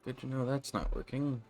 Good to know that's not working.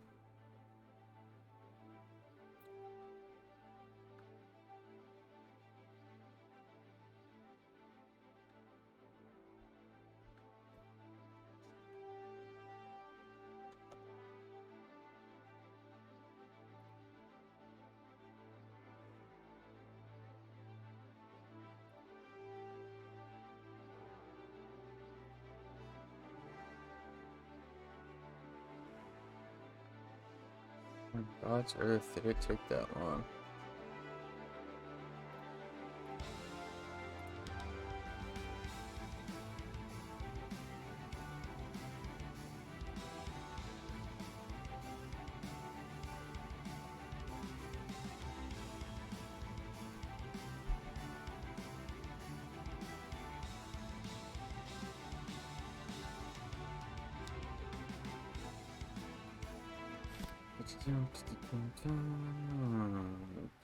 God's earth that it took that long.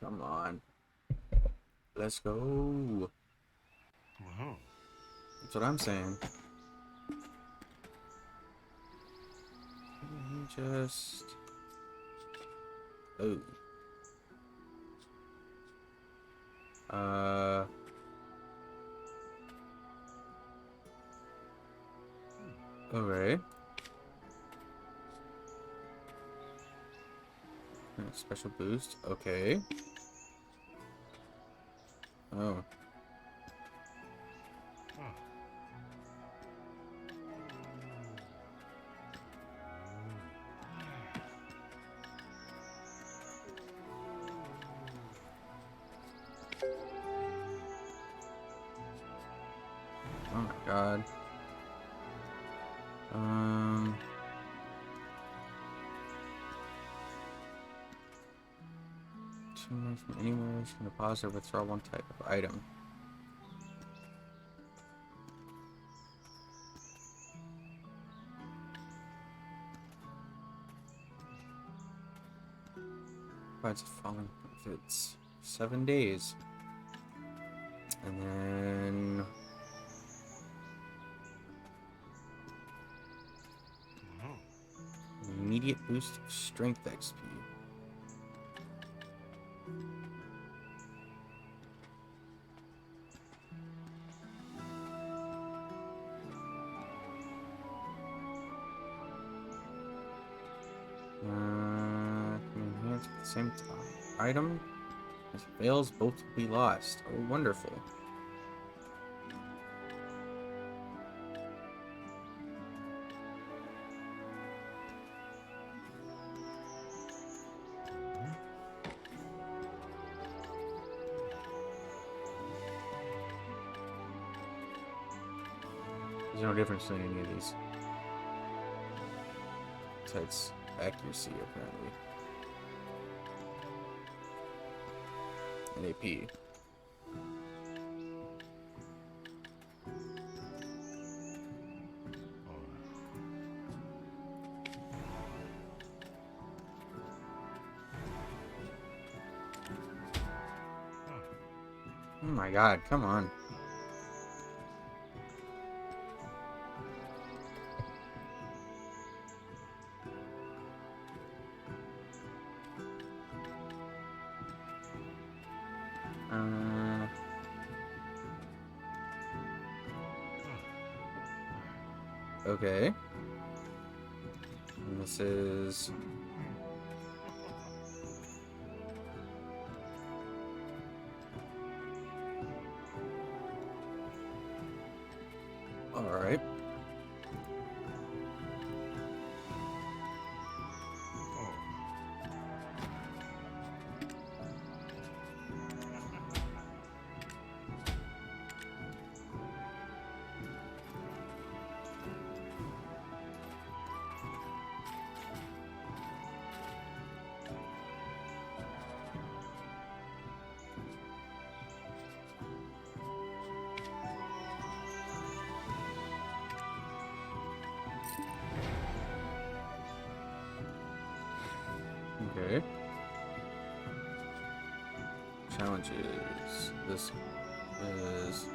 Come on. Let's go. That's what I'm saying. Just... Oh. Alright. Special boost. Okay. Oh. Oh my god. From anywhere, you can deposit or withdraw one type of item. Provides the following benefits. 7 days. And then... Immediate boost of strength XP. Can enhance at the same item. If it fails, both will be lost. Oh, wonderful. There's no difference in any of these. Besides accuracy, apparently. And AP. Oh my god, come on. Okay. And this is... Alright. Okay. Challenges. This is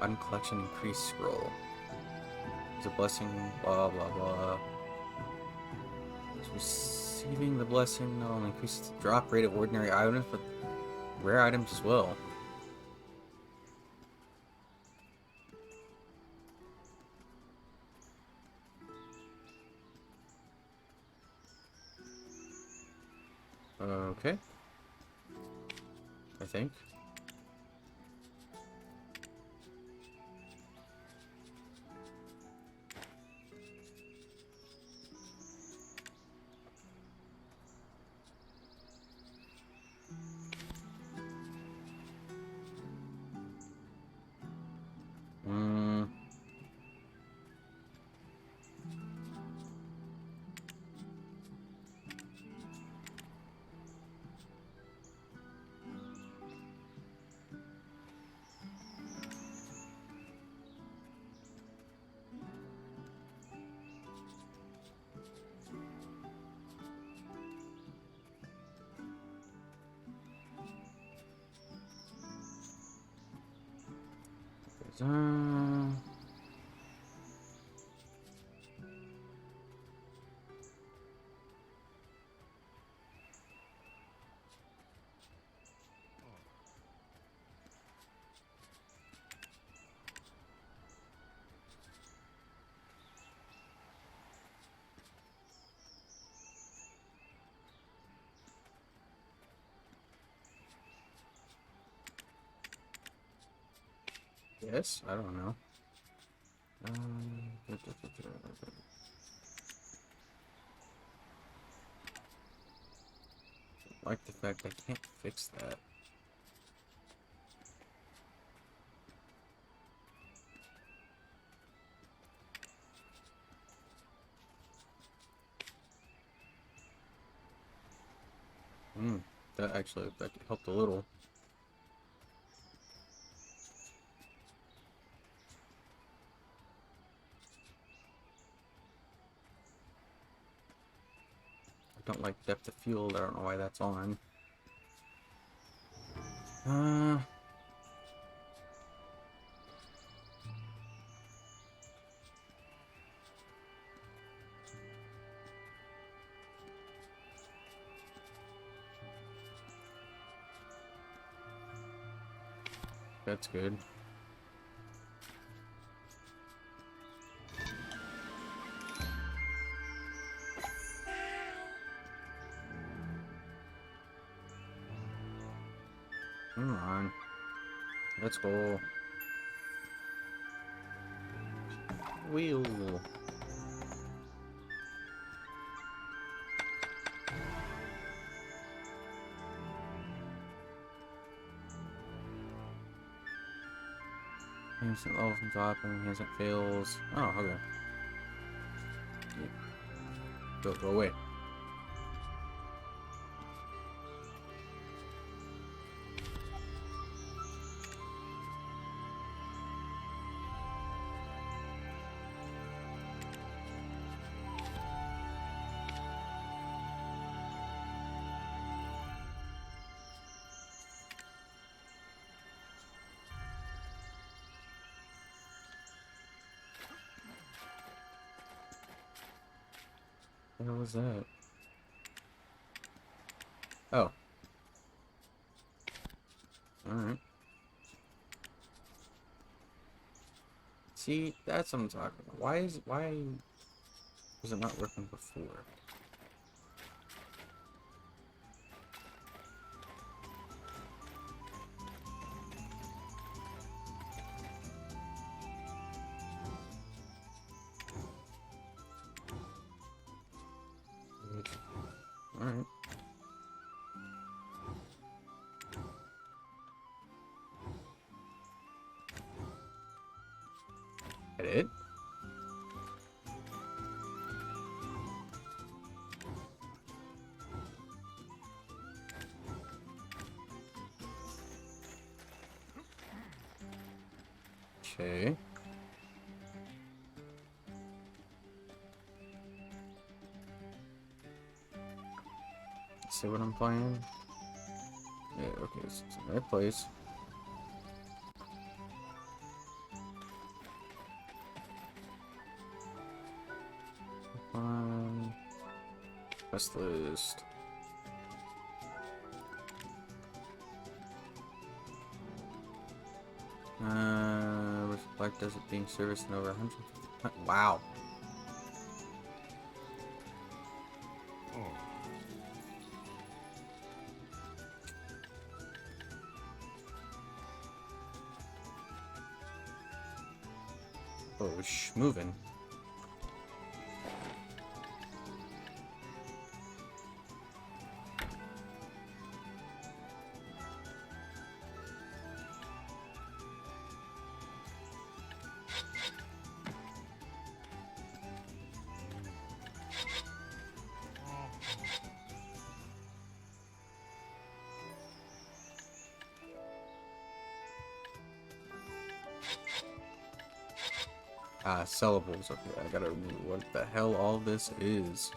item collection increase scroll. It's a blessing, blah blah blah. Receiving the blessing not only increases the drop rate of ordinary items, but rare items as well. Okay. I think. Hmm. Uh, yes, I don't know. Like the fact I can't fix that. Hmm. That helped a little. I don't like depth of field. I don't know why that's on. Uh. That's good. Come on. Let's go. Wheel. Instant level from dropping. Instant fails. Oh, okay. Go away. What was that? Oh. Alright. See, that's what I'm talking about. Why was it not working before? it? Okay. See what I'm playing? Yeah, okay, it's in the right place. Quest list. With Black Desert being serviced in over 150. Wow. Oh, moving. Ah, sellables. Okay, I gotta remember what the hell all this is.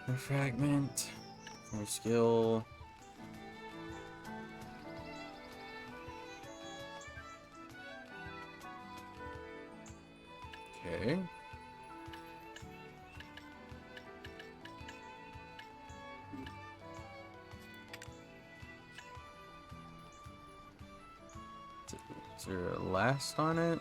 A fragment. Your skill. Okay. Is there a last on it?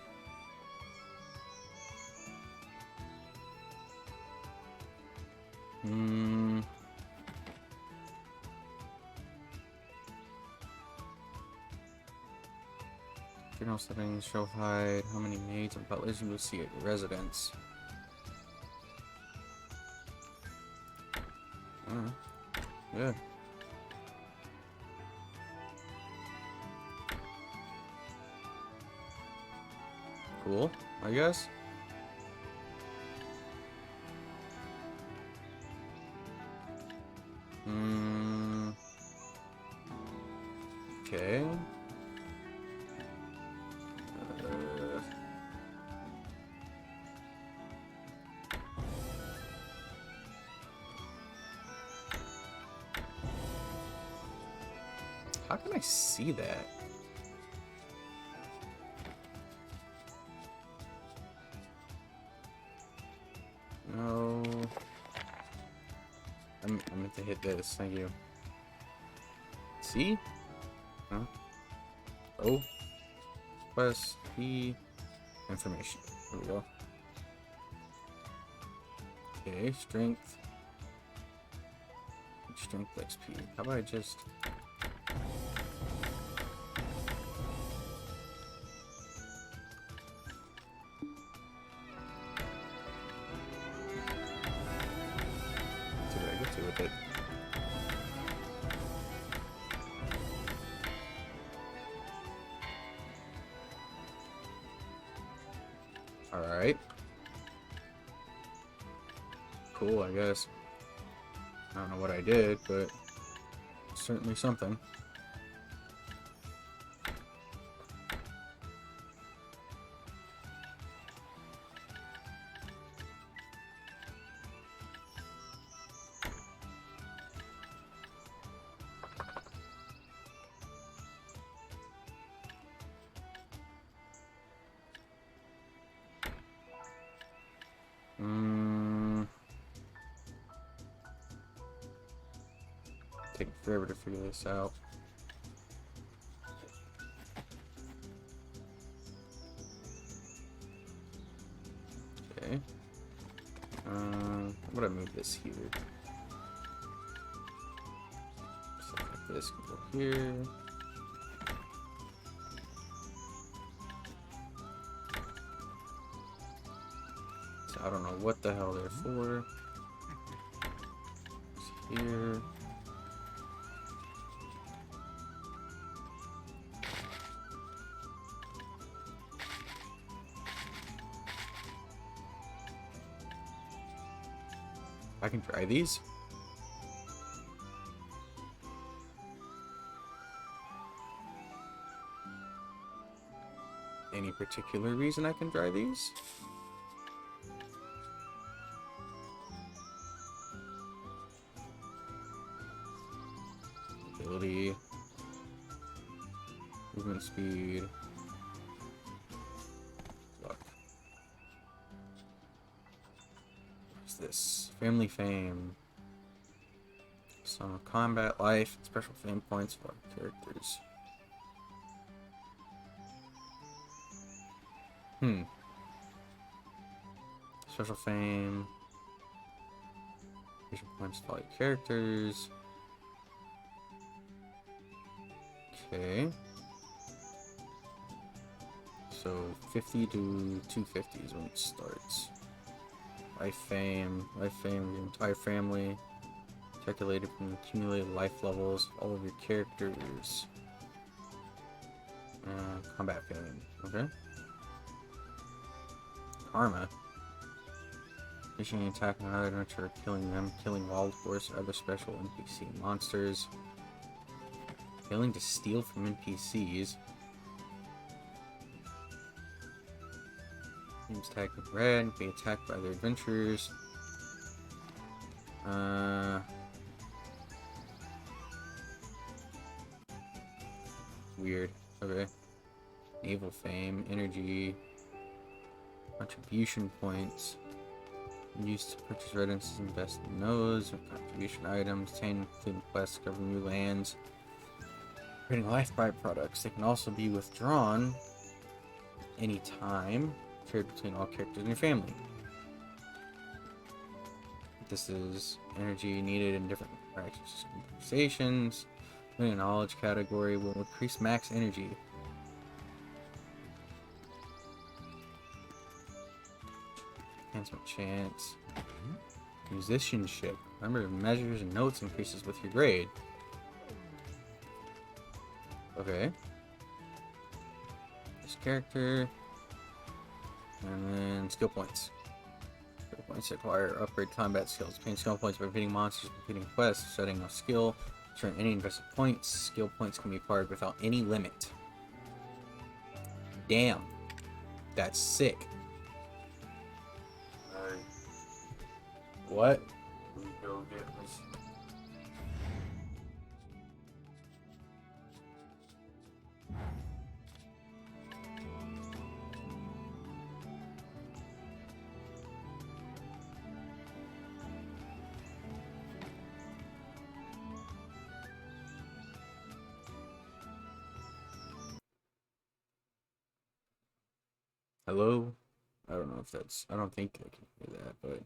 General settings show hide how many maids and butlers you will see at your residence. Good. Cool, I guess. Okay. How can I see that? No. I meant to hit this. Thank you. See? Huh? Oh. Quest E. Information. There we go. Okay, strength. Strength XP. How about I just... see what I get to with it. Alright. Cool, I guess. I don't know what I did, but certainly something. Taking forever to figure this out. Okay. I'm gonna move this here. Stuff like this can go here. So I don't know what the hell they're for. It's here. I can try these. Any particular reason I can try these? Ability. Movement speed. Luck. What's this? Family fame. Some combat life. Special fame points for characters. Special fame. Vision points for all your characters. Okay. So 50 to 250 is when it starts. Life fame, your entire family. Calculated from the accumulated life levels of all of your characters. Combat fame. Okay. Karma. Finishing an attack on another adventurer, killing them, killing wild horse or other special NPC monsters. Failing to steal from NPCs. Teams tagged with red, be attacked by their adventurers. Weird. Okay. Naval fame, energy, contribution points. Used to purchase residences, invest in those, or contribution items, obtain including quests, discover new lands. Creating life byproducts. They can also be withdrawn anytime, shared between all characters in your family. This is energy needed in different conversations. In a knowledge category will increase max energy. Enhancement chance. Musicianship. Remember, measures and notes increases with your grade. Okay. This character. And then skill points. Skill points acquire upgrade combat skills. Paying skill points by defeating monsters, completing quests, setting a skill. Turn any invested points. Skill points can be acquired without any limit. Damn. That's sick. What? Go get this. Hello? I don't know if that's... I don't think I can hear that, but...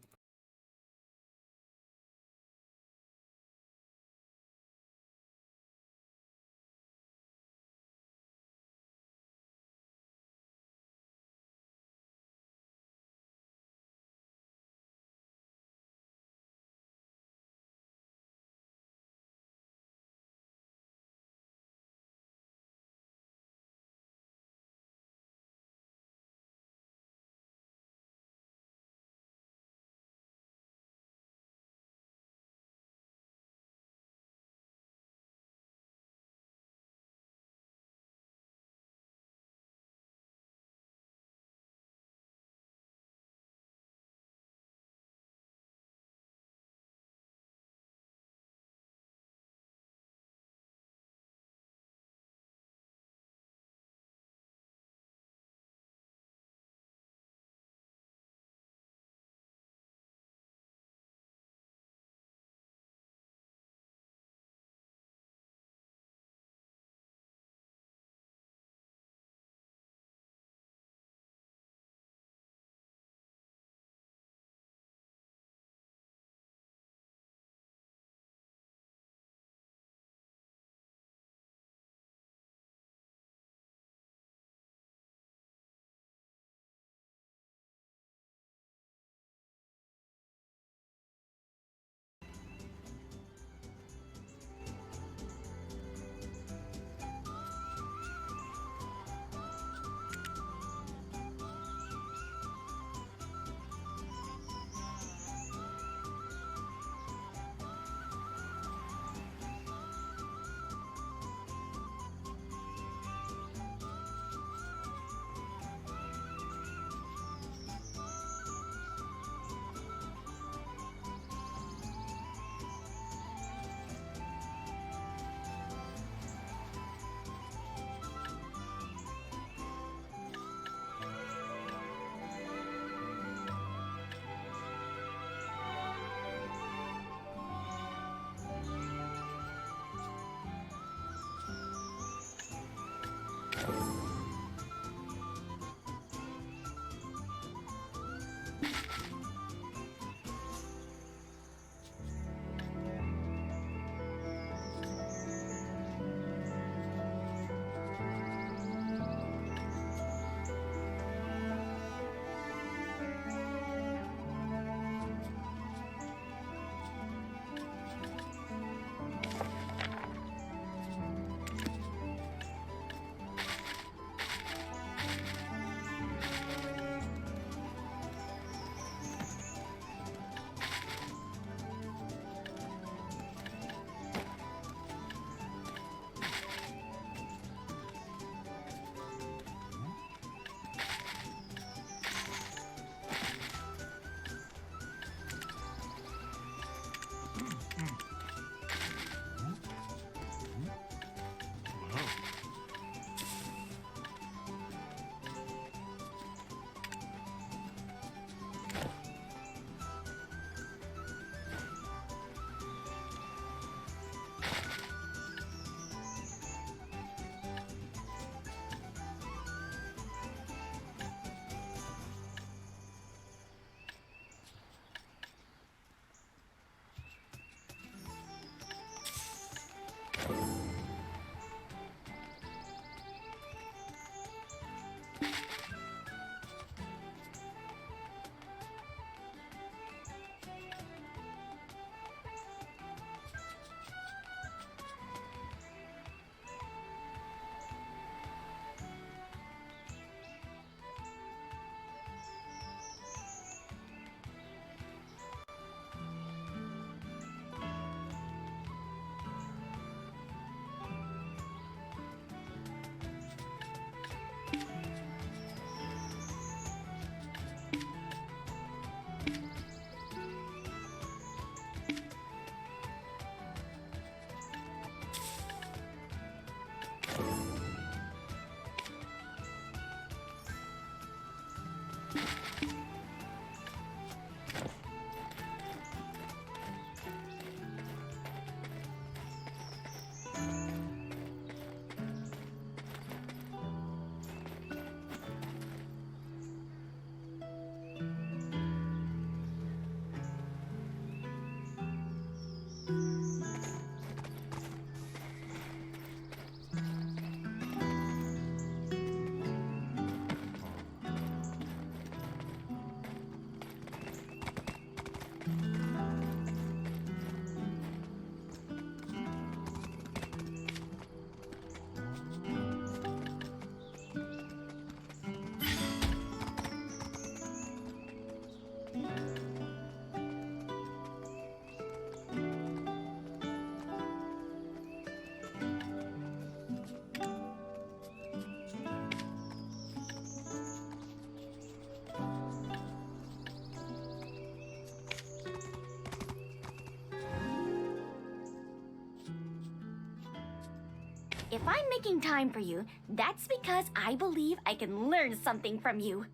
If I'm making time for you, that's because I believe I can learn something from you.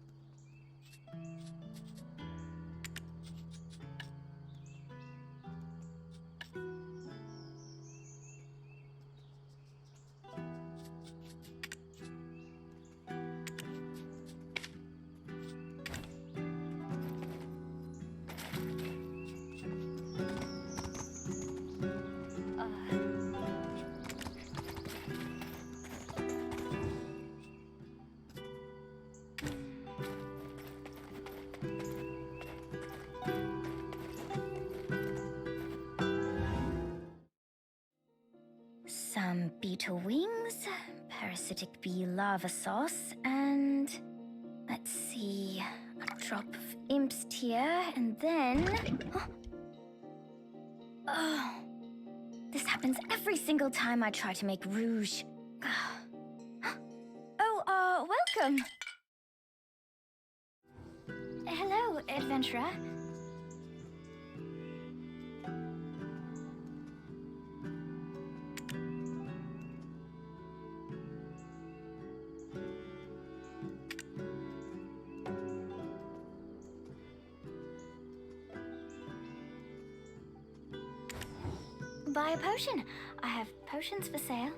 Some beetle wings, parasitic bee lava sauce, and let's see, a drop of imp's tear, and then... Oh, this happens every single time I try to make rouge. Oh, welcome. Hello, adventurer. Buy a potion. I have potions for sale.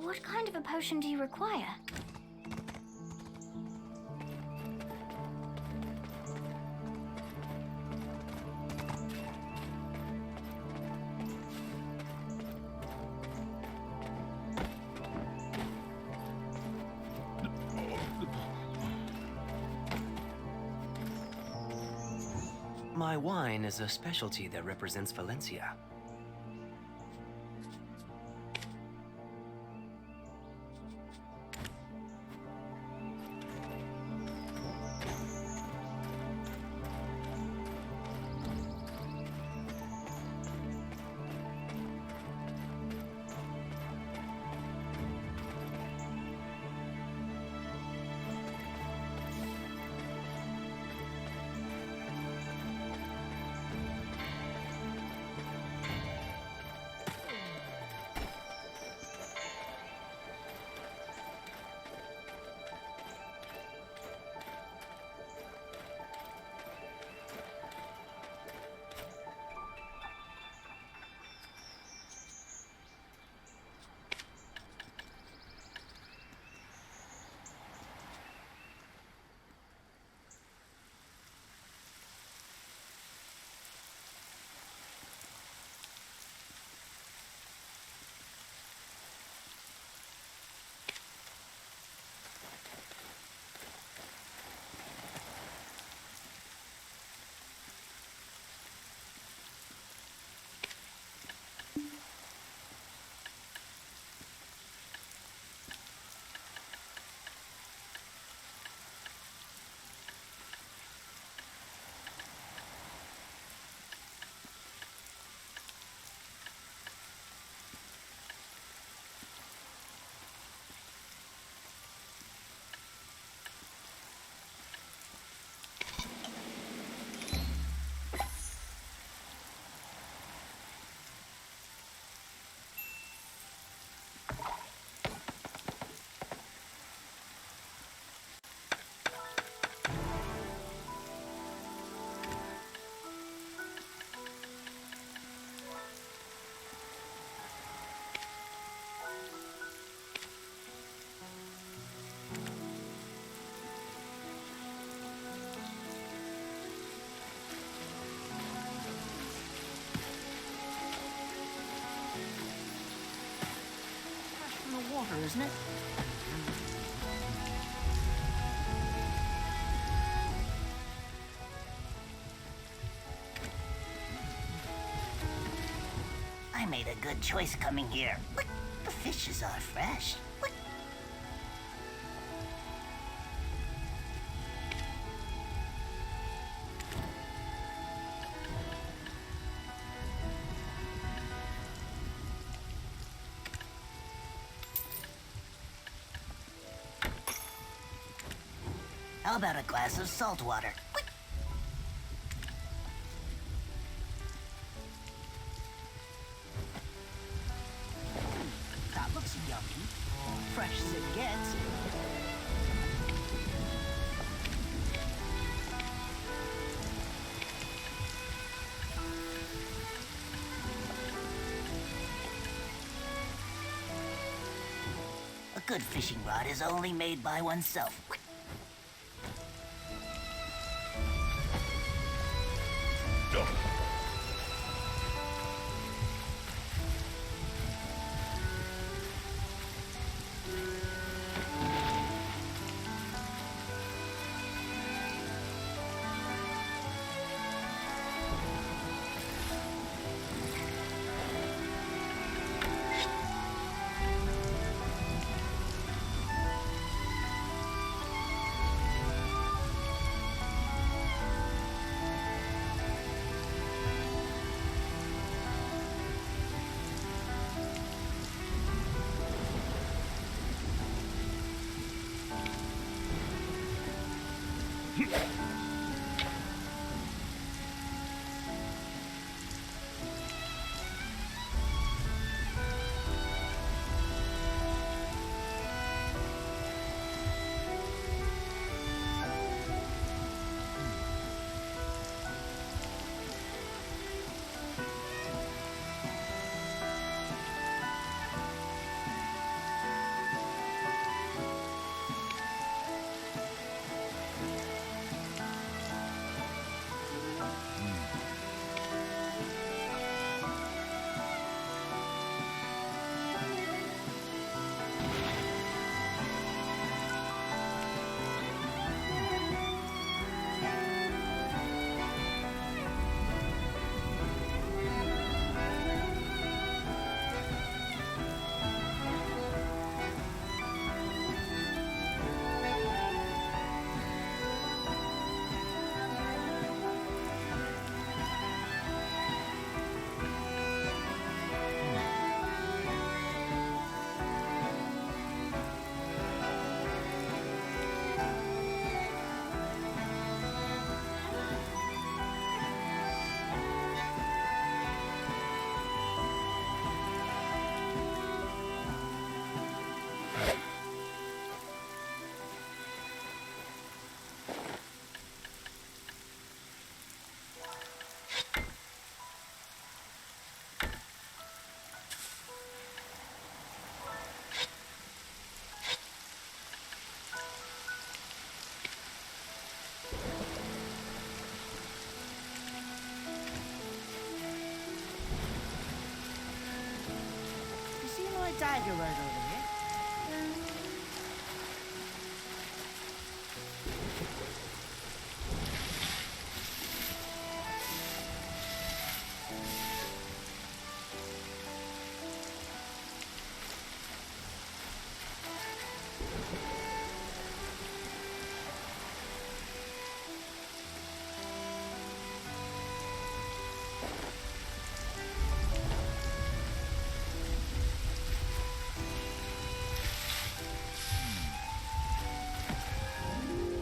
What kind of a potion do you require? My wine is a specialty that represents Valencia. Water, isn't it? I made a good choice coming here. Look, the fishes are fresh. Look. How about a glass of salt water? Look. That looks yummy. Fresh as it gets. A good fishing rod is only made by oneself. Look. my dagger right over here.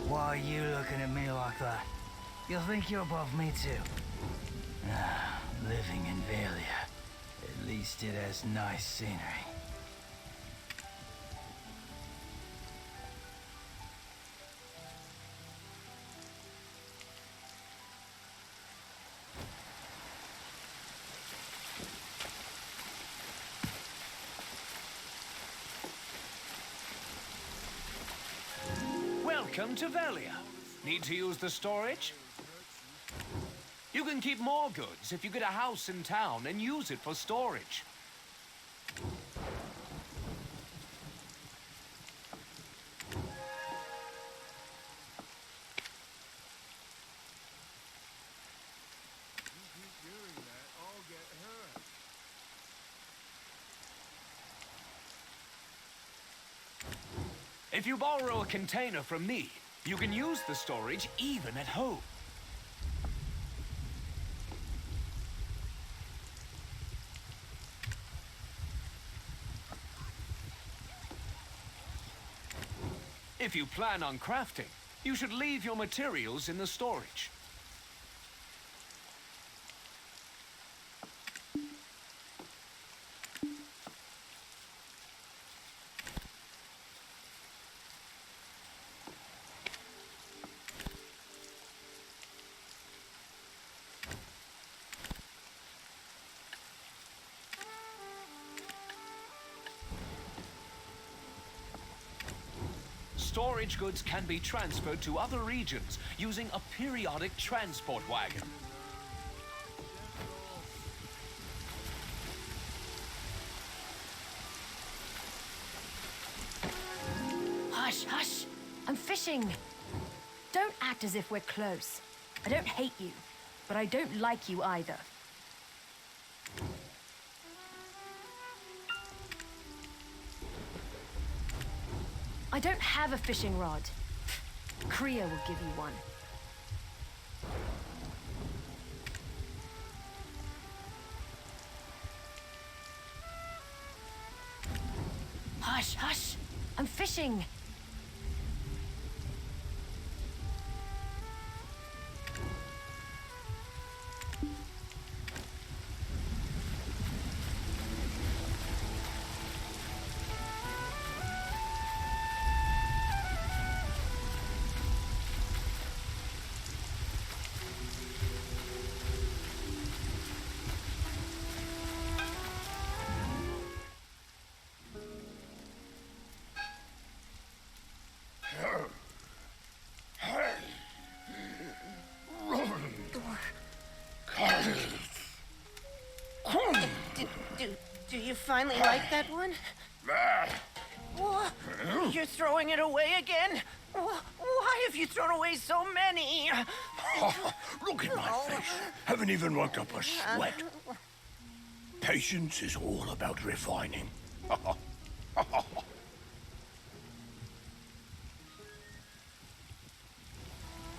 Why are you looking at me like that? You think you're above me too? Ah, living in Valia. At least it has nice scenery. Welcome to Valia. Need to use the storage? You can keep more goods if you get a house in town and use it for storage. If you borrow a container from me, you can use the storage even at home. If you plan on crafting, you should leave your materials in the storage. Storage goods can be transferred to other regions using a periodic transport wagon. Hush, hush! I'm fishing! Don't act as if we're close. I don't hate you, but I don't like you either. I don't have a fishing rod. Kriya will give you one. Hush, hush! I'm fishing! Do you finally like that one? Wha- You're throwing it away again? Why have you thrown away so many? Look at my face. Haven't even worked up a sweat. Patience is all about refining.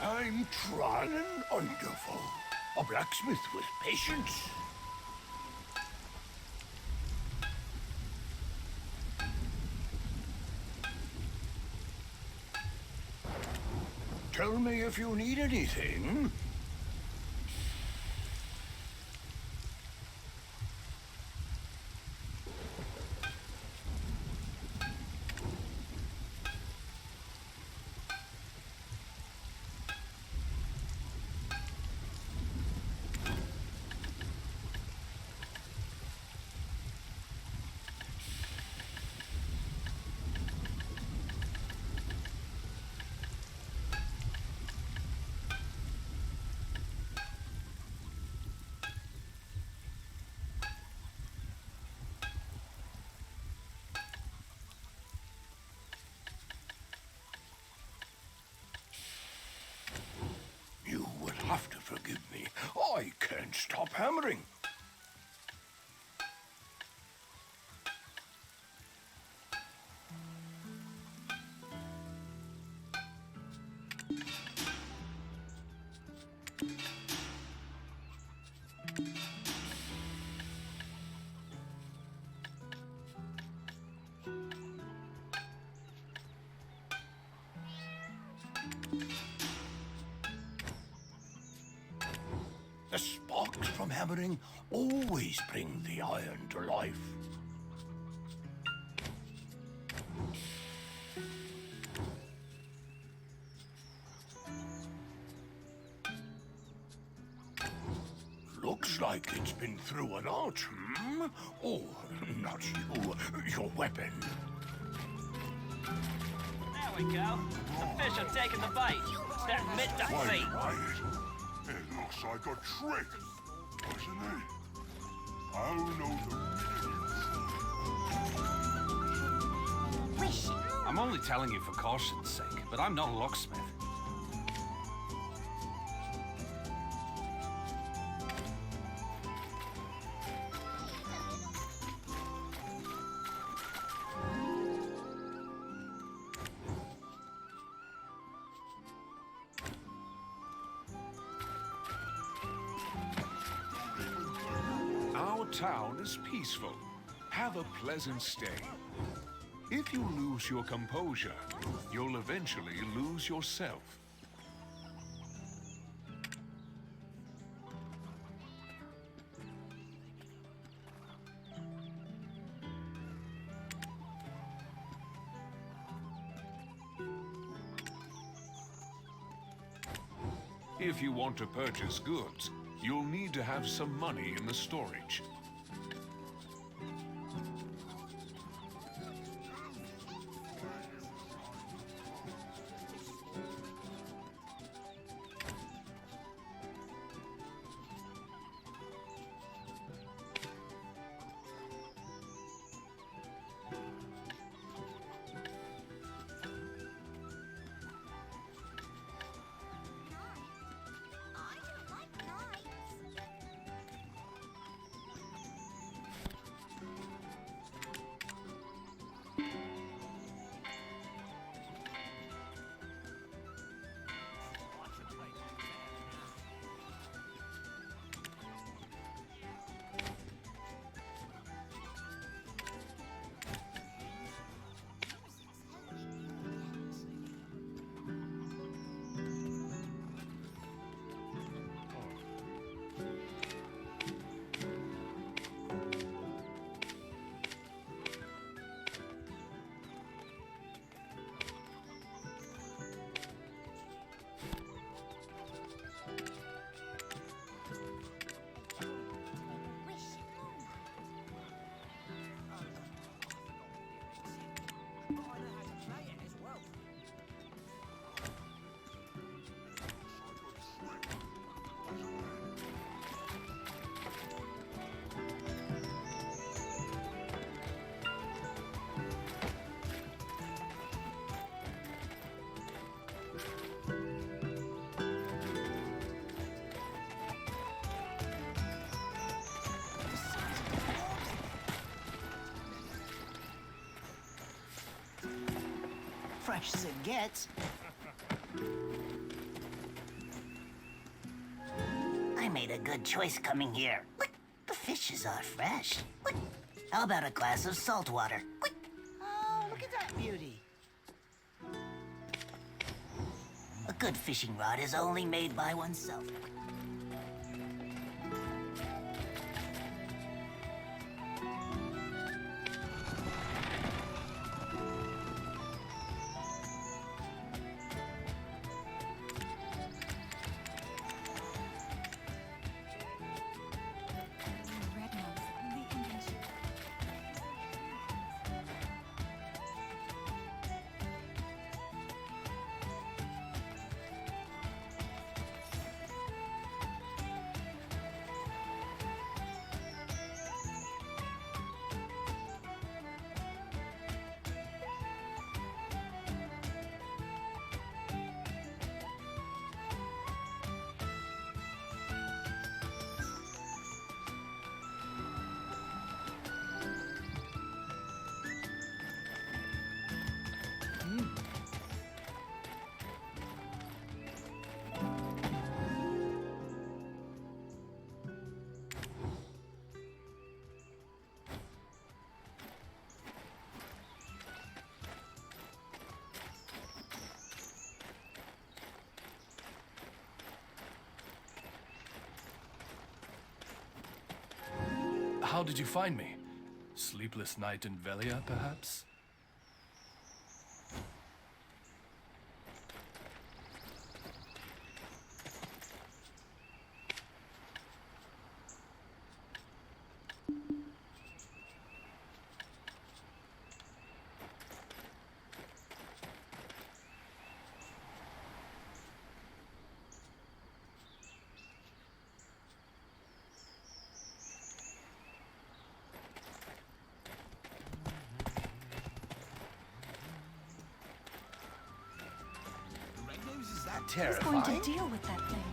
I'm trying and wonderful. A blacksmith with patience. Tell me if you need anything. hammering. The sparks from hammering always bring the iron to life. Looks like it's been through an arch, hmm? Oh, not you, your weapon. There we go. The fish are taking the bait. Step mid to feet. It looks like a trick, doesn't it? I'll know the I'm only telling you for caution's sake, but I'm not a locksmith. Our town is peaceful. Have a pleasant stay. If you lose your composure, you'll eventually lose yourself. If you want to purchase goods, you'll need to have some money in the storage. Fresh as it gets. I made a good choice coming here. Look, the fishes are fresh. Look, how about a glass of salt water? Look. Oh, look at that beauty. A good fishing rod is only made by oneself. How did you find me? Sleepless night in Velia, perhaps? Who's going to deal with that thing?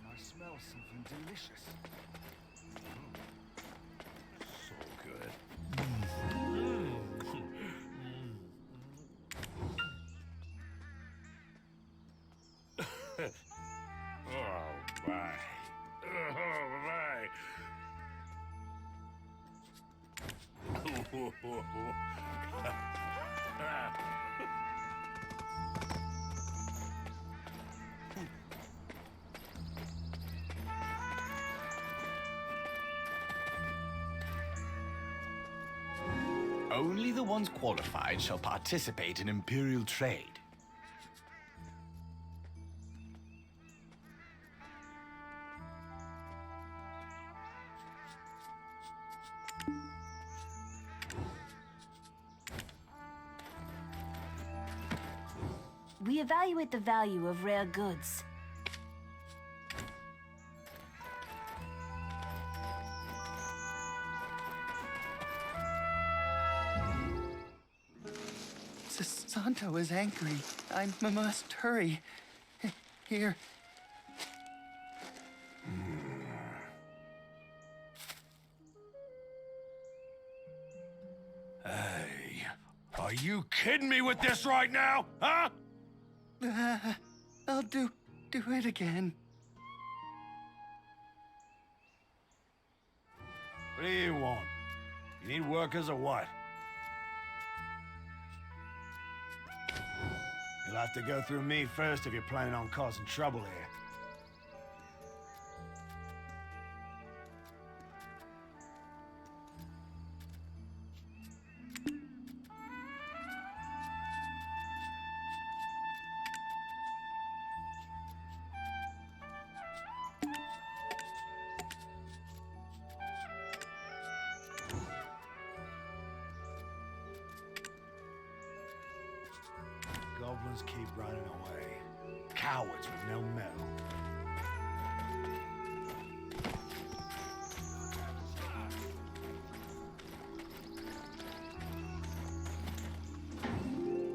I smell something delicious. So good. Oh, my. Only the ones qualified shall participate in Imperial trade. We evaluate the value of rare goods. Santo is angry. I must hurry. Here. Hey, are you kidding me with this right now, huh? I'll do it again. What do you want? You need workers or what? You'll have to go through me first if you're planning on causing trouble here. Goblins keep running away. Cowards with no mettle.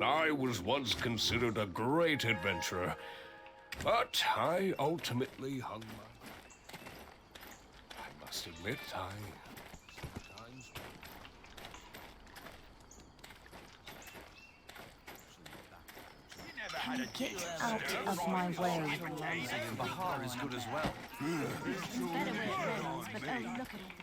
I was once considered a great adventurer, but I ultimately hung my... I must admit, I sometimes... Get out of my way. Bahar is good as well. Better with friends, but oh, look at all.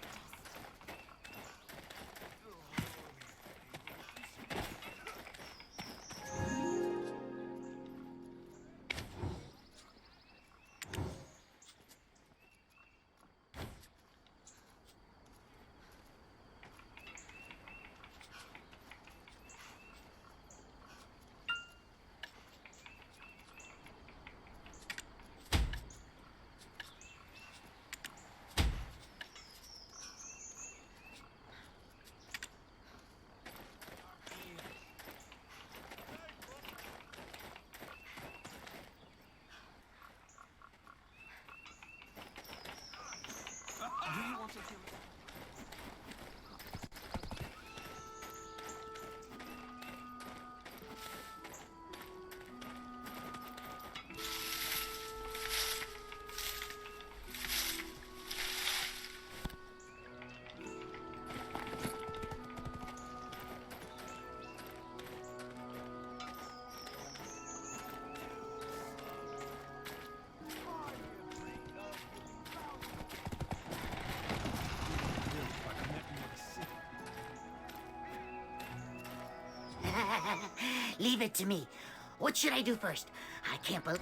Leave it to me. What should I do first? I can't believe...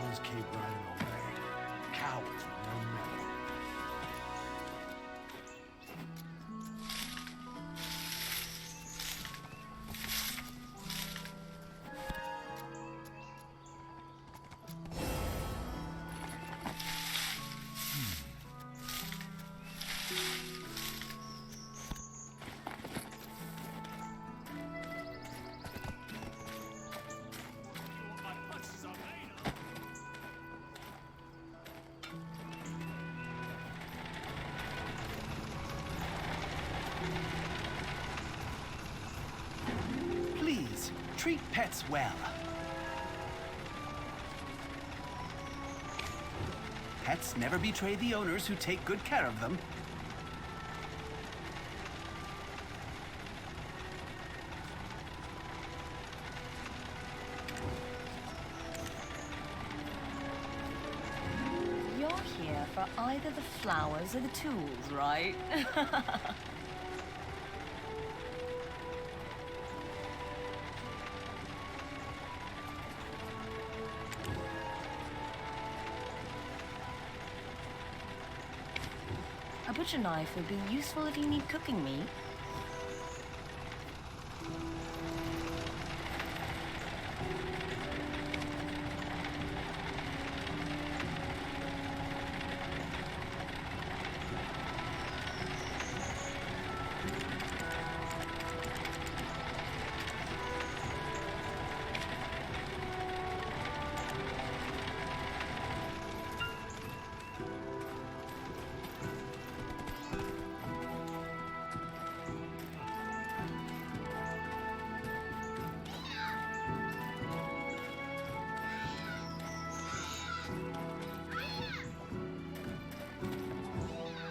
Always keep running away. Cowards with no metal. Please, treat pets well. Pets never betray the owners who take good care of them. You're here for either the flowers or the tools, right? A butcher knife would be useful if you need cooking meat.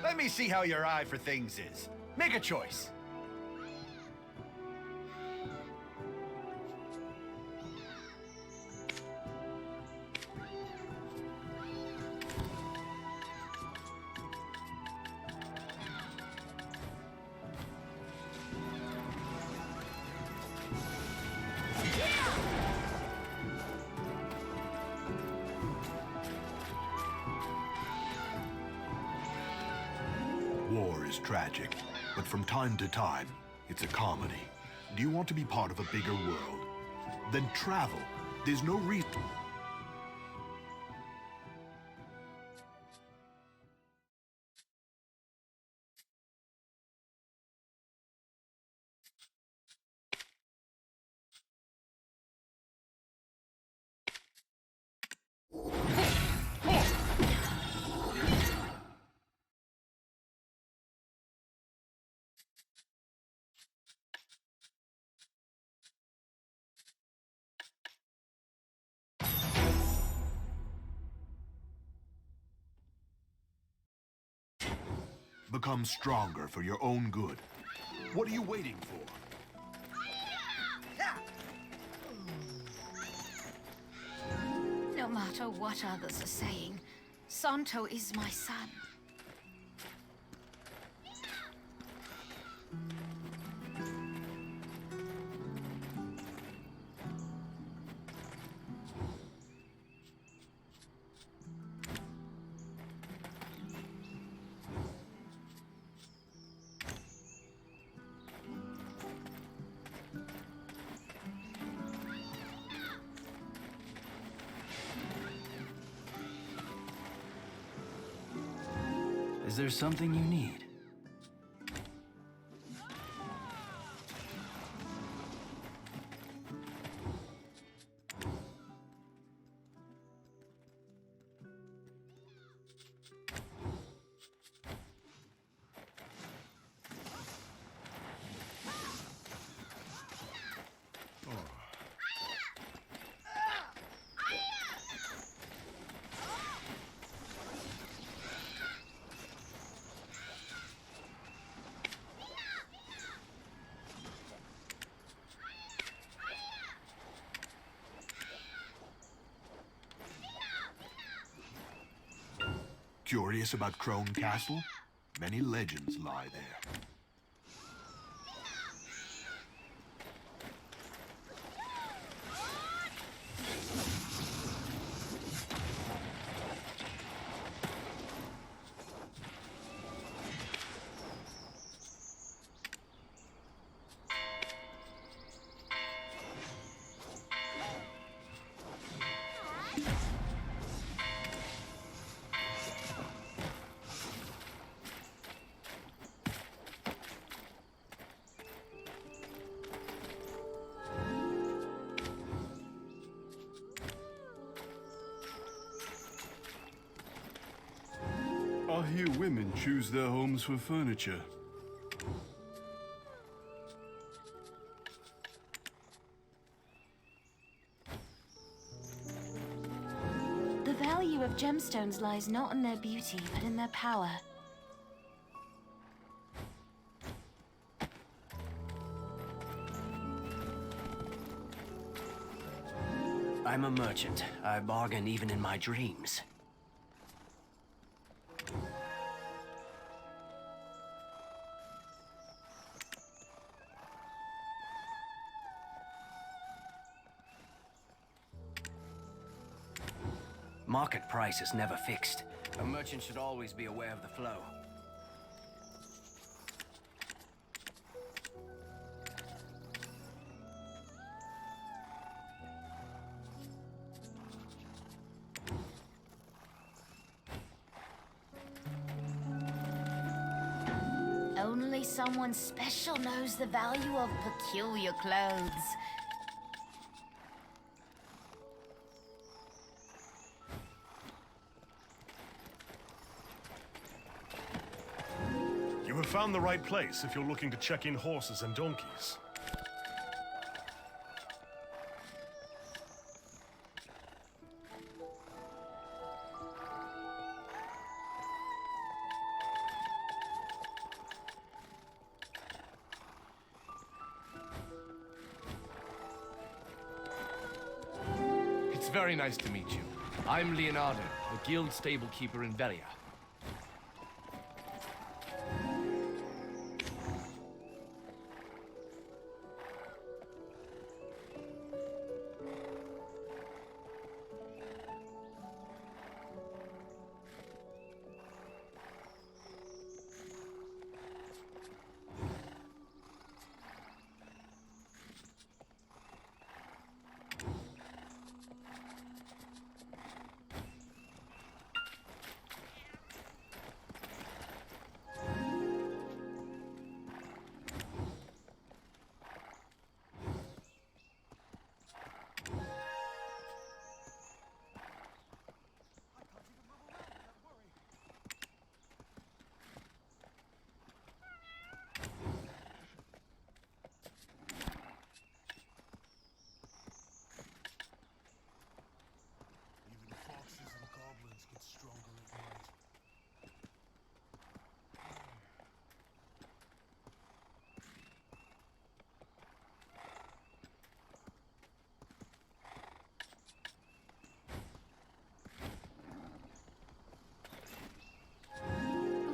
Let me see how your eye for things is. Make a choice. War is tragic, but from time to time, it's a comedy. Do you want to be part of a bigger world? Then travel. There's no reason. Become stronger for your own good. What are you waiting for? No matter what others are saying, Santo is my son. Is there something you need? Curious about Crone Castle? Many legends lie there. I hear women choose their homes for furniture. The value of gemstones lies not in their beauty, but in their power. I'm a merchant. I bargain even in my dreams. Market price is never fixed. A merchant should always be aware of the flow. Only someone special knows the value of peculiar clothes. You have found the right place if you're looking to check in horses and donkeys. It's very nice to meet you. I'm Leonardo, the guild stable keeper in Velia.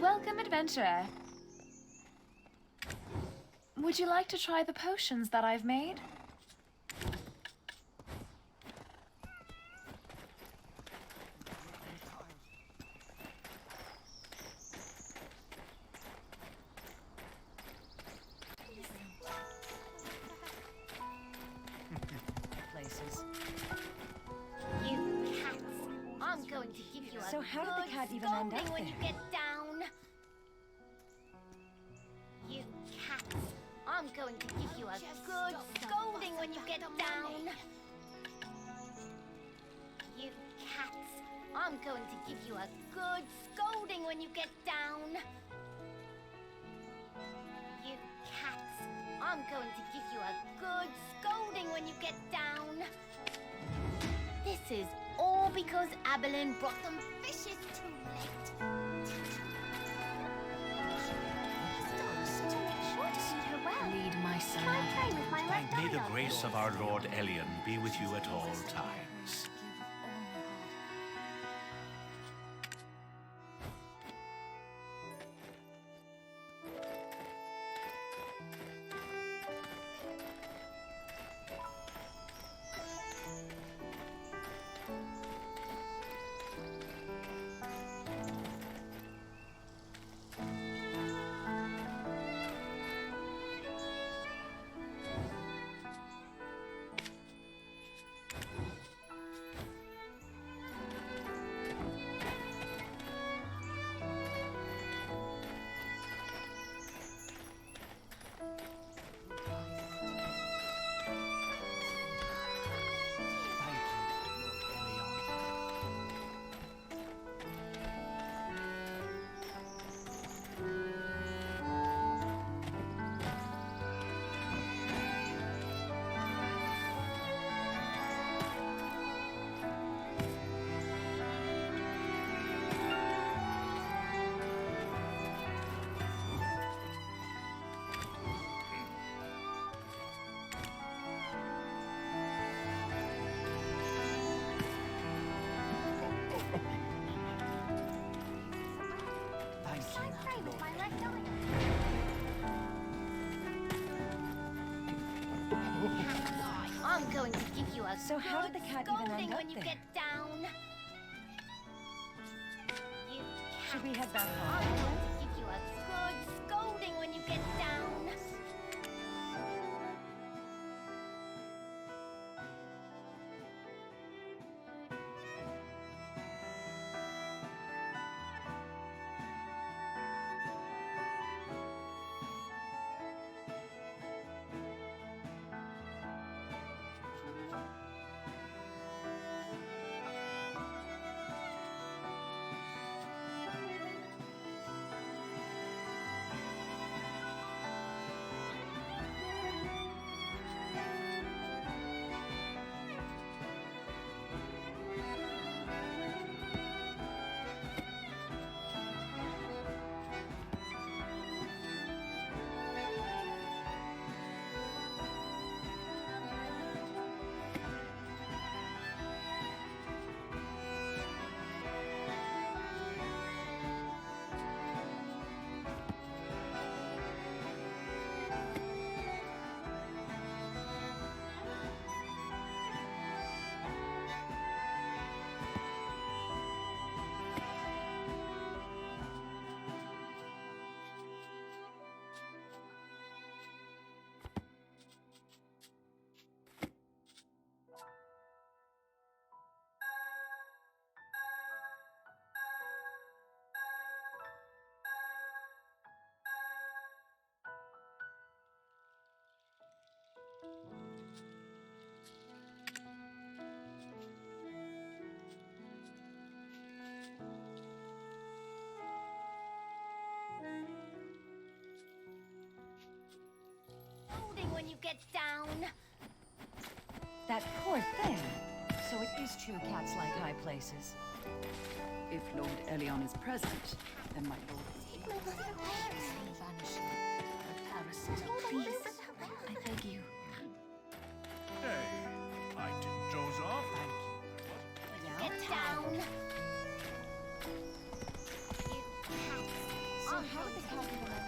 Welcome, adventurer. Would you like to try the potions that I've made? Places. You cats! I'm going to give you a So how did the cat even end up scolding when there? you get down. You cats! I'm going to give you a good scolding when you get down. You cats! I'm going to give you a good scolding when you get down. You cats! I'm going to give you a good scolding when you get down. This is all because Aberlin brought them fishes too late. Lead my son. Can I play with my left May the eye on grace you? of our Lord Elion be with you at all times. I'm going to give you a So how did the cat even scolding end up when you there? get down. You Should we head back I'm home? going to give you a good scolding when you get down. Scolding when you get down. That poor thing. So it is true cats like high places. If Lord Elion is present, then my lord Please, I beg you. Hey, I didn't doze off. Get down. So how did the cat even end?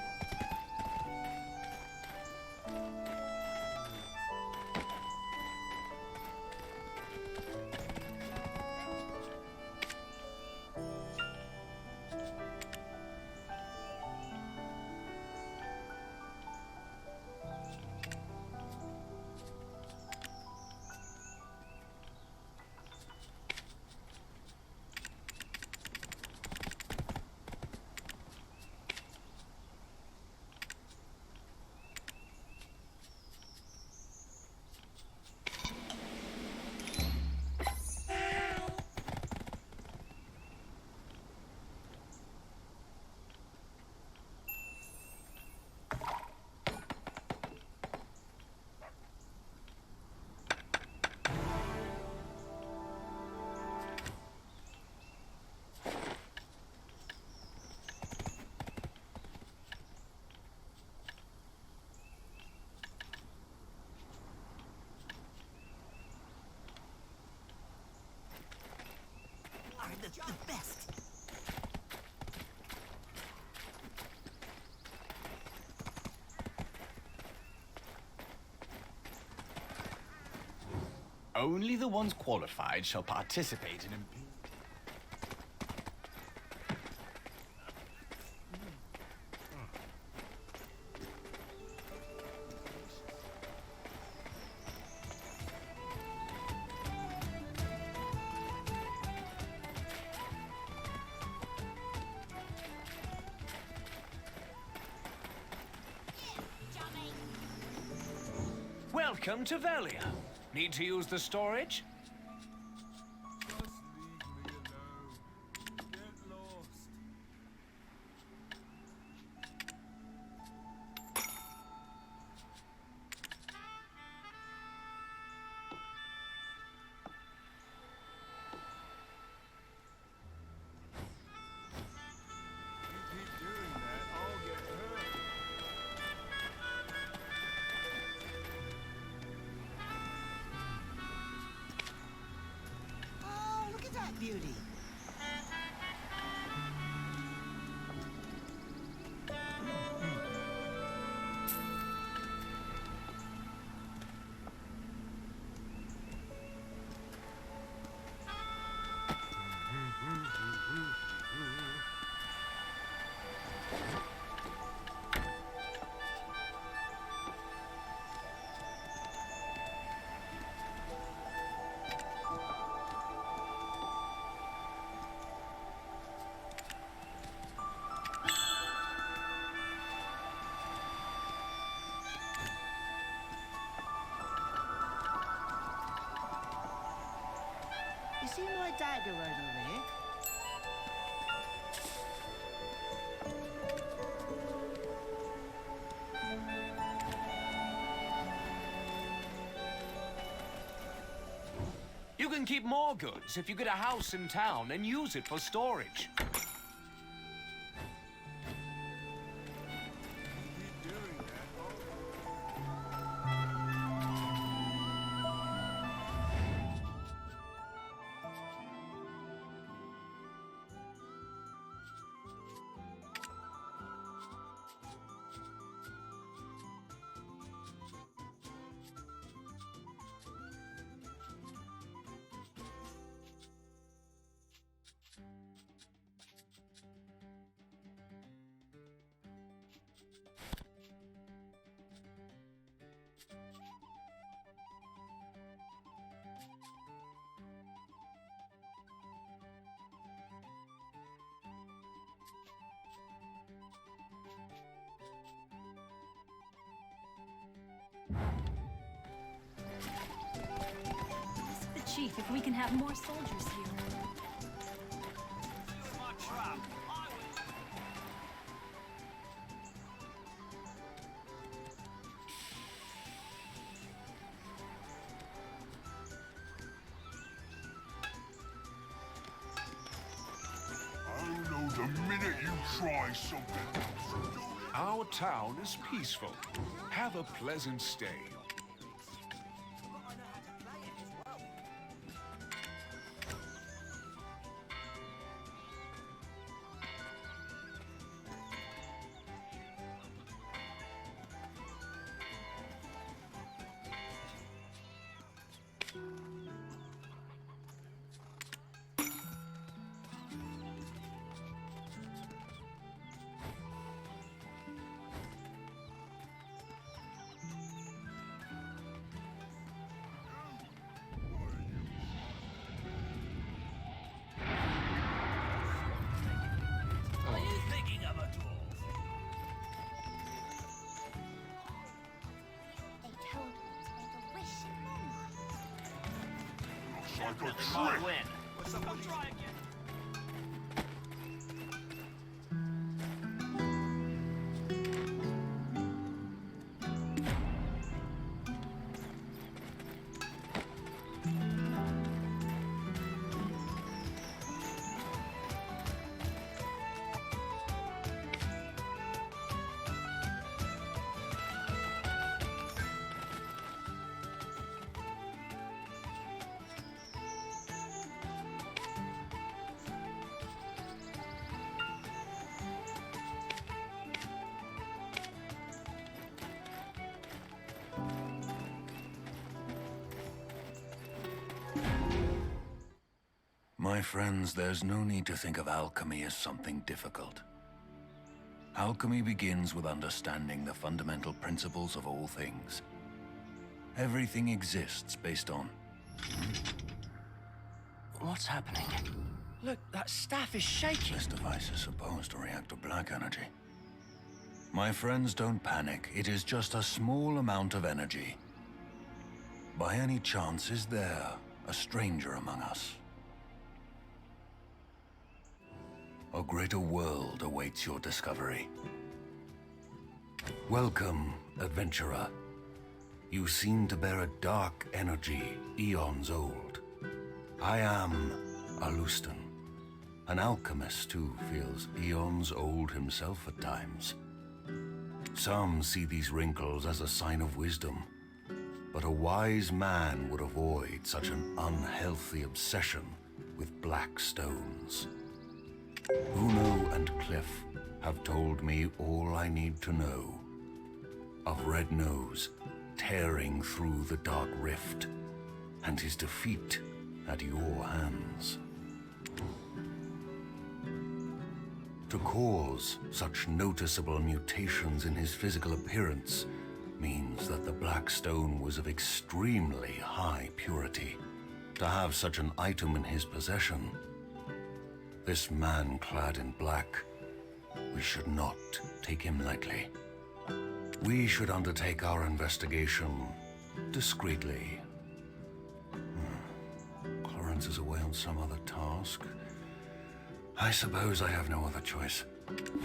Are the best. Only the ones qualified shall participate in Welcome to Velia. Need to use the storage? Oh, look at that beauty. see my dagger right over here? You can keep more goods if you get a house in town and use it for storage. Ask the chief if we can have more soldiers here. Oh no, the minute you try something. Our town is peaceful. Have a pleasant stay. Are you thinking of a duel? They told me to make a wish in Looks like a My trick. win. Come try again. My friends, there's no need to think of alchemy as something difficult. Alchemy begins with understanding the fundamental principles of all things. Everything exists based on... What's happening? Look, that staff is shaking. This device is supposed to react to black energy. My friends, don't panic. It is just a small amount of energy. By any chance, is there a stranger among us? A greater world awaits your discovery. Welcome, adventurer. You seem to bear a dark energy, eons old. I am Alustan, an alchemist who feels eons old himself at times. Some see these wrinkles as a sign of wisdom, but a wise man would avoid such an unhealthy obsession with black stones. Uno and Cliff have told me all I need to know. Of Red Nose tearing through the dark rift, and his defeat at your hands. To cause such noticeable mutations in his physical appearance means that the black stone was of extremely high purity. To have such an item in his possession, this man clad in black, we should not take him lightly. We should undertake our investigation discreetly. Clarence is away on on some other task. I suppose I have no other choice.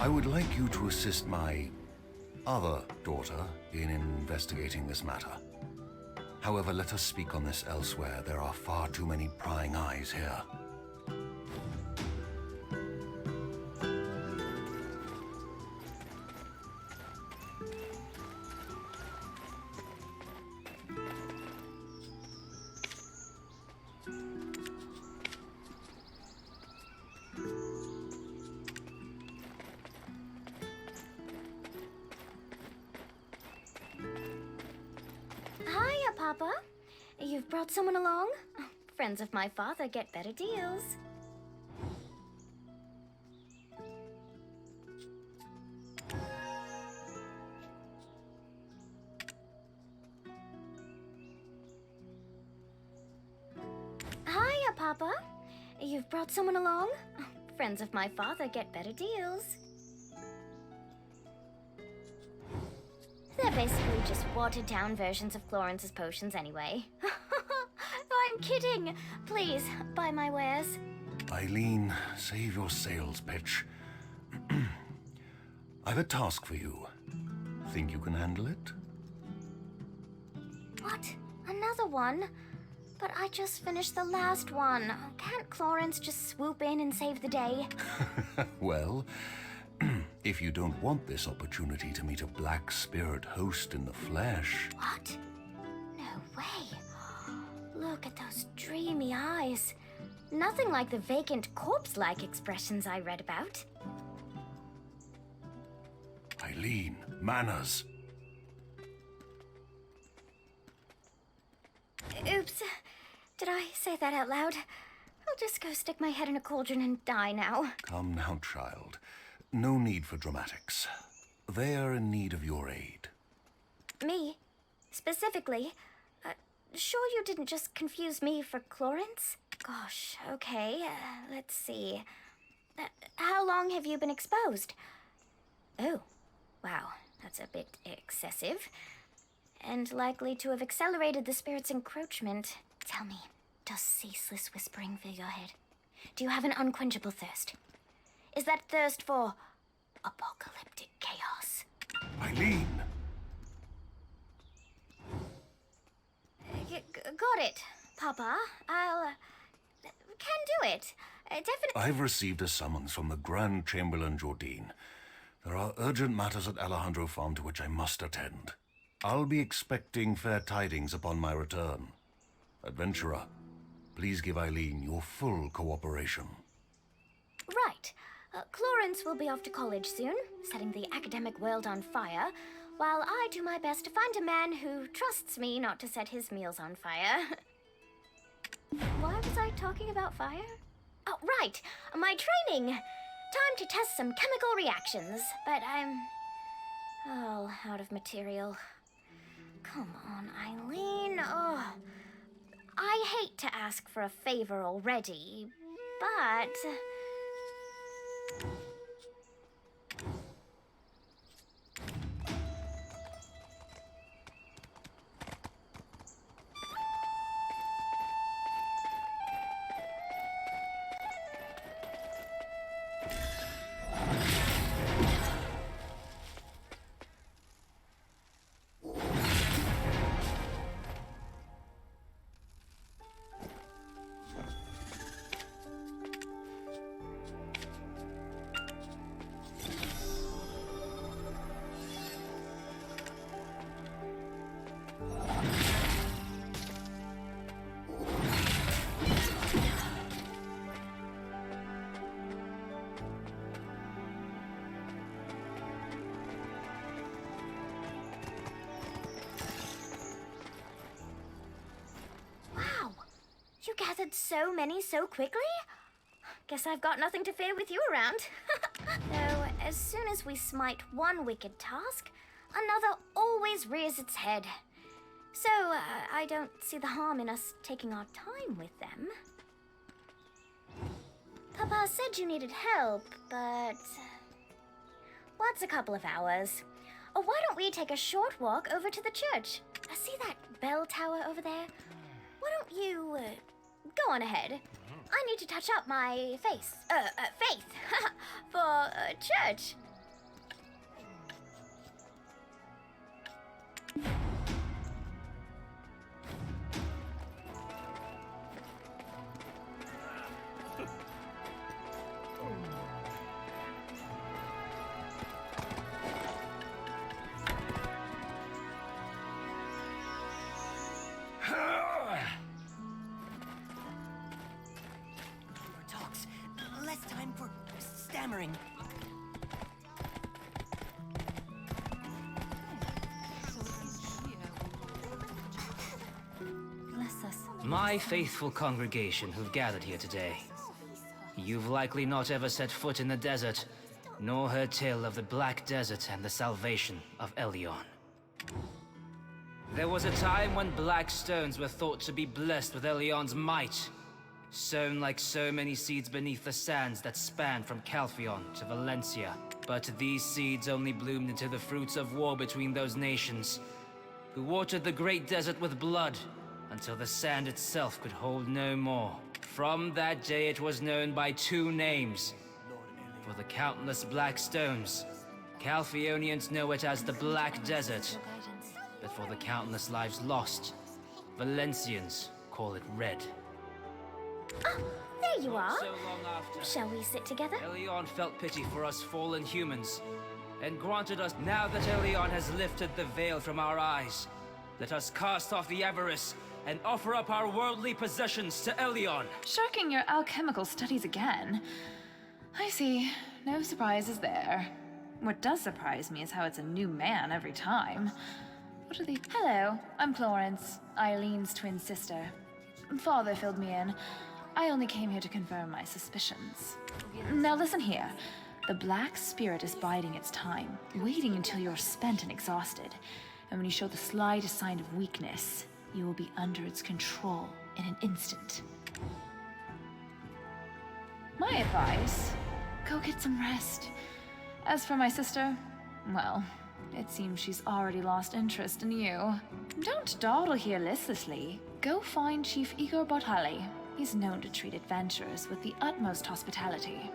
I would like you to assist my other daughter in investigating this matter. However, let us speak on this elsewhere. There are far too many prying eyes here. Hiya, Papa. You've brought someone along? Friends of my father get better deals. Hiya, Papa. You've brought someone along? Friends of my father get better deals. They're basically just watered-down versions of Florence's potions anyway. I'm kidding. Please, buy my wares. Eileen, save your sales pitch. I've a task for you. Think you can handle it? What? Another one? But I just finished the last one. Can't Florence just swoop in and save the day? Well, if you don't want this opportunity to meet a black spirit host in the flesh... What? No way. Look at those dreamy eyes. Nothing like the vacant corpse-like expressions I read about. Eileen, manners. Oops. Did I say that out loud? I'll just go stick my head in a cauldron and die now. Come now, child. No need for dramatics. They are in need of your aid. Me? Specifically? Sure you didn't just confuse me for Clarence? Gosh, okay. Let's see. How long have you been exposed? Oh, wow. That's a bit excessive. And likely to have accelerated the spirit's encroachment. Tell me, does ceaseless whispering fill your head? Do you have an unquenchable thirst? Is that thirst for apocalyptic chaos? Eileen! Got it, Papa. I'll... can do it. Definitely... I've received a summons from the Grand Chamberlain Jordine. There are urgent matters at Alejandro Farm to which I must attend. I'll be expecting fair tidings upon my return. Adventurer, please give Eileen your full cooperation. Right. Clarence will be off to college soon, setting the academic world on fire, while I do my best to find a man who trusts me not to set his meals on fire. Why was I talking about fire? Oh, right. My training. Time to test some chemical reactions, but I'm all out of material. Come on, Eileen. Oh, I hate to ask for a favor already, but... You gathered so many so quickly? Guess I've got nothing to fear with you around. Though, as soon as we smite one wicked task, another always rears its head. So, I don't see the harm in us taking our time with them. Papa said you needed help, but... what's a couple of hours? Why don't we take a short walk over to the church? See that bell tower over there? Why don't you, go on ahead? I need to touch up my faith for church. Talks. Less time for stammering. Bless us. My faithful congregation who've gathered here today. You've likely not ever set foot in the desert, nor heard tale of the Black Desert and the salvation of Elion. There was a time when black stones were thought to be blessed with Elion's might, sown like so many seeds beneath the sands that span from Calphion to Valencia. But these seeds only bloomed into the fruits of war between those nations, who watered the great desert with blood until the sand itself could hold no more. From that day it was known by two names. For the countless black stones, Calphionians know it as the Black Desert. But for the countless lives lost, Valencians call it Red. Oh, there you are. So long after, Shall we sit together? Elion felt pity for us fallen humans, and granted us, now that Elion has lifted the veil from our eyes, let us cast off the avarice and offer up our worldly possessions to Elion. Shirking your alchemical studies again. I see. No surprises there. What does surprise me is how it's a new man every time. What are they? Hello, I'm Florence, Eileen's twin sister. Father filled me in. I only came here to confirm my suspicions. Now listen here. The Black Spirit is biding its time, waiting until you're spent and exhausted. And when you show the slightest sign of weakness, you will be under its control in an instant. My advice, go get some rest. As for my sister, well, it seems she's already lost interest in you. Don't dawdle here listlessly. Go find Chief Igor Bartali. He's known to treat adventurers with the utmost hospitality.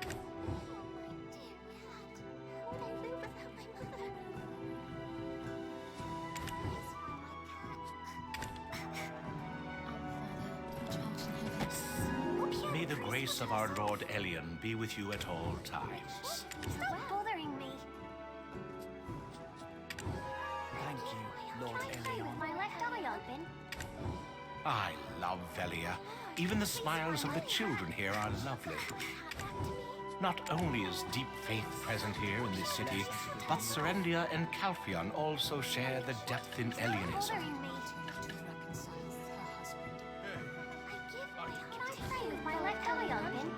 May the grace of our Lord Elion be with you at all times. Stop bothering me. Thank you, Lord Play with my left eye open. I love Velia. Even the smiles of the children here are lovely. Not only is deep faith present here in this city, but Serendia and Calphion also share the depth in Elionism. Bothering me. Can I play with my left eye open?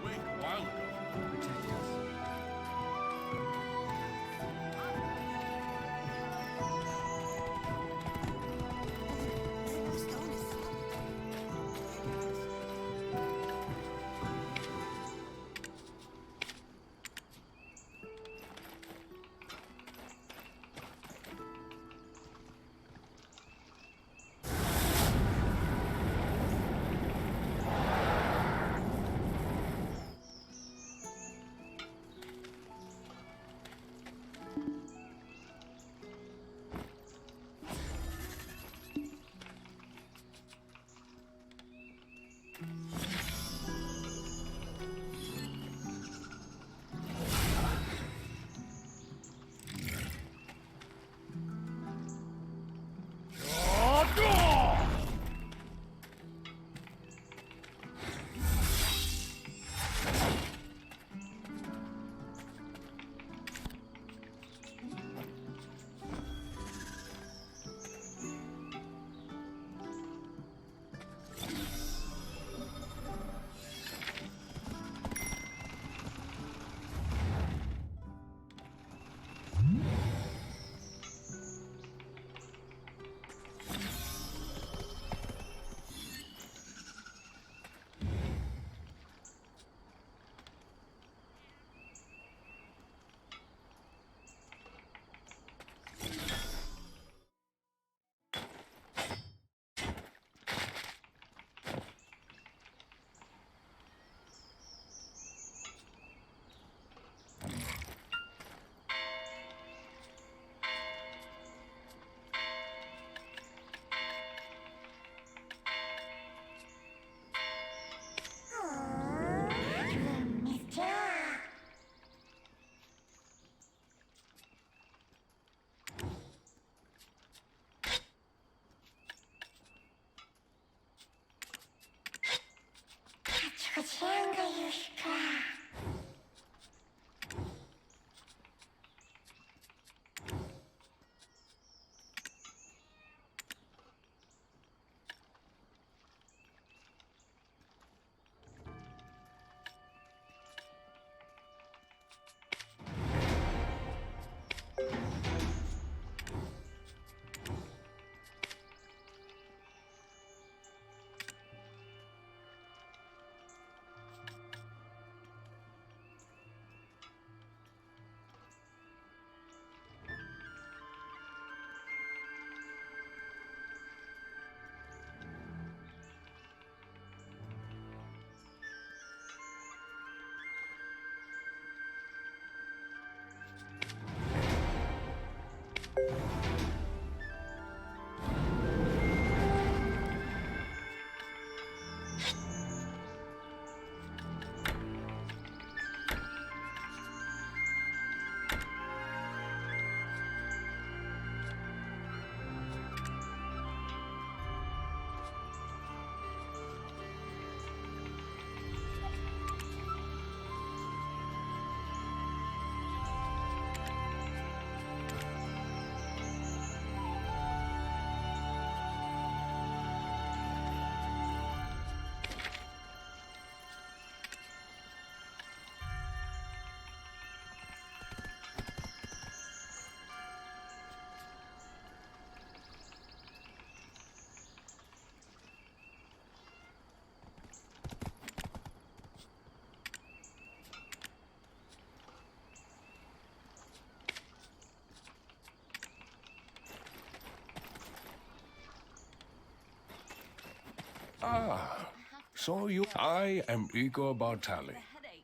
Ah, so I am Igor Bartali,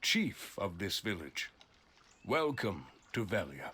chief of this village. Welcome to Velia.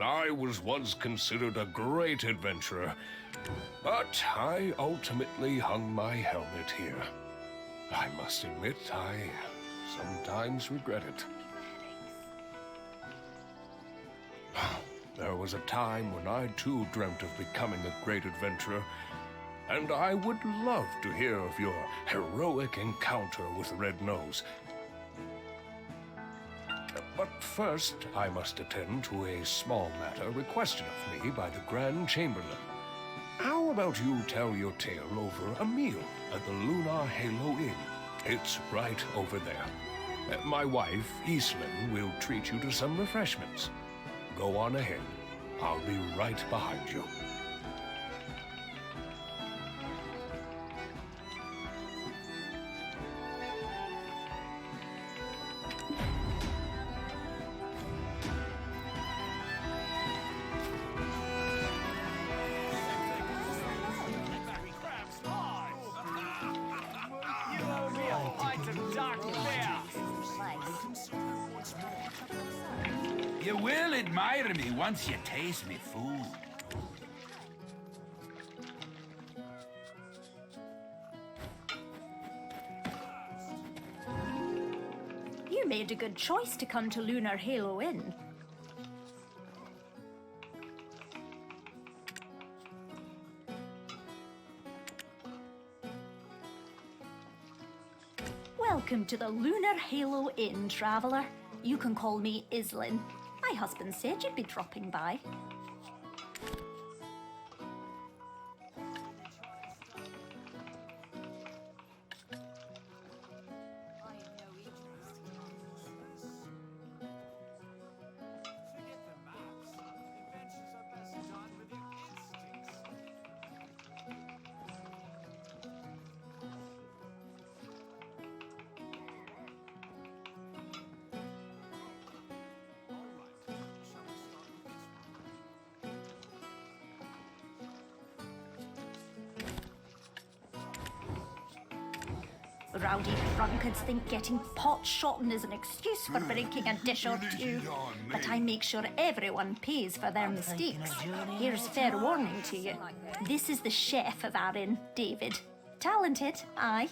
I was once considered a great adventurer, but I ultimately hung my helmet here. I must admit, I sometimes regret it. There was a time when I too dreamt of becoming a great adventurer, and I would love to hear of your heroic encounter with Red Nose. But first, I must attend to a small matter requested of me by the Grand Chamberlain. How about you tell your tale over a meal at the Lunar Halo Inn? It's right over there. My wife, Eastlyn, will treat you to some refreshments. Go on ahead. I'll be right behind you. You will admire me once you taste me food. You made a good choice to come to Lunar Halo Inn. Welcome to the Lunar Halo Inn, traveler. You can call me Eastlyn. My husband said you'd be dropping by. Rowdy drunkards think getting pot-shotting is an excuse for breaking a dish or two. But I make sure everyone pays for their mistakes. Here's fair warning to you. This is the chef of our inn, David. Talented, aye,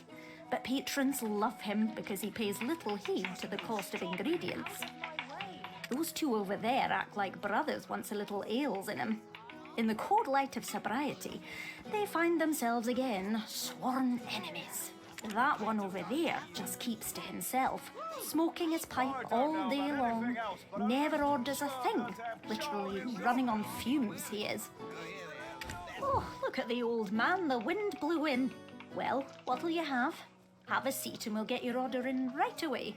but patrons love him because he pays little heed to the cost of ingredients. Those two over there act like brothers once a little ale's in them. In the cold light of sobriety, they find themselves again sworn enemies. That one over there just keeps to himself, smoking his pipe all day long, never orders a thing, literally running on fumes he is. Oh, look at the old man, the wind blew in. Well, what'll you have? Have a seat and we'll get your order in right away.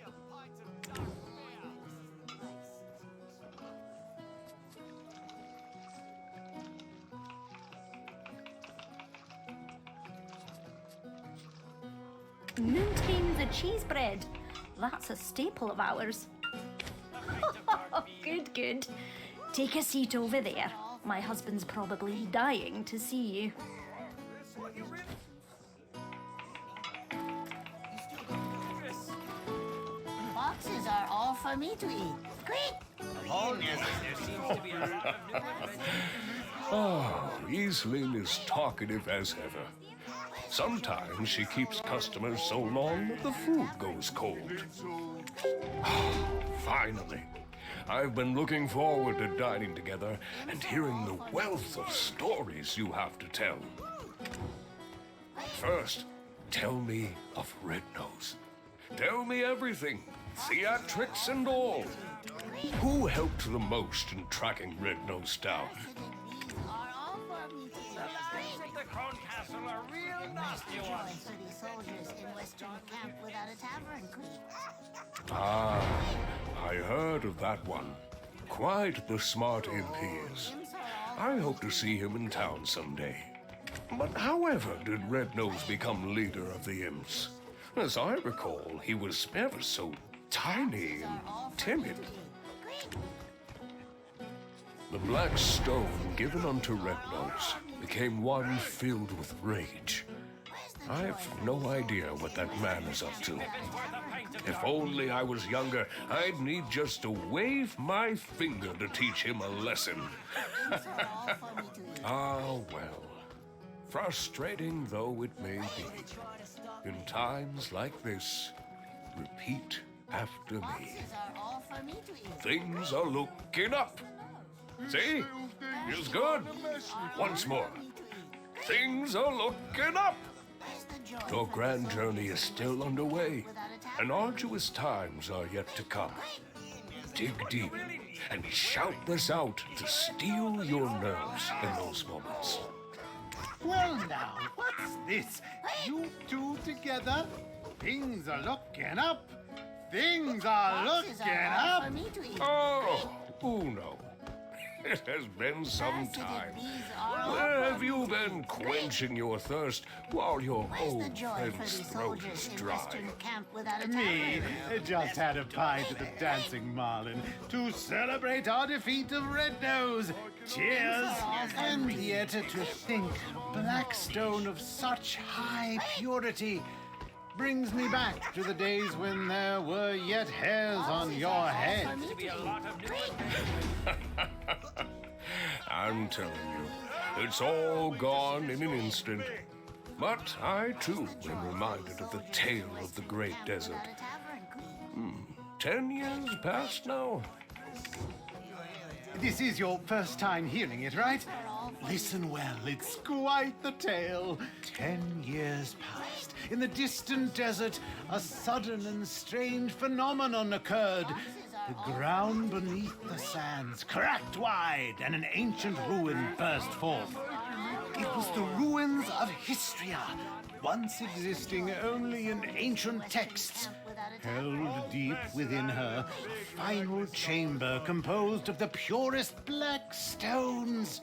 Mountains of cheese bread. That's a staple of ours. Good, good. Take a seat over there. My husband's probably dying to see you. Boxes are all for me to eat. Quick! Oh, Evelyn is talkative as ever. Sometimes she keeps customers so long that the food goes cold. Finally. I've been looking forward to dining together and hearing the wealth of stories you have to tell. First, tell me of Red Nose. Tell me everything, theatrics and all. Who helped the most in tracking Red Nose down? Ah, I heard of that one. Quite the smart imp he is. I hope to see him in town someday. But however did Red Nose become leader of the imps? As I recall, he was ever so tiny and timid. The black stone given unto Red Nose became one filled with rage. I've no idea what that man is up to. If only I was younger, I'd need just to wave my finger to teach him a lesson. Ah, well. Frustrating though it may be, in times like this, repeat after me. Things are looking up. See? Feels good. Once more. Things are looking up. Your grand journey is still underway, and arduous times are yet to come. Dig deep and shout this out to steel your nerves in those moments. Well now, what's this? You two together? Things are looking up. Things are looking up. Oh, Uno. It has been some time. Where have you been quenching your thirst while your old friend's throat is dry? Me, just had a pint at the Dancing Marlin to celebrate our defeat of Red Nose. Cheers! And yet to think, Blackstone of such high purity brings me back to the days when there were yet hairs on your head. I'm telling you, it's all gone in an instant. But I, too, am reminded of the tale of the Great Desert. 10 years past now? This is your first time hearing it, right? Listen well, it's quite the tale. 10 years past. In the distant desert, a sudden and strange phenomenon occurred. The ground beneath the sands cracked wide, and an ancient ruin burst forth. It was the ruins of Histria, once existing only in ancient texts. Held deep within her, a final chamber composed of the purest black stones.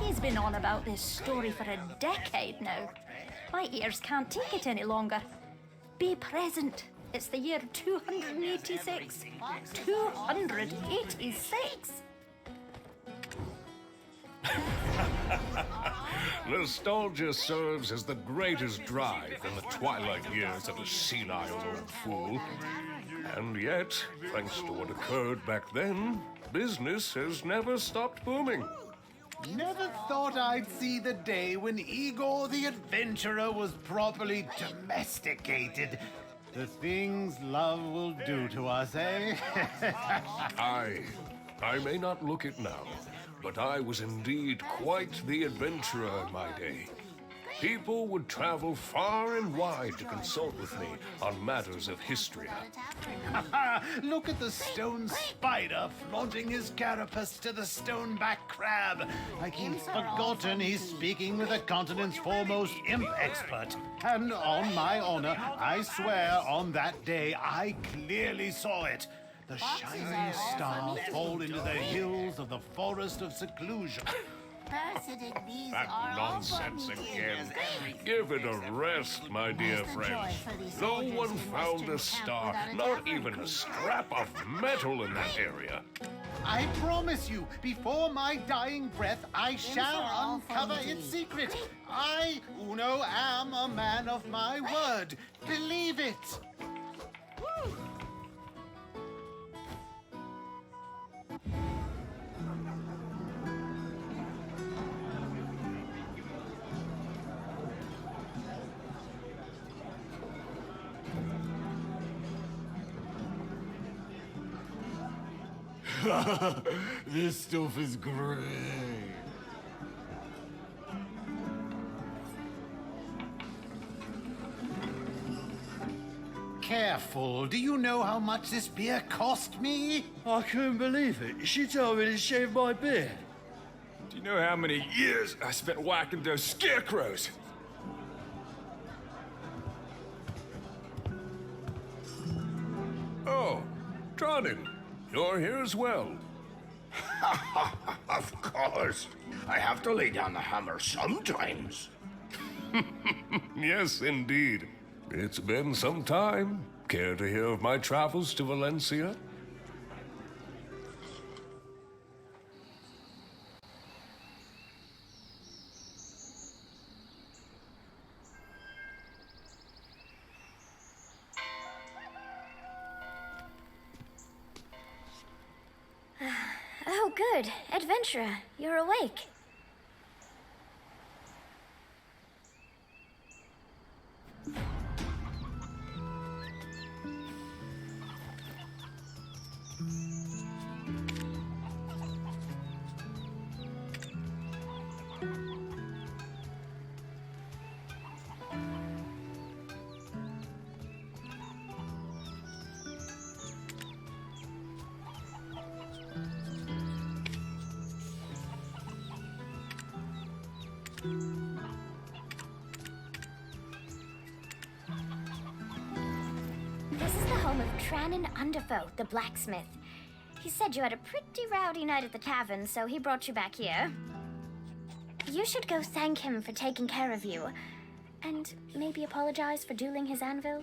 He's been on about this story for a decade now. My ears can't take it any longer. Be present. It's the year 286. 286! Nostalgia serves as the greatest drive in the twilight years of a senile old fool. And yet, thanks to what occurred back then, business has never stopped booming. Never thought I'd see the day when Igor the Adventurer was properly domesticated. The things love will do to us, eh? I may not look it now, but I was indeed quite the adventurer in my day. People would travel far and wide to consult with me on matters of history. Look at the stone spider flaunting his carapace to the stoneback crab. Like he's forgotten he's speaking with the continent's foremost imp expert. And on my honor, I swear on that day I clearly saw it. The shining star fall into the hills of the forest of seclusion. That nonsense again. Give it a rest, my dear friends. No one found a star, not even a scrap of metal in that area. I promise you, before my dying breath, I shall uncover its secret. I, Uno, am a man of my word. Believe it. This stuff is great. Careful. Do you know how much this beer cost me? I couldn't believe it. She told me to shave my beard. Do you know how many years I spent whacking those scarecrows? Oh, Tronin, you're here as well. Of course. I have to lay down the hammer sometimes. Yes, indeed. It's been some time. Care to hear of my travels to Valencia? Oh, good. Adventurer, you're awake. This is the home of Trannon Underfoe, the blacksmith. He said you had a pretty rowdy night at the tavern, so he brought you back here. You should go thank him for taking care of you. And maybe apologize for dueling his anvil.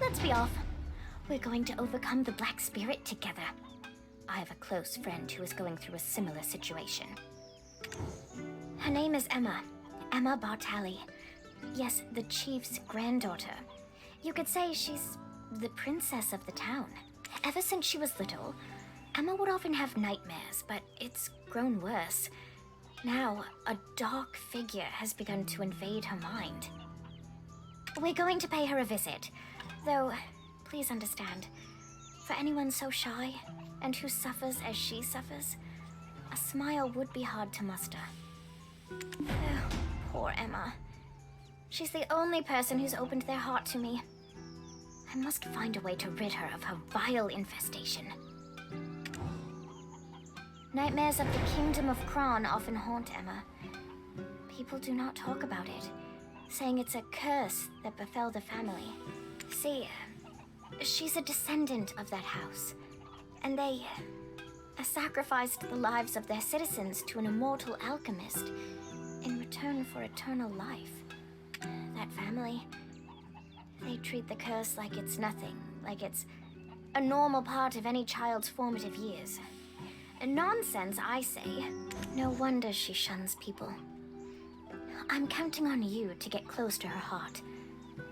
Let's be off. We're going to overcome the Black Spirit together. I have a close friend who is going through a similar situation. Her name is Emma. Emma Bartali. Yes, the chief's granddaughter. You could say she's the princess of the town. Ever since she was little, Emma would often have nightmares, but it's grown worse. Now, a dark figure has begun to invade her mind. We're going to pay her a visit, though, please understand, for anyone so shy and who suffers as she suffers, a smile would be hard to muster. Oh, poor Emma. She's the only person who's opened their heart to me. I must find a way to rid her of her vile infestation. Nightmares of the Kingdom of Kron often haunt Emma. People do not talk about it, saying it's a curse that befell the family. See, she's a descendant of that house, and they sacrificed the lives of their citizens to an immortal alchemist in return for eternal life. That family, they treat the curse like it's nothing, like it's a normal part of any child's formative years. Nonsense, I say. No wonder she shuns people. I'm counting on you to get close to her heart.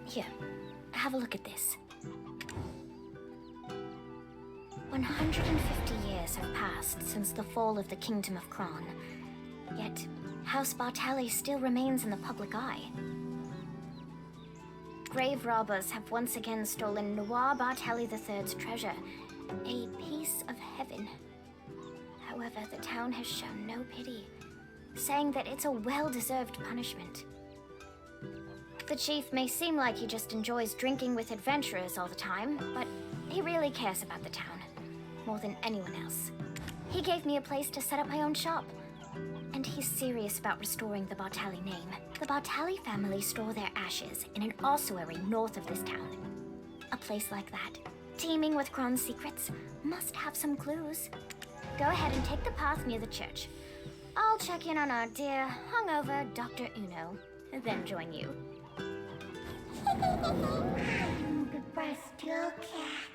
Here, have a look at this. 150 years have passed since the fall of the Kingdom of Kron. Yet, House Bartali still remains in the public eye. Grave robbers have once again stolen Noir Bartali III's treasure, a piece of heaven. However, the town has shown no pity, saying that it's a well-deserved punishment. The chief may seem like he just enjoys drinking with adventurers all the time, but he really cares about the town, more than anyone else. He gave me a place to set up my own shop, and he's serious about restoring the Bartali name. The Bartali family store their ashes in an ossuary north of this town. A place like that, teeming with Kron's secrets, must have some clues. Go ahead and take the path near the church. I'll check in on our dear, hungover Dr. Uno, and then join you. Goodbye, still cat.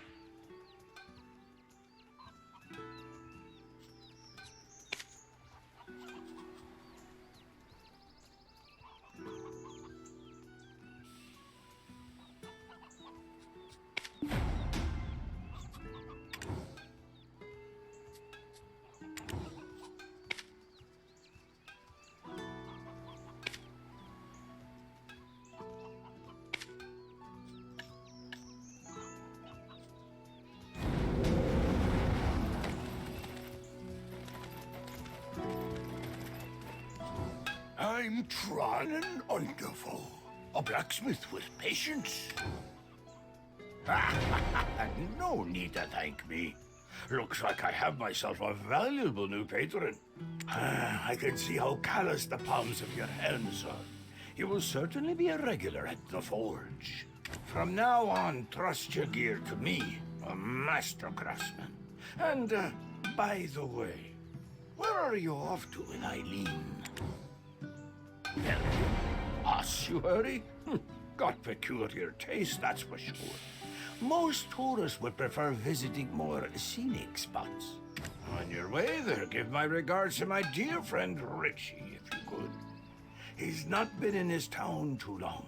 I'm Tronin Underful, a blacksmith with patience. No need to thank me. Looks like I have myself a valuable new patron. I can see how callous the palms of your hands are. You will certainly be a regular at the forge. From now on, trust your gear to me, a master craftsman. And, by the way, where are you off to in Eileen? Us, you hurry? Got peculiar taste, that's for sure. Most tourists would prefer visiting more scenic spots. On your way there, give my regards to my dear friend Richie, if you could. He's not been in his town too long.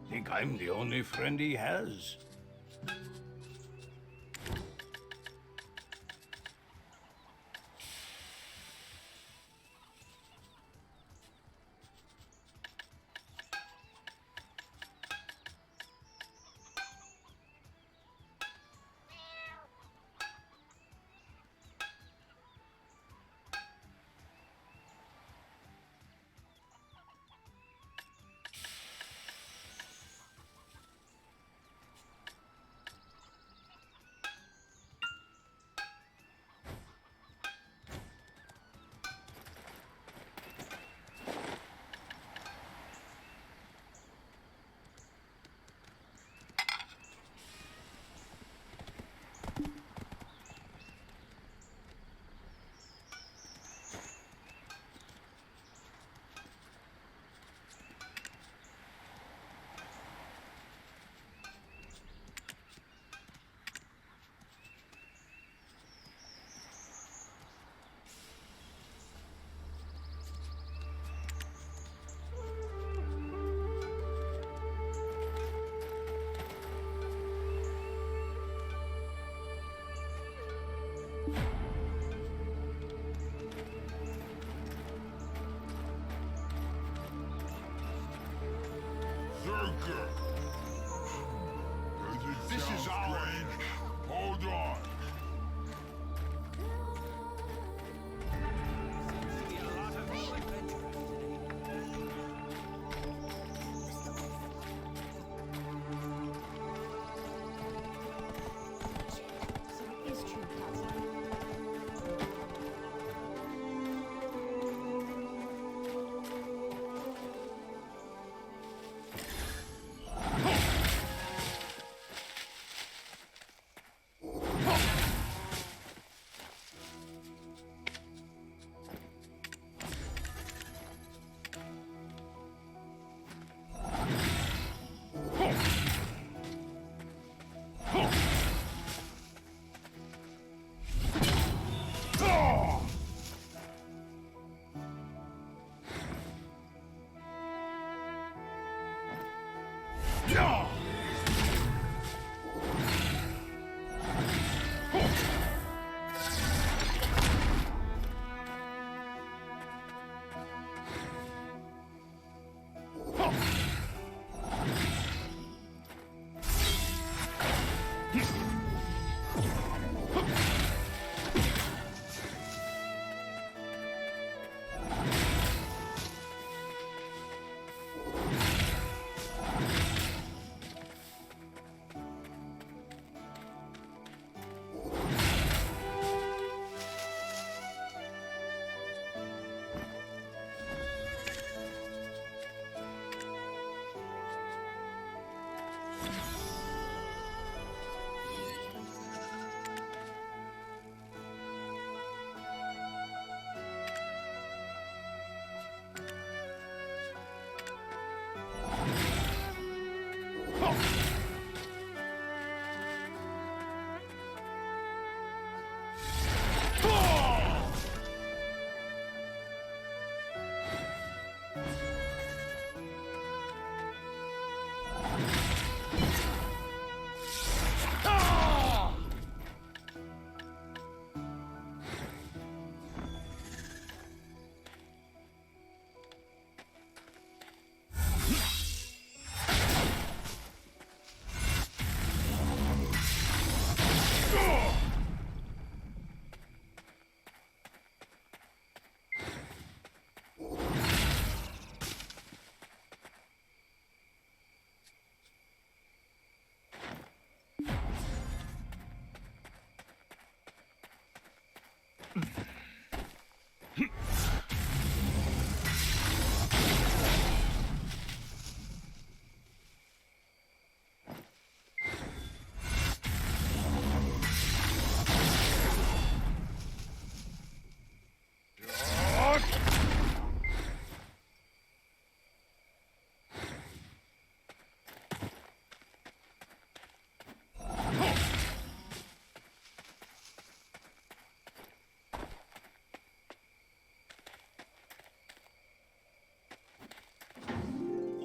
Think I'm the only friend he has. This is our end. Hold on. So it is true, Council.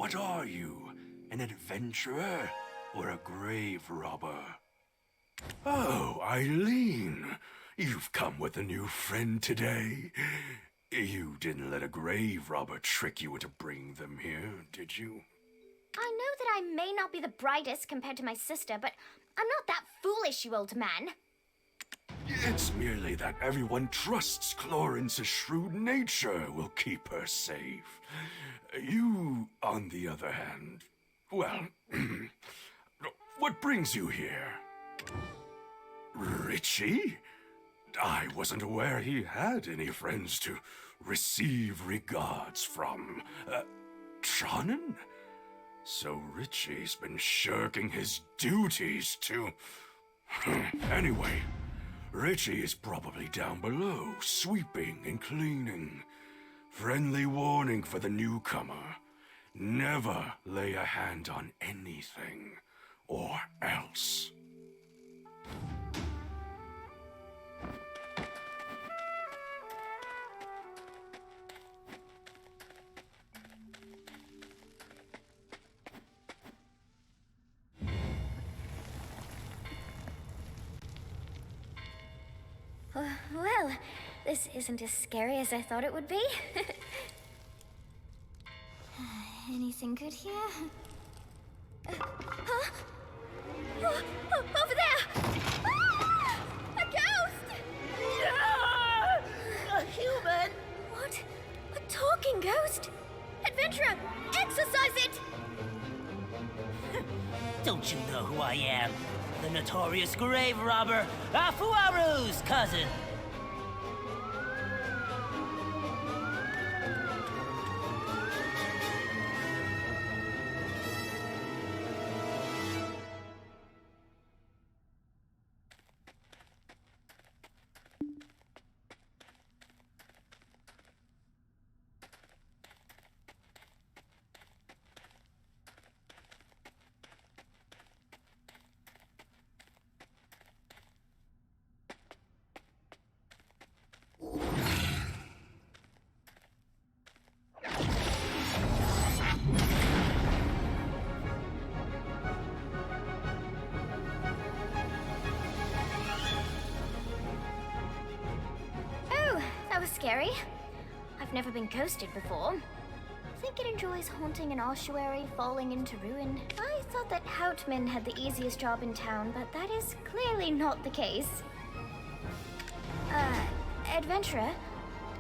What are you? An adventurer or a grave robber? Oh, Eileen. You've come with a new friend today. You didn't let a grave robber trick you into bringing them here, did you? I know that I may not be the brightest compared to my sister, but I'm not that foolish, you old man. It's merely that everyone trusts Clorin's shrewd nature will keep her safe. You, on the other hand, well, what brings you here? Richie? I wasn't aware he had any friends to receive regards from. Tronnen? So Richie's been shirking his duties to... Anyway, Richie is probably down below, sweeping and cleaning. Friendly warning for the newcomer. Never lay a hand on anything, or else. Well, this isn't as scary as I thought it would be. Anything good here? Huh? Over there! Ah! A ghost! A human? What? A talking ghost? Adventurer, exorcise it! Don't you know who I am? The notorious grave robber, Afuaru's cousin. Scary. I've never been ghosted before. I think it enjoys haunting an ossuary falling into ruin. I thought that Houtman had the easiest job in town, but that is clearly not the case. Adventurer,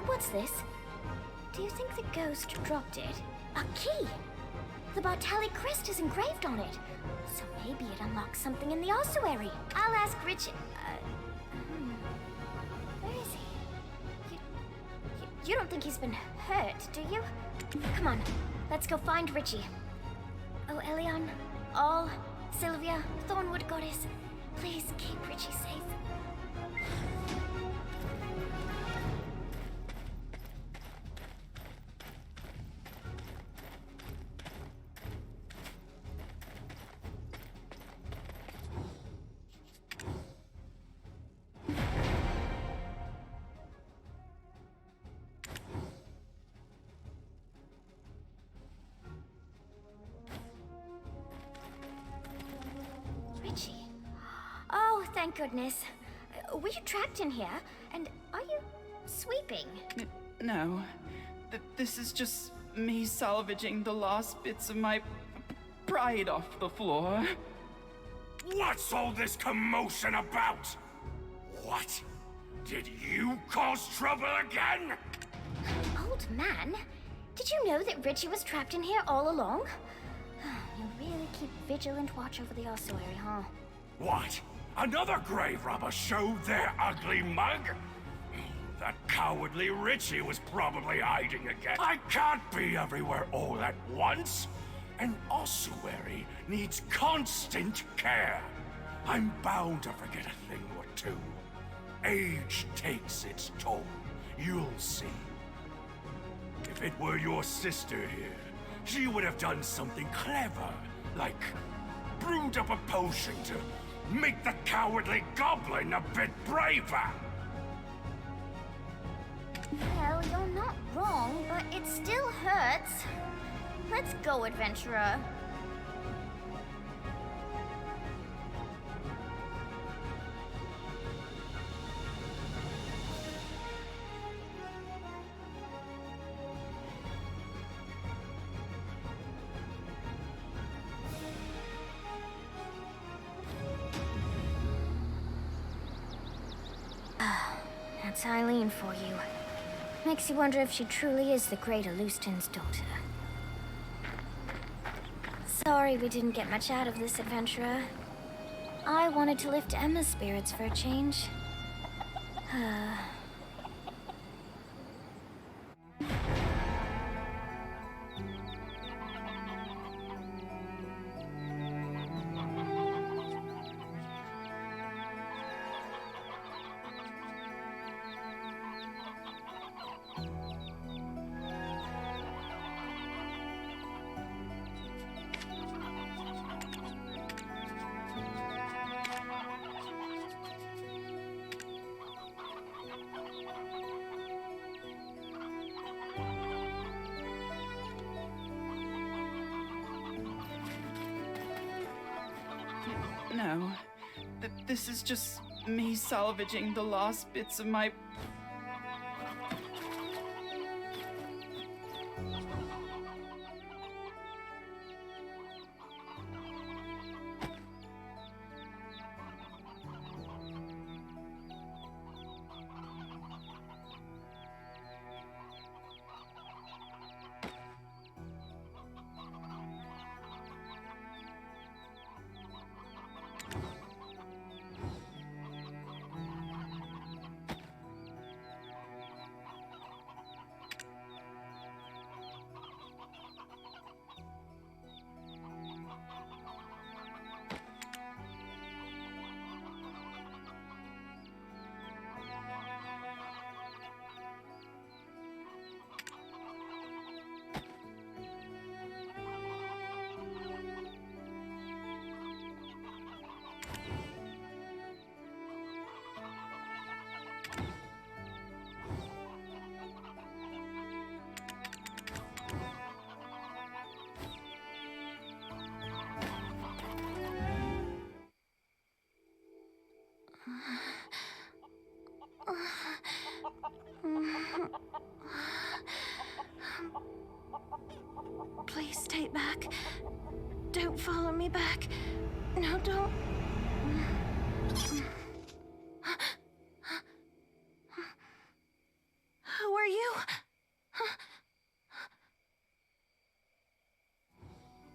what's this? Do you think the ghost dropped it? A key! The Bartali crest is engraved on it. So maybe it unlocks something in the ossuary. I'll ask Richard. Where is he? You don't think he's been hurt, do you? Come on, let's go find Richie. Oh, Elion, All, Sylvia, Thornwood Goddess, please keep Richie safe. Thank goodness. Were you trapped in here? And are you sweeping? No. This is just me salvaging the last bits of my pride off the floor. What's all this commotion about? What? Did you cause trouble again? Old man, did you know that Richie was trapped in here all along? You really keep vigilant watch over the ossuary, huh? What? Another grave robber showed their ugly mug? That cowardly Richie was probably hiding again. I can't be everywhere all at once. An ossuary needs constant care. I'm bound to forget a thing or two. Age takes its toll. You'll see. If it were your sister here, she would have done something clever, like brewed up a potion to make the cowardly goblin a bit braver. Well, you're not wrong, but it still hurts. Let's go, adventurer. That's Eileen for you. Makes you wonder if she truly is the great Alustin's daughter. Sorry we didn't get much out of this adventurer. I wanted to lift Emma's spirits for a change. No. This is just me salvaging the last bits of my... Please stay back. Don't follow me back. No, don't. Who are you?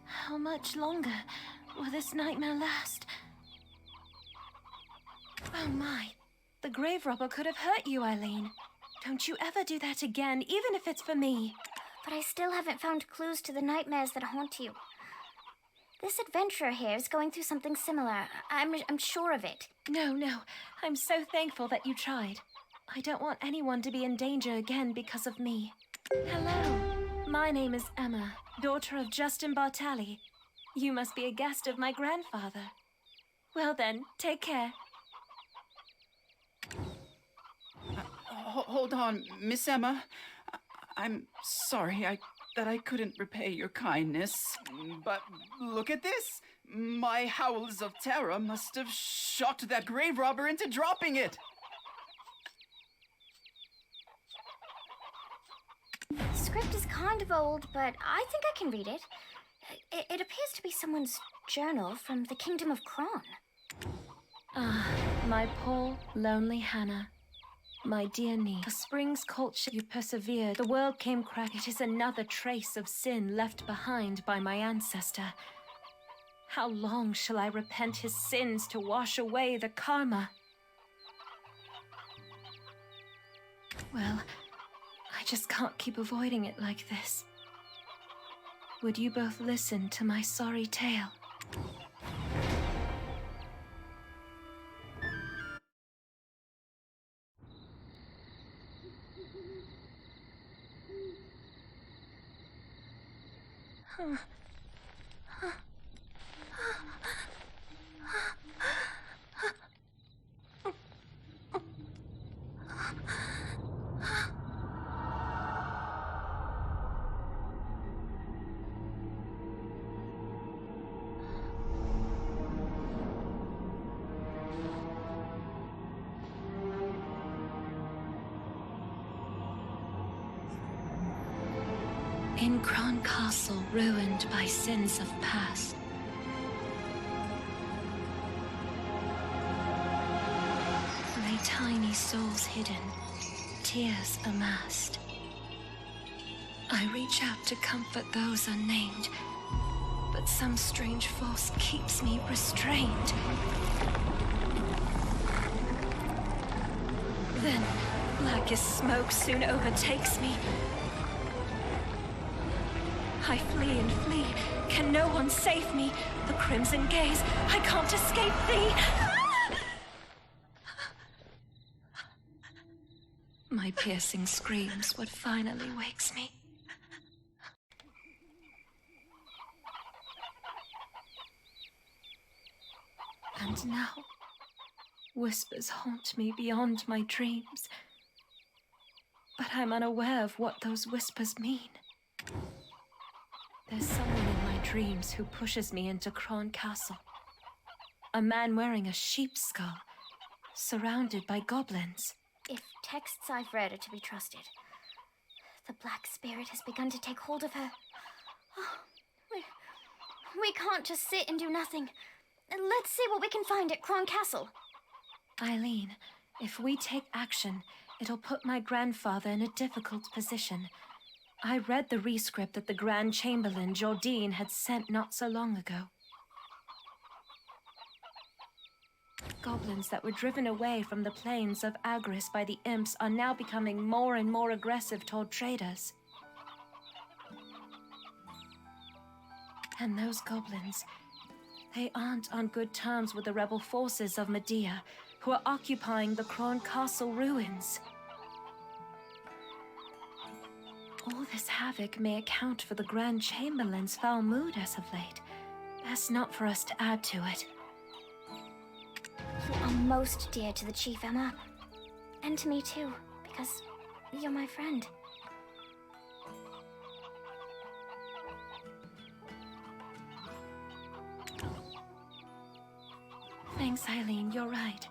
How much longer will this nightmare last? Oh my. The grave robber could have hurt you, Eileen. Don't you ever do that again, even if it's for me. But I still haven't found clues to the nightmares that haunt you. This adventurer here is going through something similar. I'm sure of it. No. I'm so thankful that you tried. I don't want anyone to be in danger again because of me. Hello. My name is Emma, daughter of Justin Bartali. You must be a guest of my grandfather. Well then, take care. Hold on, Miss Emma. I'm sorry that I couldn't repay your kindness, but look at this. My howls of terror must have shocked that grave robber into dropping it. The script is kind of old, but I think I can read it. It appears to be someone's journal from the Kingdom of Kron. Ah, my poor, lonely Hannah. My dear niece, for Spring's culture you persevered. The world came crack. It is another trace of sin left behind by my ancestor. How long shall I repent his sins to wash away the karma? Well, I just can't keep avoiding it like this. Would you both listen to my sorry tale? In Kron Castle, ruined by sins of past, lay tiny souls hidden, tears amassed. I reach out to comfort those unnamed, but some strange force keeps me restrained. Then, blackest smoke soon overtakes me. I flee and flee. Can no one save me? The crimson gaze, I can't escape thee. My piercing screams what finally wakes me. And now, whispers haunt me beyond my dreams. But I'm unaware of what those whispers mean. There's someone in my dreams who pushes me into Kron Castle. A man wearing a sheep's skull, surrounded by goblins. If texts I've read are to be trusted, the Black Spirit has begun to take hold of her. Oh, we can't just sit and do nothing. Let's see what we can find at Kron Castle. Eileen, if we take action, it'll put my grandfather in a difficult position. I read the rescript that the Grand Chamberlain, Jordine, had sent not so long ago. Goblins that were driven away from the plains of Agris by the imps are now becoming more and more aggressive toward traders. And those goblins, they aren't on good terms with the rebel forces of Medea, who are occupying the Kron Castle ruins. All this havoc may account for the Grand Chamberlain's foul mood as of late. Best not for us to add to it. You are most dear to the Chief, Emma. And to me too, because you're my friend. Thanks, Eileen, you're right.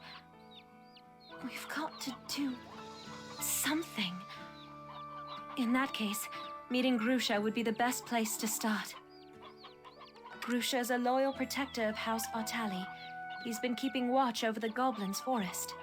We've got to do something. In that case, meeting Grusha would be the best place to start. Grusha is a loyal protector of House Artali. He's been keeping watch over the Goblins' forest.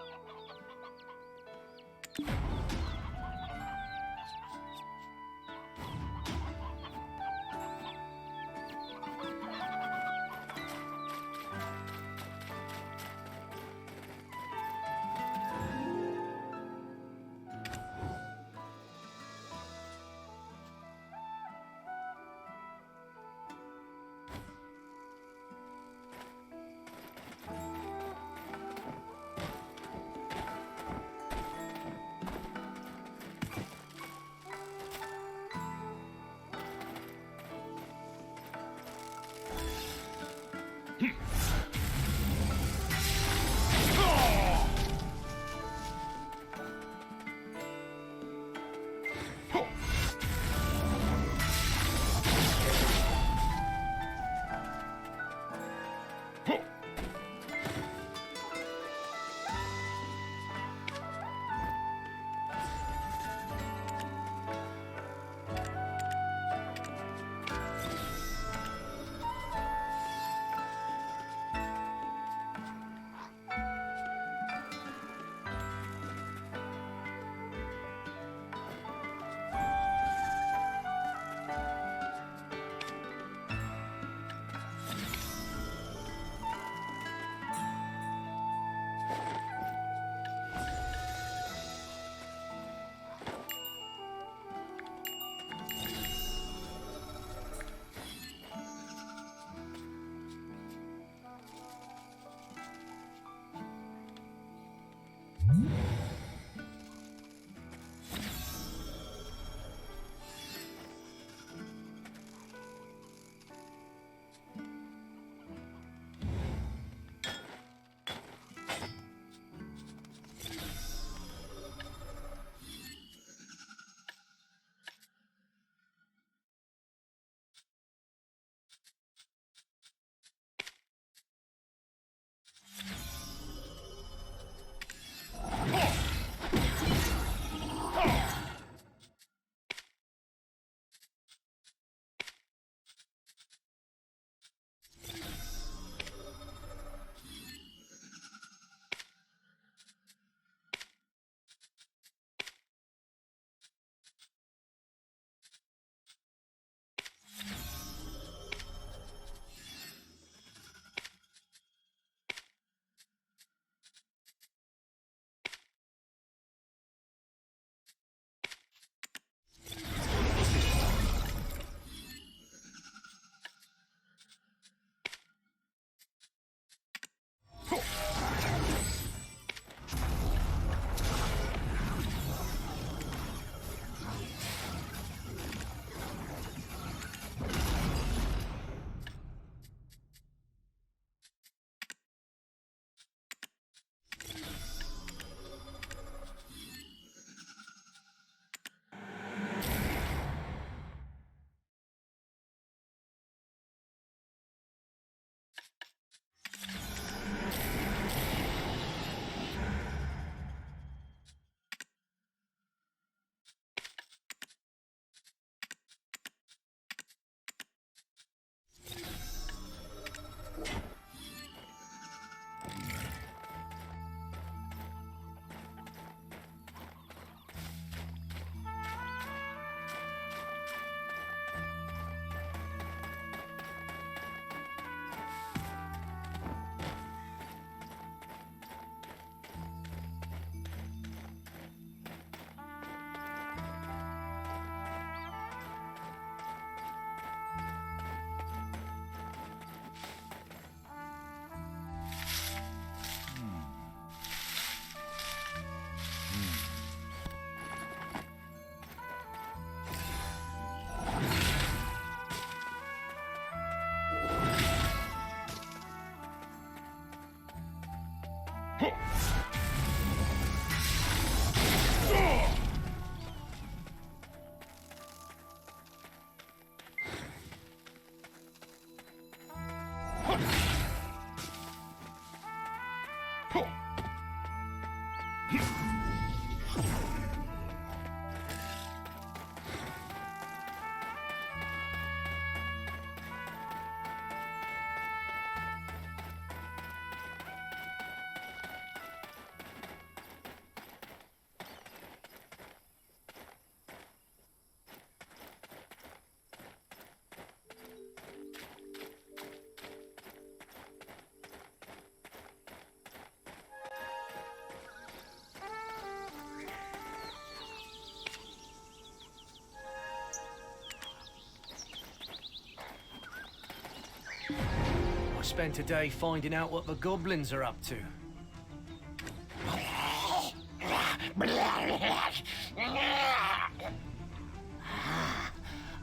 I spent a day finding out what the goblins are up to.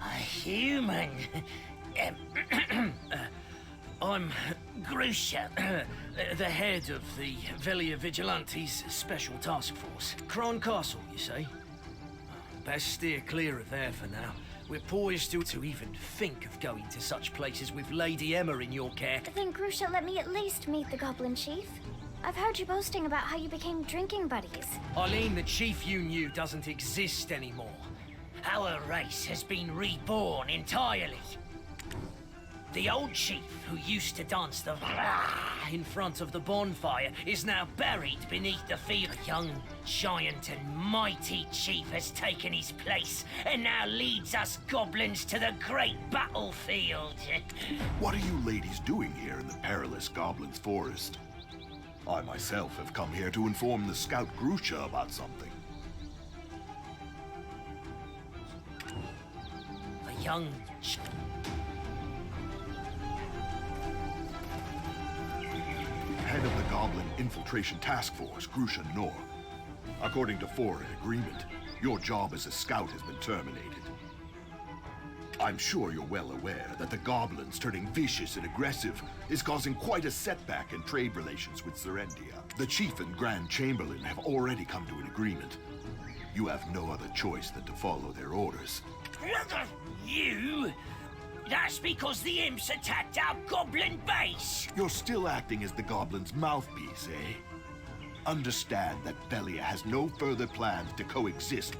A human. I'm Grusha, the head of the Velia Vigilantes Special Task Force. Cron Castle, you say? Best steer clear of there for now. We're poised to even think of going to such places with Lady Emma in your care. Then Grusha, let me at least meet the Goblin Chief. I've heard you boasting about how you became drinking buddies. Eileen, the chief you knew doesn't exist anymore. Our race has been reborn entirely. The old chief who used to dance the in front of the bonfire is now buried beneath the field. A young, giant and mighty chief has taken his place and now leads us goblins to the great battlefield. What are you ladies doing here in the perilous Goblin's Forest? I myself have come here to inform the scout Grusha about something. A young... Head of the Goblin Infiltration Task Force, Grusha Nor. According to foreign agreement, your job as a scout has been terminated. I'm sure you're well aware that the goblins turning vicious and aggressive is causing quite a setback in trade relations with Serendia. The Chief and Grand Chamberlain have already come to an agreement. You have no other choice than to follow their orders. You? That's because the imps attacked our goblin base! You're still acting as the goblins' mouthpiece, eh? Understand that Velia has no further plans to coexist.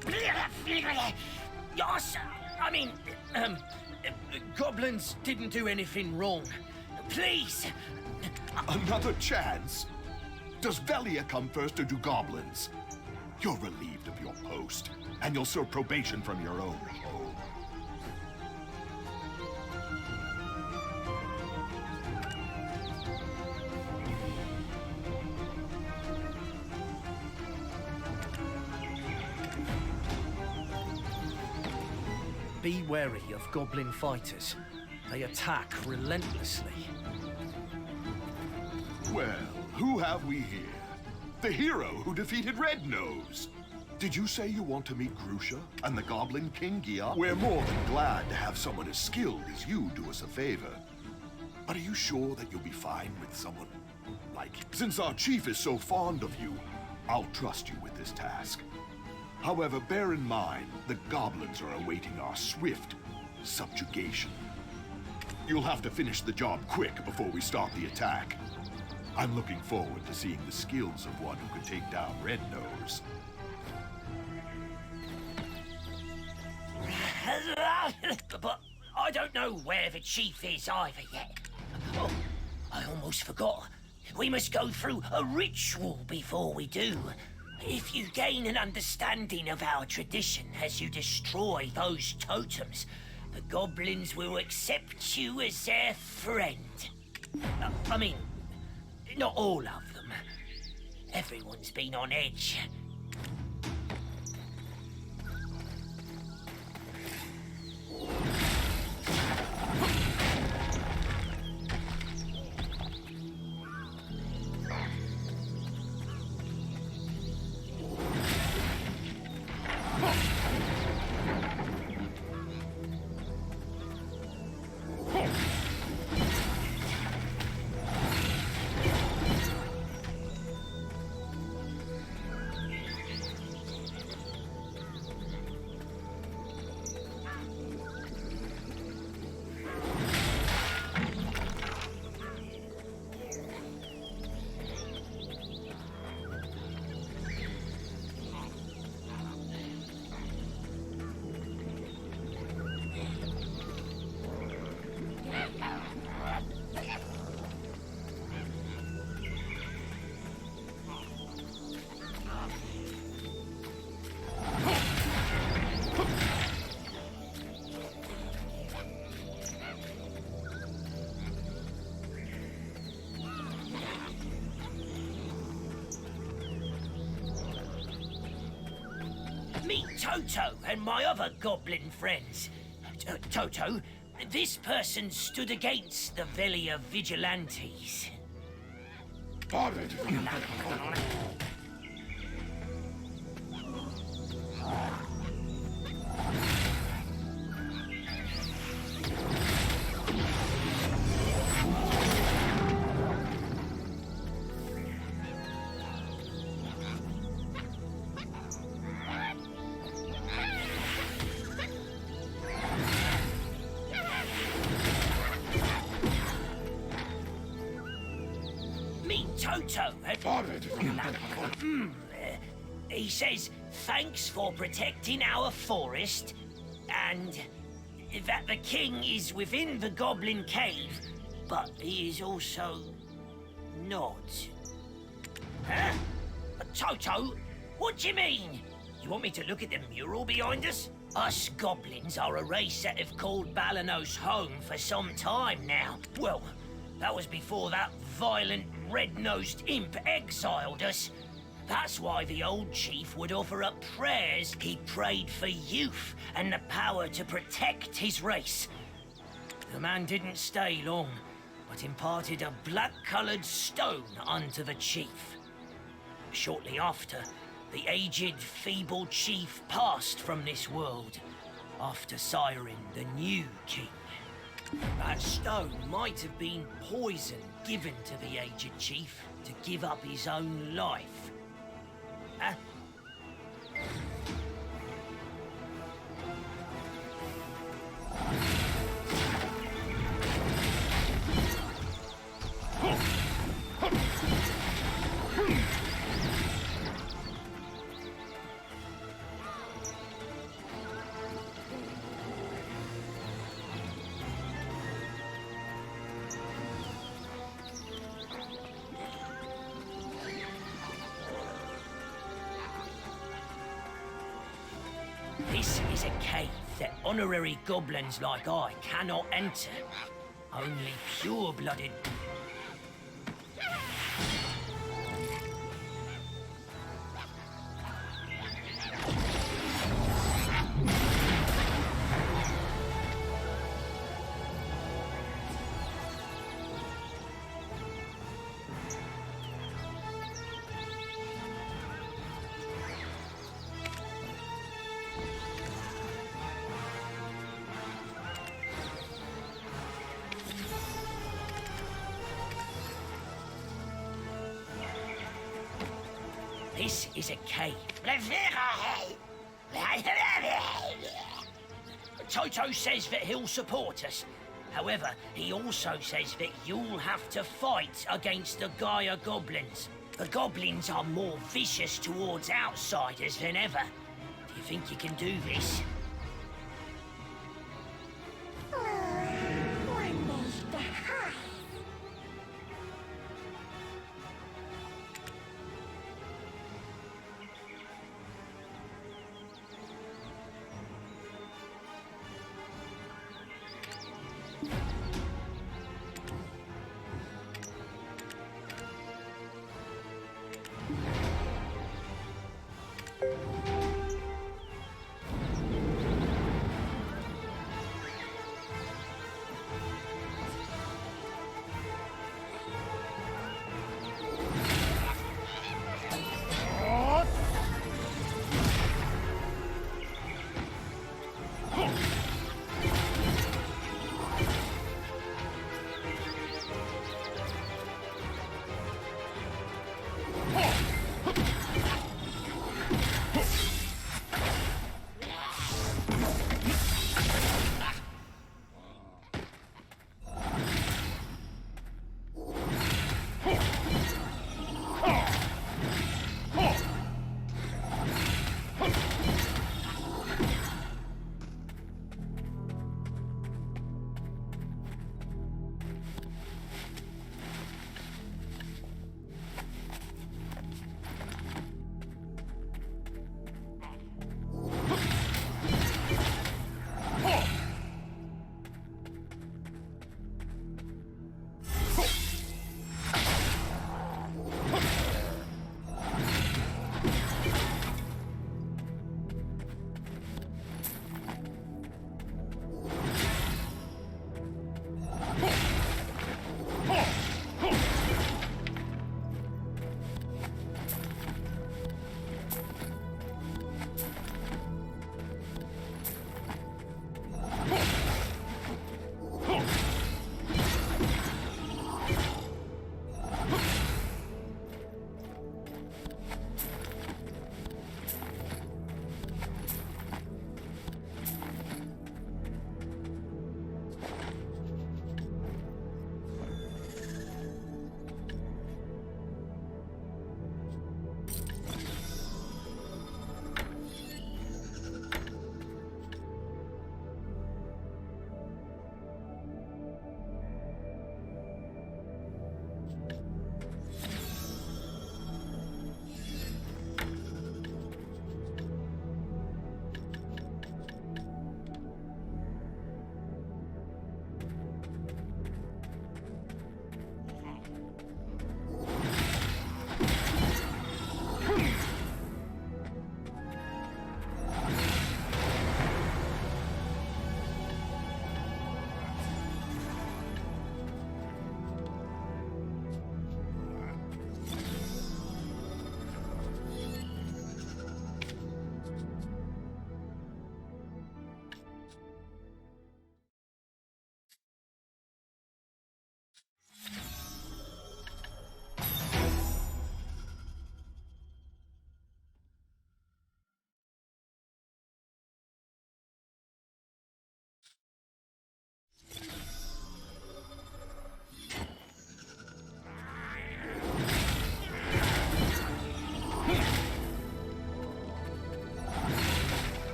Yes, I mean, goblins didn't do anything wrong. Please! Another chance? Does Velia come first or do goblins? You're relieved of your post, and you'll serve probation from your own home. Be wary of goblin fighters. They attack relentlessly. Well, who have we here? The hero who defeated Red Nose. Did you say you want to meet Grusha and the Goblin King Gia? We're more than glad to have someone as skilled as you do us a favor. But are you sure that you'll be fine with someone like him? Since our chief is so fond of you, I'll trust you with this task. However, bear in mind, the goblins are awaiting our swift subjugation. You'll have to finish the job quick before we start the attack. I'm looking forward to seeing the skills of one who can take down Red Nose. But I don't know where the chief is either yet. Oh, I almost forgot. We must go through a ritual before we do. If you gain an understanding of our tradition as you destroy those totems, the goblins will accept you as their friend. I mean, not all of them. Everyone's been on edge. Toto and my other goblin friends. Toto, this person stood against the Velia vigilantes. Toto. He says thanks for protecting our forest, and that the king is within the goblin cave, but he is also not. Huh? Toto, what do you mean? You want me to look at the mural behind us? Us goblins are a race that have called Balanos home for some time now. Well, that was before that violent, red-nosed imp exiled us. That's why the old chief would offer up prayers. He prayed for youth and the power to protect his race. The man didn't stay long, but imparted a black-coloured stone unto the chief. Shortly after, the aged, feeble chief passed from this world, after siring the new king. That stone might have been poison given to the aged chief to give up his own life. Huh? This is a cave that honorary goblins like I cannot enter. Only pure-blooded... This is a cave. Toto says that he'll support us. However, he also says that you'll have to fight against the Gaia goblins. The goblins are more vicious towards outsiders than ever. Do you think you can do this?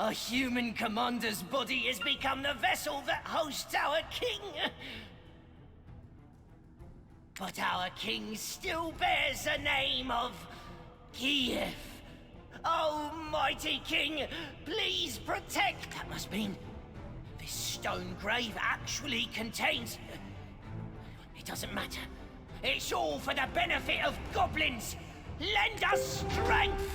A human commander's body has become the vessel that hosts our king. But our king still bears the name of Kiev. Oh, mighty king, please protect. That must mean this stone grave actually contains... It doesn't matter. It's all for the benefit of goblins. Lend us strength.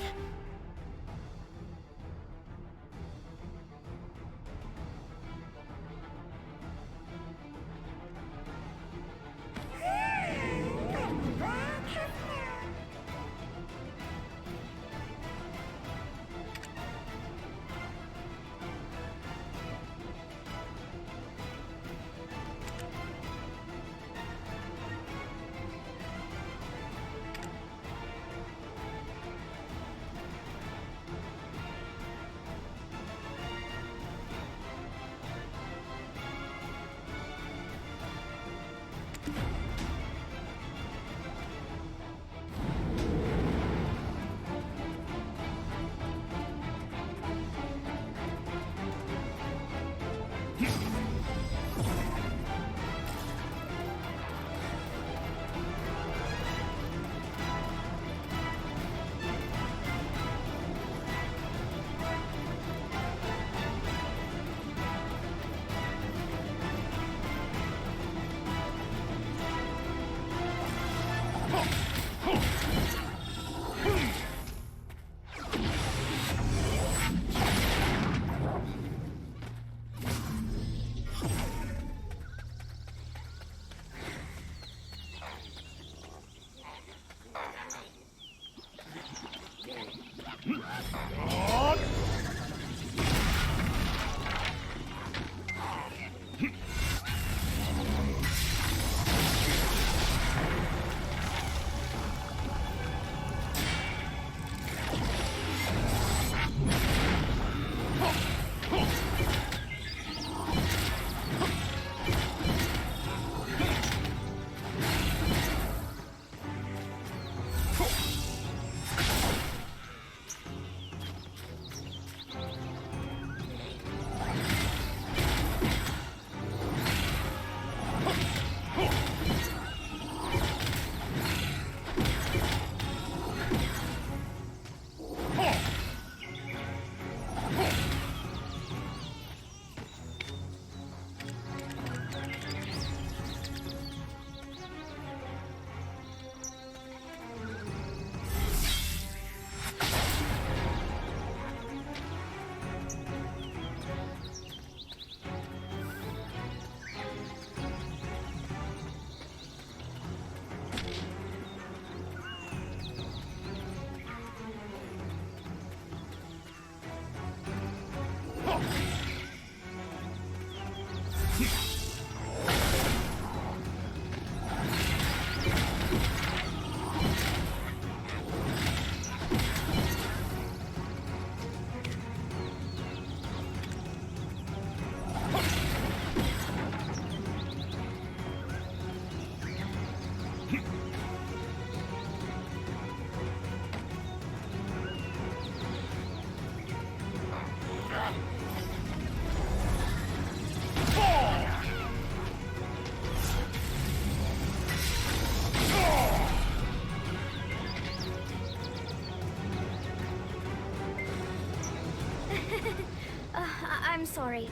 I'm sorry.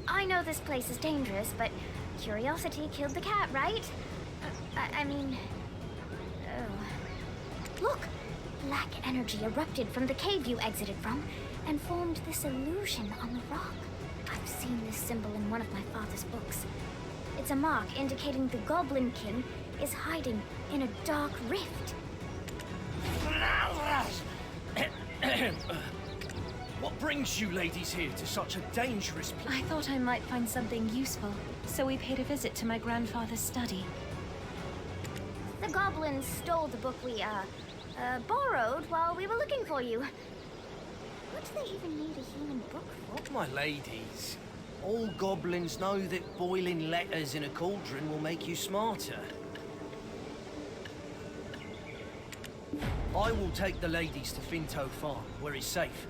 I know this place is dangerous, but curiosity killed the cat, right? I mean... Oh. Look! Black energy erupted from the cave you exited from, and formed this illusion on the rock. I've seen this symbol in one of my father's books. It's a mark indicating the Goblin King is hiding in a dark rift. What brings you ladies here to such a dangerous place? I thought I might find something useful, so we paid a visit to my grandfather's study. The goblins stole the book we, borrowed while we were looking for you. What do they even need a human book for? My ladies, all goblins know that boiling letters in a cauldron will make you smarter. I will take the ladies to Finto Farm, where it's safe.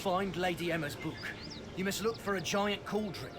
find Lady Emma's book. You must look for a giant cauldron.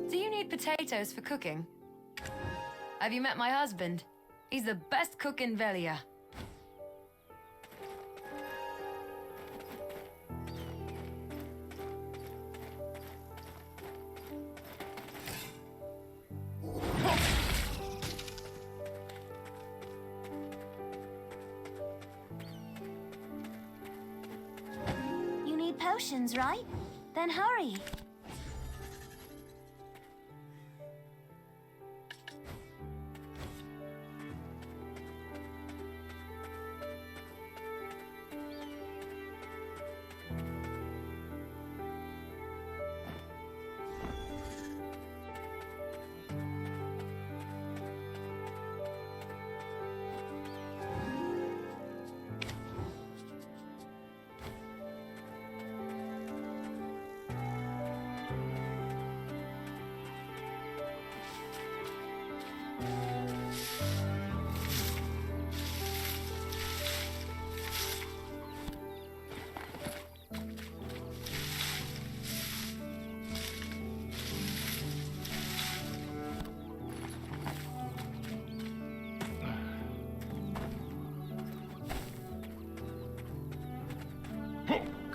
Do you need potatoes for cooking? Have you met my husband? He's the best cook in Velia. You need potions, right? Then hurry.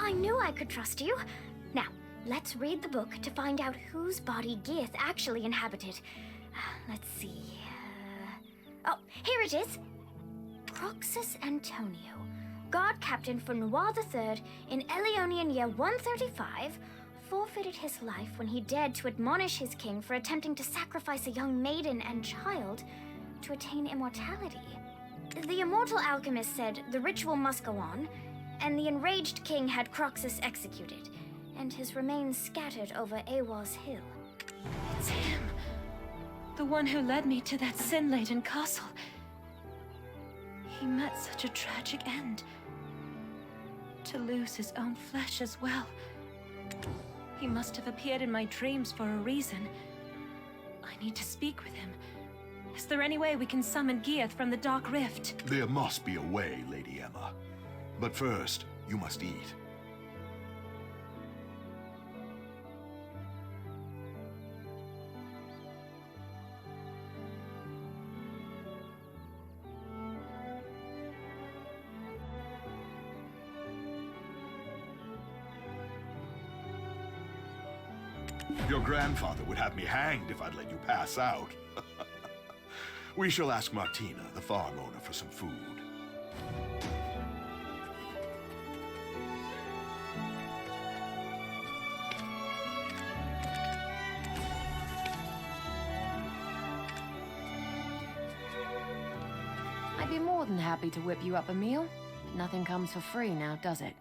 I knew I could trust you. Now, let's read the book to find out whose body Geath actually inhabited. Let's see. Oh, here it is. Proxus Antonio, guard captain for Noir III in Elionian year 135, forfeited his life when he dared to admonish his king for attempting to sacrifice a young maiden and child to attain immortality. The immortal alchemist said the ritual must go on, and the enraged king had Croxus executed, and his remains scattered over Awar's hill. It's him. The one who led me to that sin-laden castle. He met such a tragic end. To lose his own flesh as well. He must have appeared in my dreams for a reason. I need to speak with him. Is there any way we can summon Geath from the Dark Rift? There must be a way, Lady Emma. But first, you must eat. Your grandfather would have me hanged if I'd let you pass out. We shall ask Martina, the farm owner, for some food. I'd be more than happy to whip you up a meal, but nothing comes for free now, does it?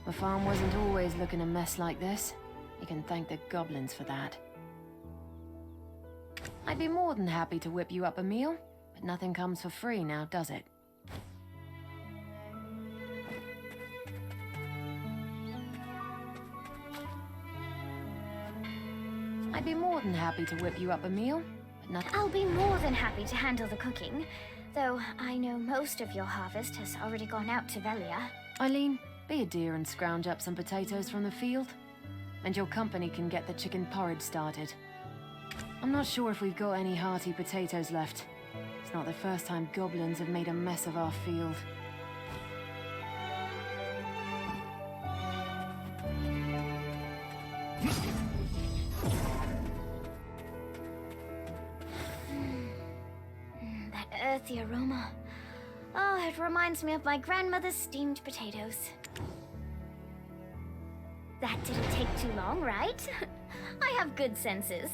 The farm wasn't always looking a mess like this. You can thank the goblins for that. I'd be more than happy to whip you up a meal, but nothing comes for free now, does it? I'd be more than happy to whip you up a meal, but nothing... I'll be more than happy to handle the cooking, though I know most of your harvest has already gone out to Velia. Eileen, be a dear and scrounge up some potatoes from the field. and your company can get the chicken porridge started. I'm not sure if we've got any hearty potatoes left. It's not the first time goblins have made a mess of our field. That earthy aroma. Oh, it reminds me of my grandmother's steamed potatoes. That didn't take too long, right? I have good senses.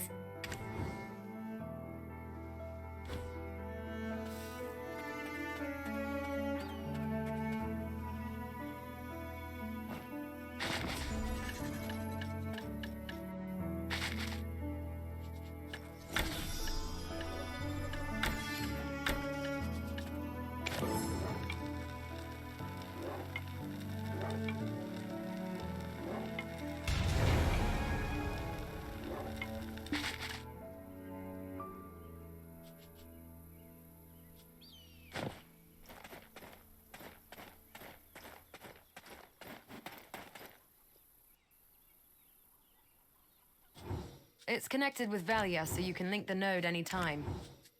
It's connected with Valia, so you can link the node anytime.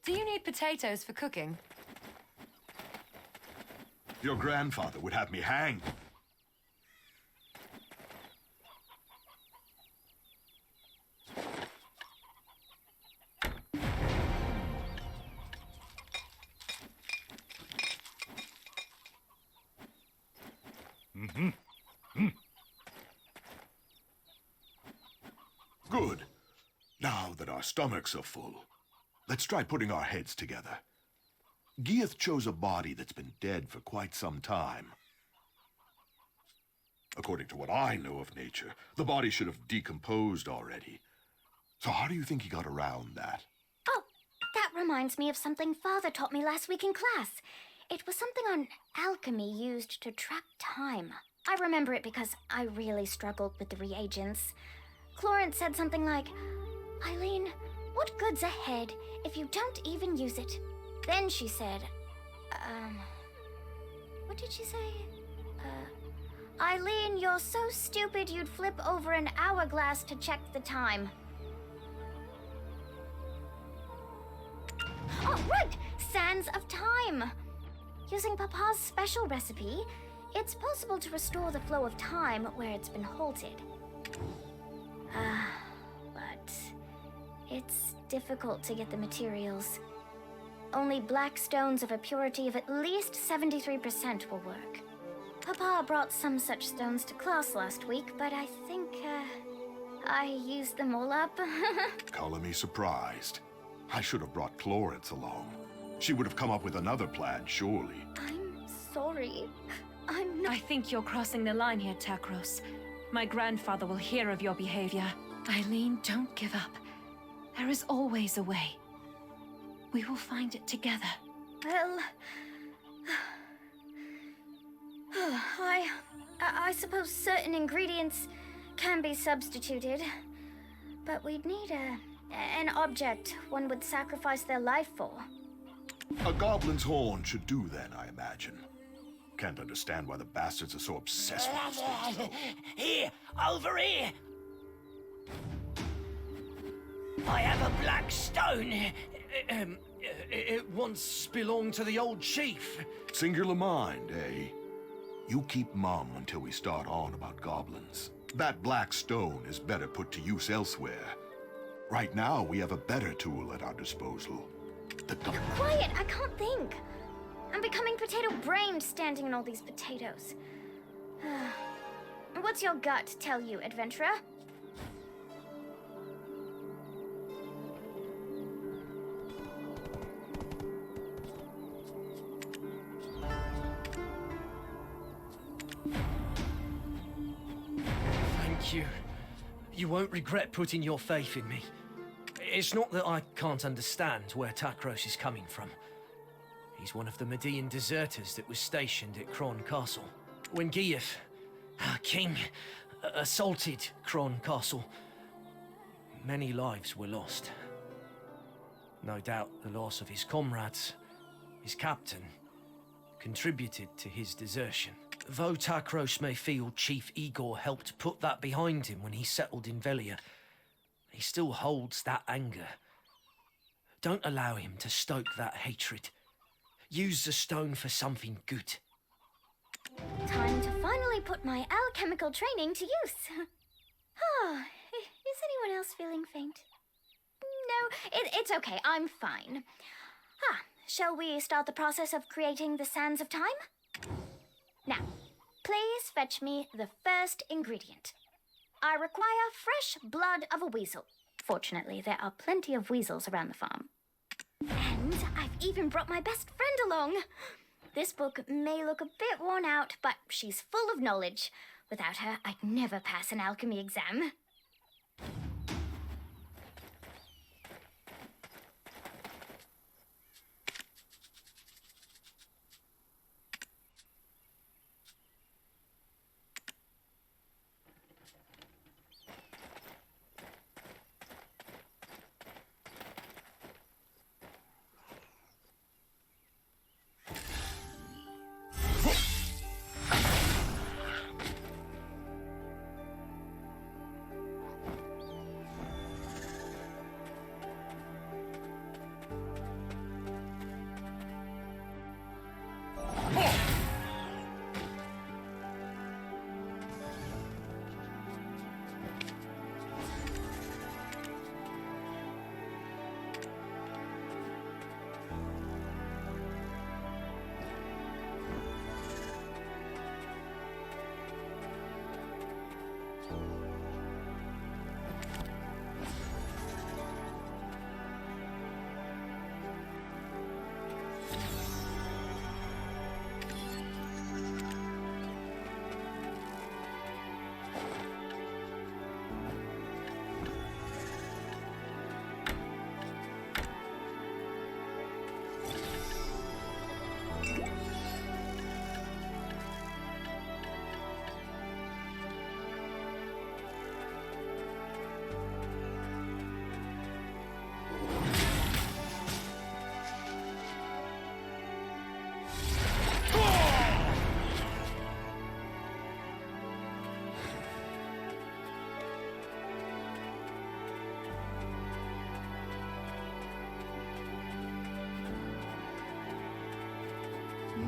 Do you need potatoes for cooking? Your grandfather would have me hanged. Good. Now that our stomachs are full, let's try putting our heads together. Gieth chose a body that's been dead for quite some time. According to what I know of nature, the body should have decomposed already. So how do you think he got around that? Oh, that reminds me of something Father taught me last week in class. It was something on alchemy used to track time. I remember it because I really struggled with the reagents. Clorence said something like, "Eileen, what good's ahead if you don't even use it?" Then she said, what did she say? Eileen, you're so stupid you'd flip over an hourglass to check the time. Oh, right! Sands of Time! Using Papa's special recipe, it's possible to restore the flow of time where it's been halted. But it's difficult to get the materials. Only black stones of a purity of at least 73% will work. Papa brought some such stones to class last week, but I think, I used them all up. Color me surprised. I should have brought Clorence along. She would have come up with another plan, surely. I'm sorry. I'm not... I think you're crossing the line here, Takros. My grandfather will hear of your behavior. Eileen, don't give up. There is always a way. We will find it together. Well... I suppose certain ingredients can be substituted. But we'd need an object one would sacrifice their life for. A goblin's horn should do then, I imagine. Can't understand why the bastards are so obsessed with this thing, though. Here, over here. I have a black stone. It once belonged to the old chief. Singular mind, eh? You keep mum until we start on about goblins. That black stone is better put to use elsewhere. Right now, we have a better tool at our disposal. The gun. Quiet, I can't think. I'm becoming potato-brained standing in all these potatoes. What's your gut tell you, adventurer? Thank you. You won't regret putting your faith in me. It's not that I can't understand where Takros is coming from. He's one of the Median deserters that was stationed at Kron Castle. When Gieth, our king, assaulted Kron Castle, many lives were lost. No doubt the loss of his comrades, his captain, contributed to his desertion. Though Takros may feel Chief Igor helped put that behind him when he settled in Velia, he still holds that anger. Don't allow him to stoke that hatred. Use the stone for something good. Time to finally put my alchemical training to use. Is anyone else feeling faint? No, it's okay. I'm fine. Shall we start the process of creating the Sands of Time? Now, please fetch me the first ingredient. I require fresh blood of a weasel. Fortunately, there are plenty of weasels around the farm. And I've even brought my best friend along. This book may look a bit worn out, but she's full of knowledge. Without her, I'd never pass an alchemy exam.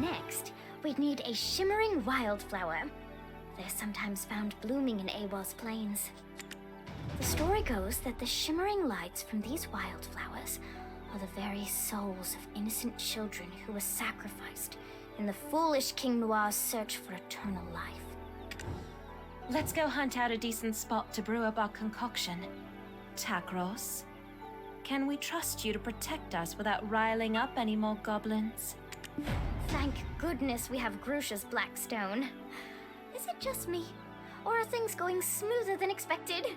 Next, we'd need a shimmering wildflower. They're sometimes found blooming in Awa's plains. The story goes that the shimmering lights from these wildflowers are the very souls of innocent children who were sacrificed in the foolish King Noir's search for eternal life. Let's go hunt out a decent spot to brew up our concoction. Takros, can we trust you to protect us without riling up any more goblins? Thank goodness we have Grusha's black stone. Is it just me? Or are things going smoother than expected?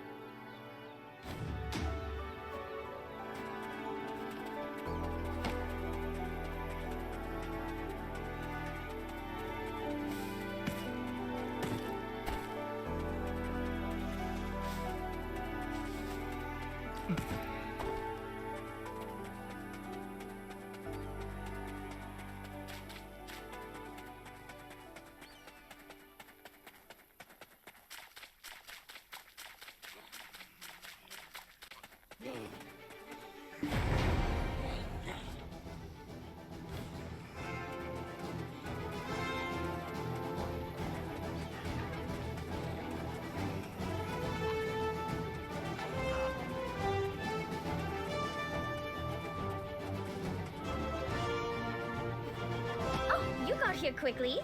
Here quickly,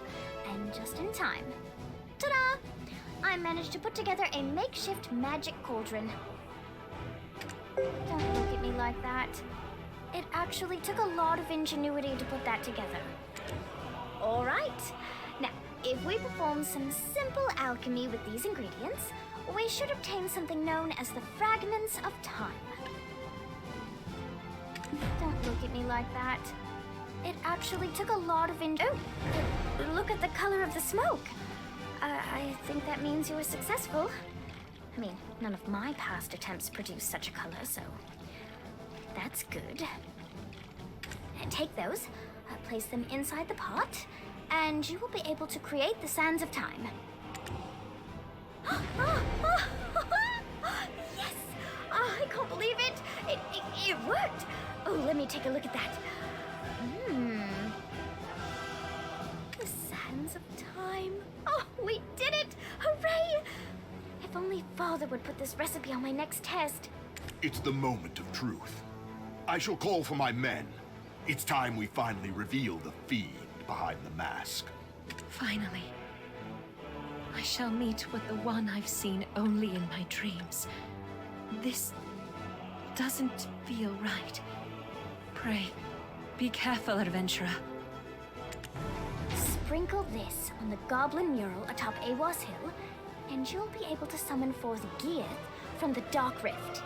and just in time. Ta-da! I managed to put together a makeshift magic cauldron. Don't look at me like that. It actually took a lot of ingenuity to put that together. All right. Now, if we perform some simple alchemy with these ingredients, we should obtain something known as the fragments of time. Don't look at me like that. It actually took a lot of Oh, look at the color of the smoke. I think that means you were successful. I mean, none of my past attempts produced such a color, so that's good. Take those, place them inside the pot, and you will be able to create the Sands of Time. Yes! I can't believe it! It worked! Oh, let me take a look at that. The Sands of Time. Oh, we did it! Hooray! If only Father would put this recipe on my next test. It's the moment of truth. I shall call for my men. It's time we finally reveal the fiend behind the mask. Finally. I shall meet with the one I've seen only in my dreams. This doesn't feel right. Pray, be careful, adventurer. Sprinkle this on the goblin mural atop Awas Hill, and you'll be able to summon forth Geath from the Dark Rift.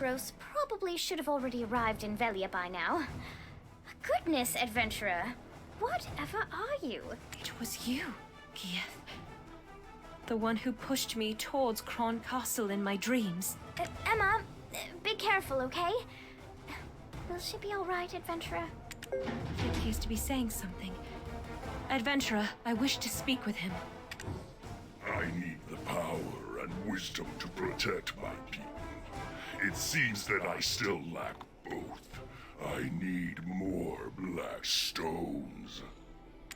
Takros probably should have already arrived in Velia by now. Goodness, adventurer. Whatever are you? It was you, Gieth. The one who pushed me towards Kron Castle in my dreams. Emma, be careful, okay? Will she be alright, adventurer? He appears to be saying something. Adventurer, I wish to speak with him. I need the power and wisdom to protect my people. It seems that I still lack both. I need more black stones.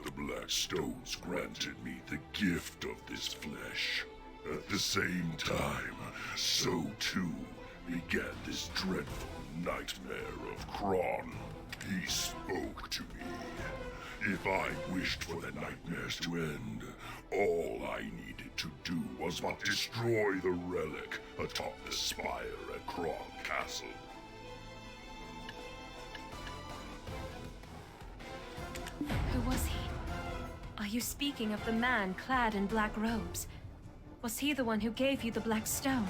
The black stones granted me the gift of this flesh. At the same time, so too began this dreadful nightmare of Kron. He spoke to me. If I wished for the nightmares to end, all I needed to do was but destroy the relic atop the spire at Kron Castle. Who was he? Are you speaking of the man clad in black robes? Was he the one who gave you the black stone?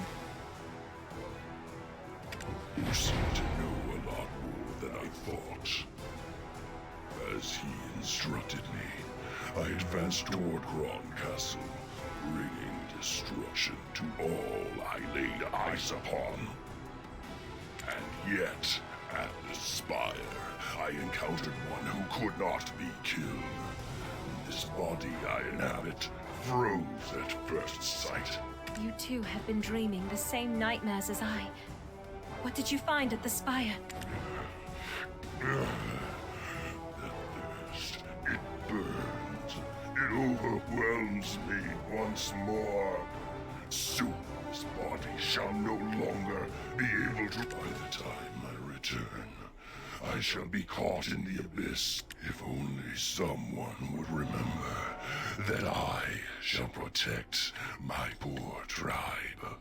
You seem to know a lot more than I thought. As he instructed me, I advanced toward Kron Castle, bringing destruction to all I laid eyes upon. And yet, at the spire, I encountered one who could not be killed. This body I inhabit froze at first sight. You too have been dreaming the same nightmares as I. What did you find at the spire? That thirst, it burns. It overwhelms me once more. Soon this body shall no longer be able to. By the time I return, I shall be caught in the abyss. If only someone would remember that I shall protect my poor tribe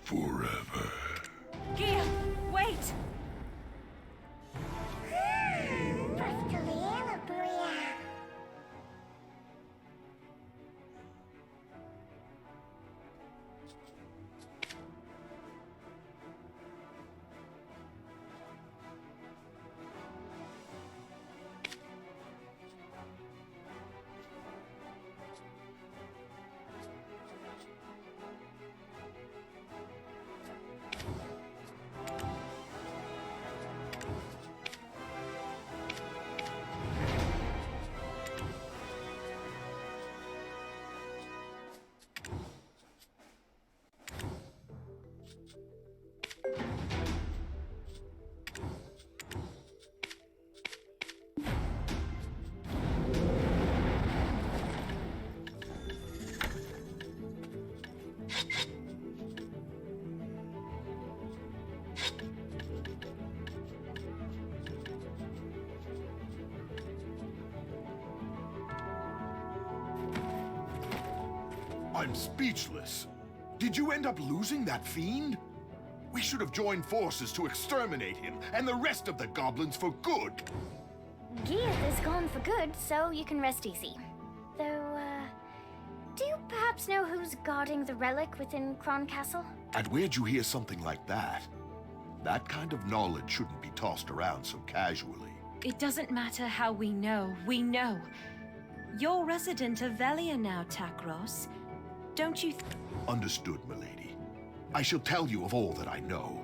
forever. Gia, wait! I'm speechless. Did you end up losing that fiend? We should have joined forces to exterminate him and the rest of the goblins for good. Gieth is gone for good, so you can rest easy. Though, do you perhaps know who's guarding the relic within Kron Castle? And where'd you hear something like that? That kind of knowledge shouldn't be tossed around so casually. It doesn't matter how we know. You're resident of Velia now, Takros. Don't you Understood, milady. I shall tell you of all that I know.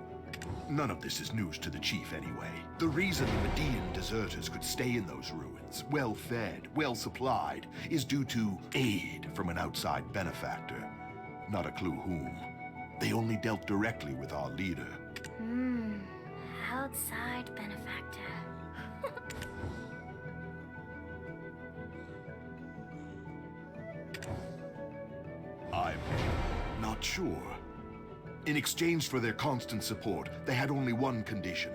None of this is news to the chief anyway. The reason the Median deserters could stay in those ruins, well-fed, well-supplied, is due to aid from an outside benefactor. Not a clue whom. They only dealt directly with our leader. Outside benefactor. I'm not sure. In exchange for their constant support, they had only one condition.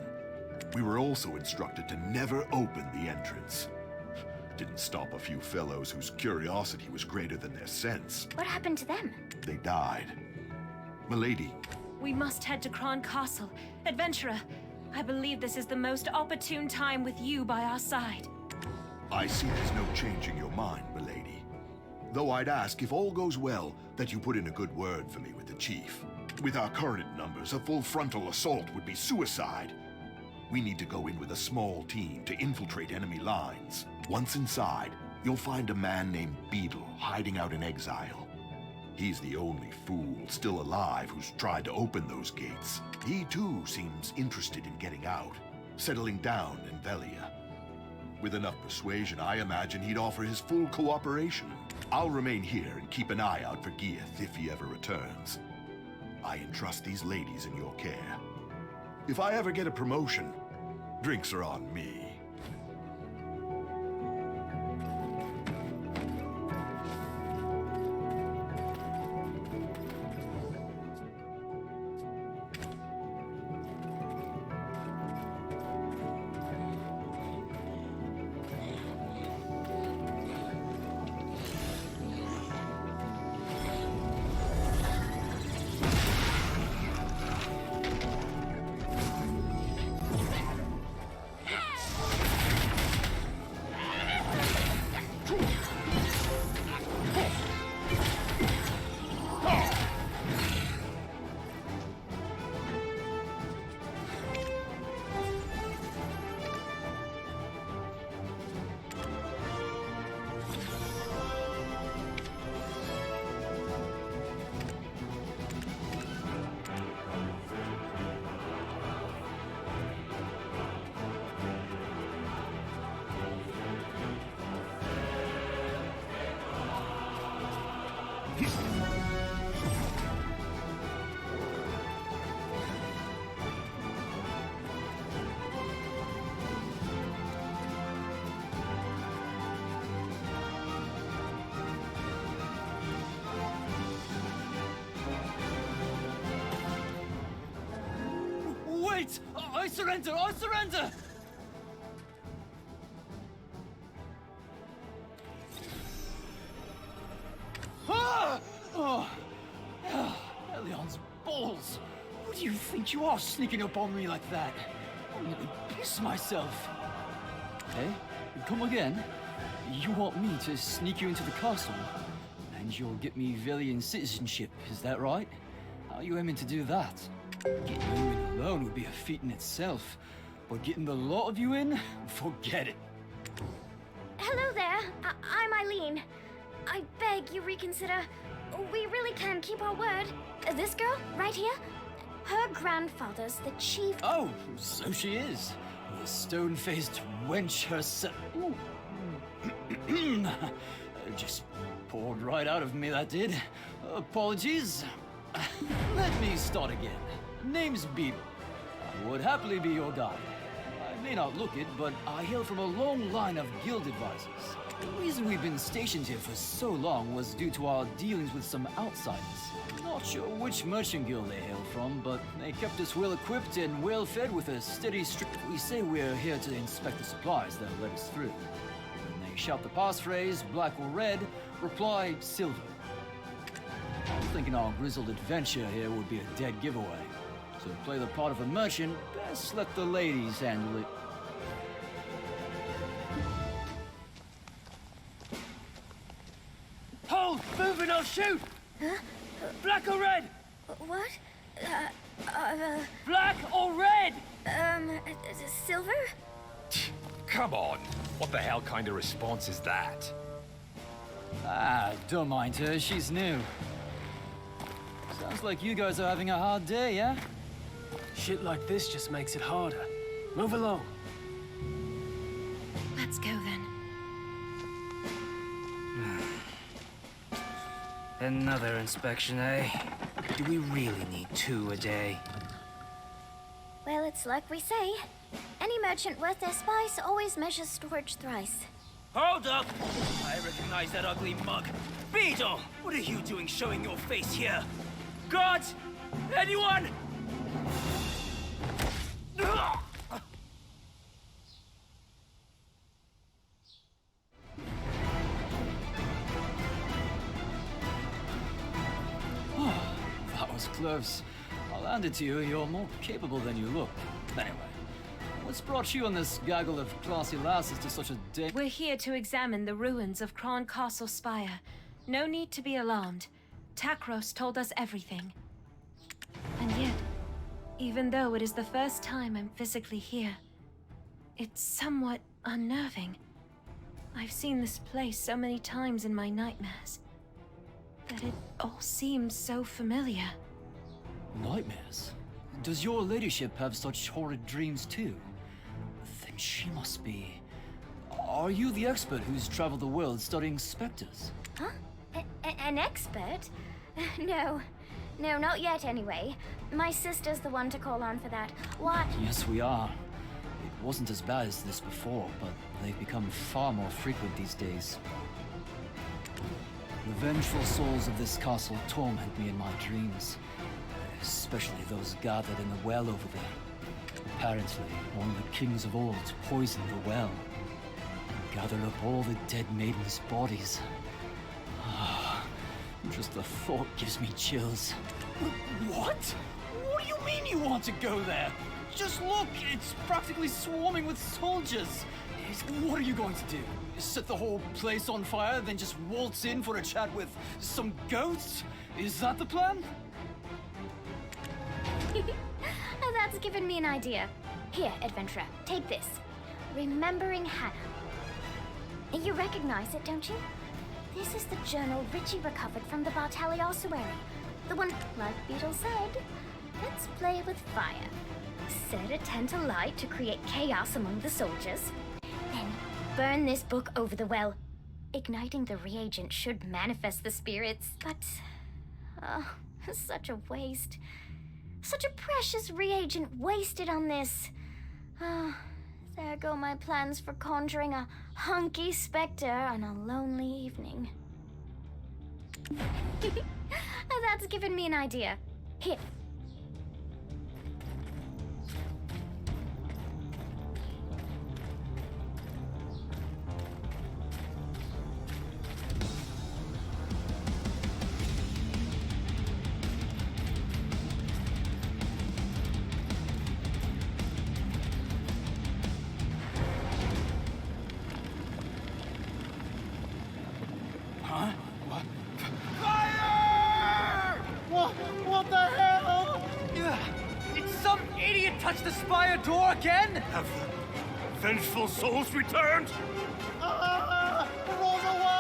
We were also instructed to never open the entrance. Didn't stop a few fellows whose curiosity was greater than their sense. What happened to them? They died. Milady. We must head to Kron Castle. Adventurer, I believe this is the most opportune time with you by our side. I see there's no changing your mind, milady. Though I'd ask, if all goes well, that you put in a good word for me with the chief. With our current numbers, a full frontal assault would be suicide. We need to go in with a small team to infiltrate enemy lines. Once inside, you'll find a man named Beetle hiding out in exile. He's the only fool still alive who's tried to open those gates. He too seems interested in getting out, settling down in Velia. With enough persuasion, I imagine he'd offer his full cooperation. I'll remain here and keep an eye out for Gieth if he ever returns. I entrust these ladies in your care. If I ever get a promotion, drinks are on me. Wait! I surrender! I surrender! Ah! Oh. Elion's balls! Who do you think you are sneaking up on me like that? I'll nearly piss myself. Hey, come again? You want me to sneak you into the castle? And you'll get me Velian citizenship, is that right? How are you aiming to do that? Getting you in alone would be a feat in itself, but getting the lot of you in? Forget it. Hello there. I'm Eileen. I beg you reconsider. We really can keep our word. This girl, right here, her grandfather's the chief... Oh, so she is. The stone-faced wench herself. Just poured right out of me, that did. Apologies. Let me start again. Name's Beetle. I would happily be your guide. I may not look it, but I hail from a long line of guild advisors. The reason we've been stationed here for so long was due to our dealings with some outsiders. Not sure which merchant guild they hail from, but they kept us well equipped and well fed with a steady stream. We say we're here to inspect the supplies that let us through. When they shout the passphrase, black or red, reply silver. I'm thinking our grizzled adventure here would be a dead giveaway. To play the part of a merchant, best let the ladies handle it. Hold! Moving, I'll shoot! Huh? Black or red? What? Black or red? Silver? Come on. What the hell kind of response is that? Ah, don't mind her, she's new. Sounds like you guys are having a hard day, yeah? Shit like this just makes it harder. Move along. Let's go then. Another inspection, eh? Do we really need 2 a day? Well, it's like we say. Any merchant worth their spice always measures storage thrice. Hold up! I recognize that ugly mug. Beetle! What are you doing showing your face here? Guards! Anyone? That was close. I'll hand it to you, you're more capable than you look. Anyway, what's brought you and this gaggle of classy lasses to such a day? We're here to examine the ruins of Kron Castle Spire. No need to be alarmed. Takros told us everything. even though it is the first time I'm physically here. It's somewhat unnerving. I've seen this place so many times in my nightmares that it all seems so familiar. Nightmares? Does your ladyship have such horrid dreams too? Then she must be... Are you the expert who's traveled the world studying specters? Huh? An expert? No. No, not yet anyway. My sister's the one to call on for that. Why? Yes, we are. It wasn't as bad as this before, but they've become far more frequent these days. The vengeful souls of this castle torment me in my dreams. Especially those gathered in the well over there. Apparently, one of the kings of old poisoned the well and gathered up all the dead maidens' bodies. Just the thought gives me chills. What? What do you mean you want to go there? Just look, it's practically swarming with soldiers. What are you going to do? Set the whole place on fire, then just waltz in for a chat with some ghosts? Is that the plan? That's given me an idea. Here, adventurer, take this. Remembering Hannah. You recognize it, don't you? This is the journal Richie recovered from the Bartali ossuary. The one, like Beetle said, let's play with fire. Set a tent alight to create chaos among the soldiers. Then burn this book over the well. Igniting the reagent should manifest the spirits, but... such a waste. Such a precious reagent wasted on this. There go my plans for conjuring a hunky specter on a lonely evening. That's given me an idea. Here. What the hell? Did some idiot touch the spire door again? Have the vengeful souls returned? Run away!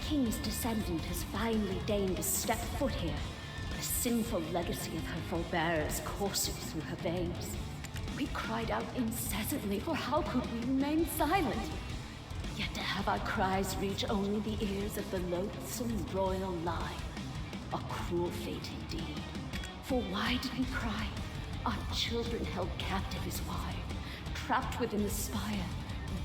King's descendant has finally deigned to step foot here. The sinful legacy of her forebears coursing through her veins. We cried out incessantly, for how could we remain silent? Yet to have our cries reach only the ears of the loathsome royal line. A cruel fate indeed. For why did we cry? Our children held captive is why. Trapped within the spire,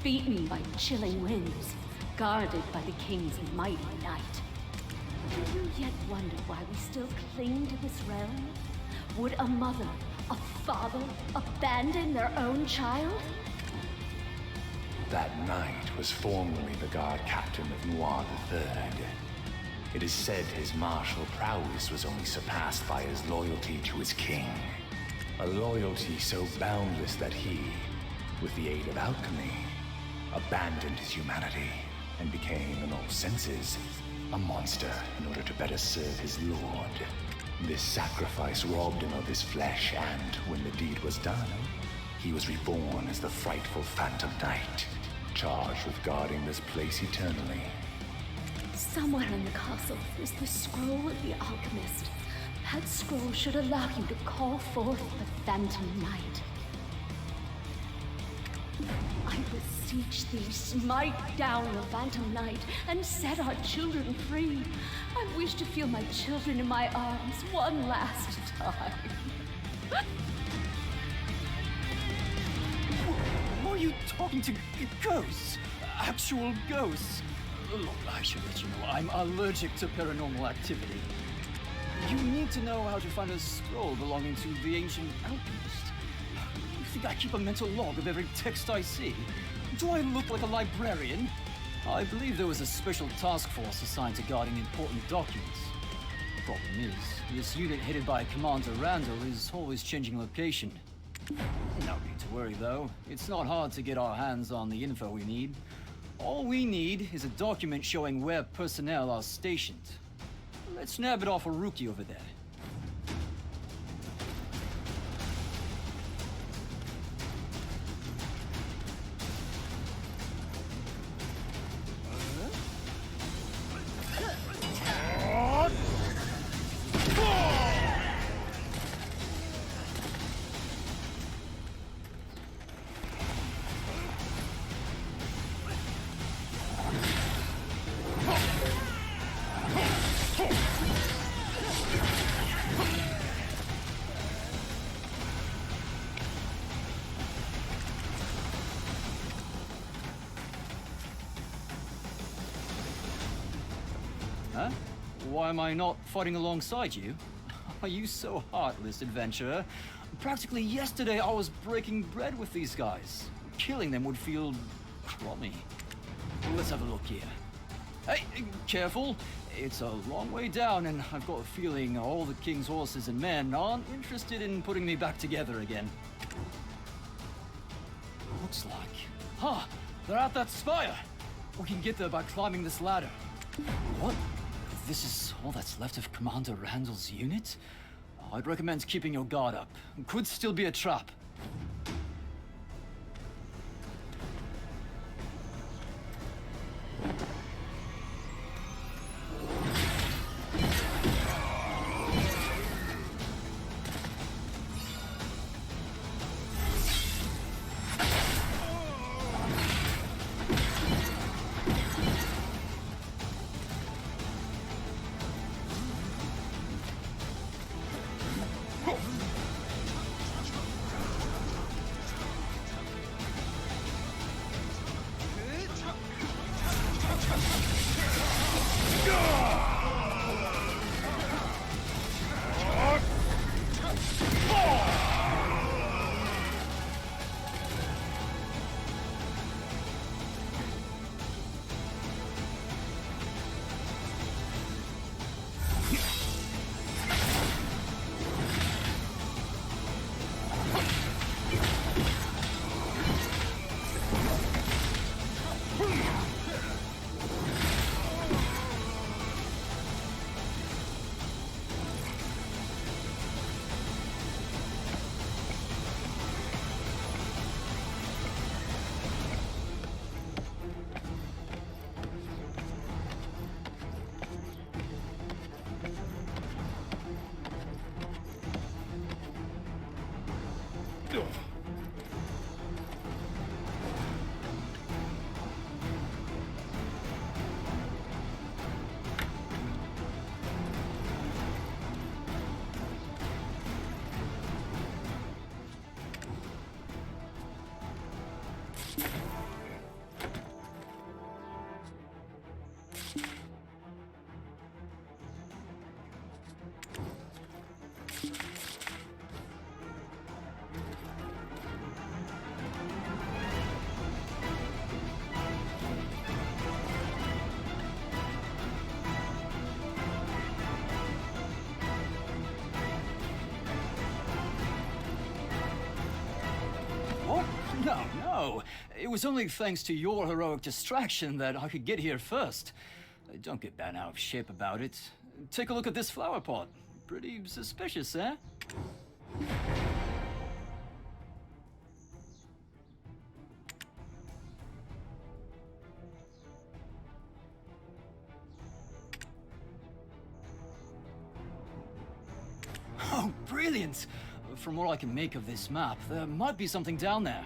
beaten by chilling winds. Guarded by the king's mighty knight. Do you yet wonder why we still cling to this realm? Would a mother, a father, abandon their own child? That knight was formerly the guard captain of Noir III. It is said his martial prowess was only surpassed by his loyalty to his king. A loyalty so boundless that he, with the aid of alchemy, abandoned his humanity and became, in all senses, a monster in order to better serve his lord. This sacrifice robbed him of his flesh, and when the deed was done, he was reborn as the frightful Phantom Knight, charged with guarding this place eternally. Somewhere in the castle is the scroll of the alchemist. That scroll should allow you to call forth the Phantom Knight. I beseech thee, smite down the Phantom Knight and set our children free. I wish to feel my children in my arms one last time. Are you talking to ghosts? Actual ghosts? Look, I should let you know, I'm allergic to paranormal activity. You need to know how to find a scroll belonging to the ancient alchemist. You think I keep a mental log of every text I see? Do I look like a librarian? I believe there was a special task force assigned to guarding important documents. The problem is, this unit headed by Commander Randall is always changing location. No need to worry, though. It's not hard to get our hands on the info we need. All we need is a document showing where personnel are stationed. Let's nab it off a rookie over there. Huh? Why am I not fighting alongside you? Are you so heartless, adventurer? Practically yesterday I was breaking bread with these guys. Killing them would feel crummy. Let's have a look here. Hey, careful. It's a long way down, and I've got a feeling all the king's horses and men aren't interested in putting me back together again. Looks like... Huh! They're at that spire! We can get there by climbing this ladder. What? This is all that's left of Commander Randall's unit? I'd recommend keeping your guard up. Could still be a trap. No. It was only thanks to your heroic distraction that I could get here first. Don't get bent out of shape about it. Take a look at this flower pot. Pretty suspicious, eh? Oh, brilliant! From what I can make of this map, there might be something down there.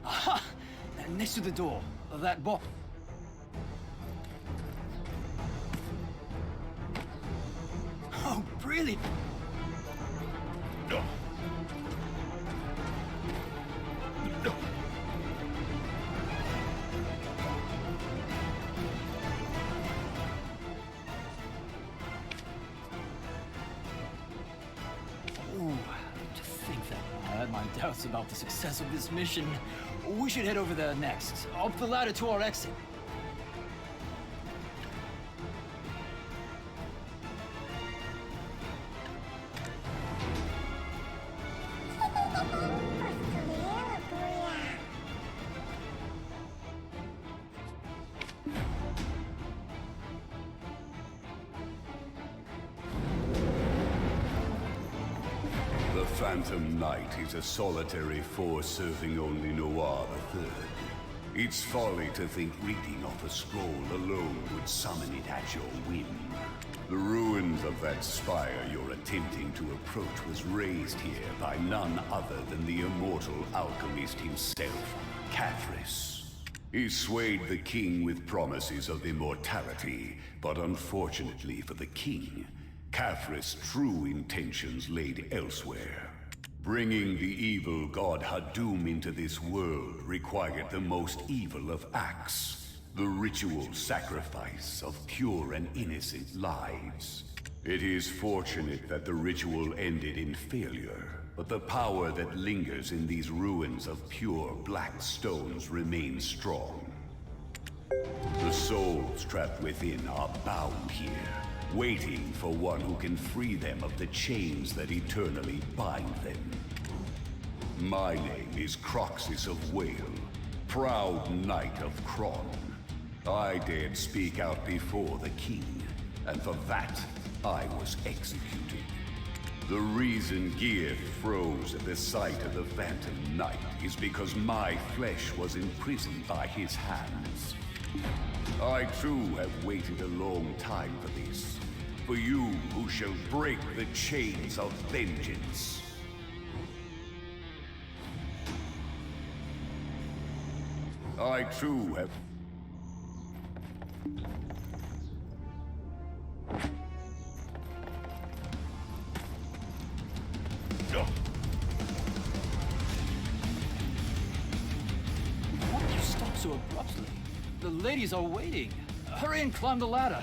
Aha! next to the door. That box. Oh, brilliant! Ooh, to think that I had my doubts about the success of this mission. We should head over there next, up the ladder to our exit. The Phantom Knight is a solitary force serving only Noir III. It's folly to think reading off a scroll alone would summon it at your whim. The ruins of that spire you're attempting to approach was raised here by none other than the immortal alchemist himself, Cathris. He swayed the king with promises of immortality, but unfortunately for the king, Cathris' true intentions laid elsewhere. Bringing the evil god Hadum into this world required the most evil of acts, the ritual sacrifice of pure and innocent lives. It is fortunate that the ritual ended in failure, but the power that lingers in these ruins of pure black stones remains strong. The souls trapped within are bound here, waiting for one who can free them of the chains that eternally bind them. My name is Croxus of Whale, proud knight of Kron. I dared speak out before the king, and for that, I was executed. The reason Gear froze at the sight of the Phantom Knight is because my flesh was imprisoned by his hands. I too have waited a long time for this. For you who shall break the chains of vengeance. I too have... Why did you stop so abruptly? The ladies are waiting. Hurry and climb the ladder.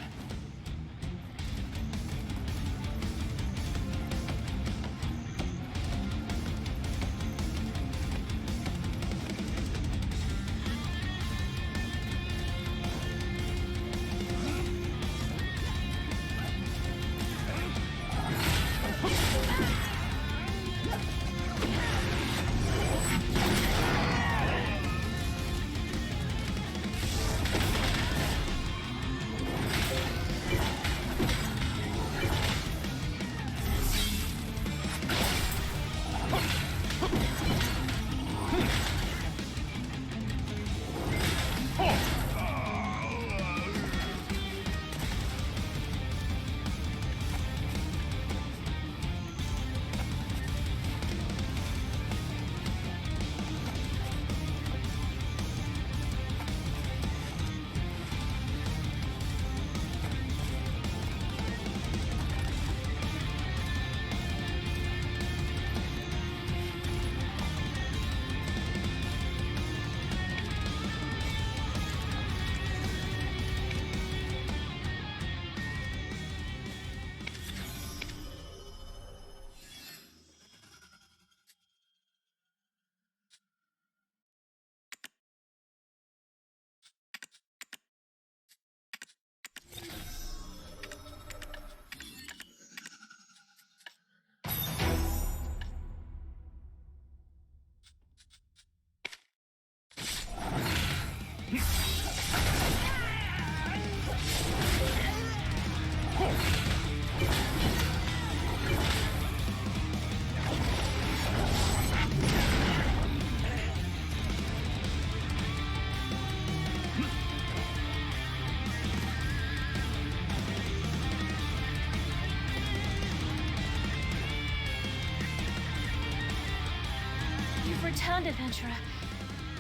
You've returned, adventurer.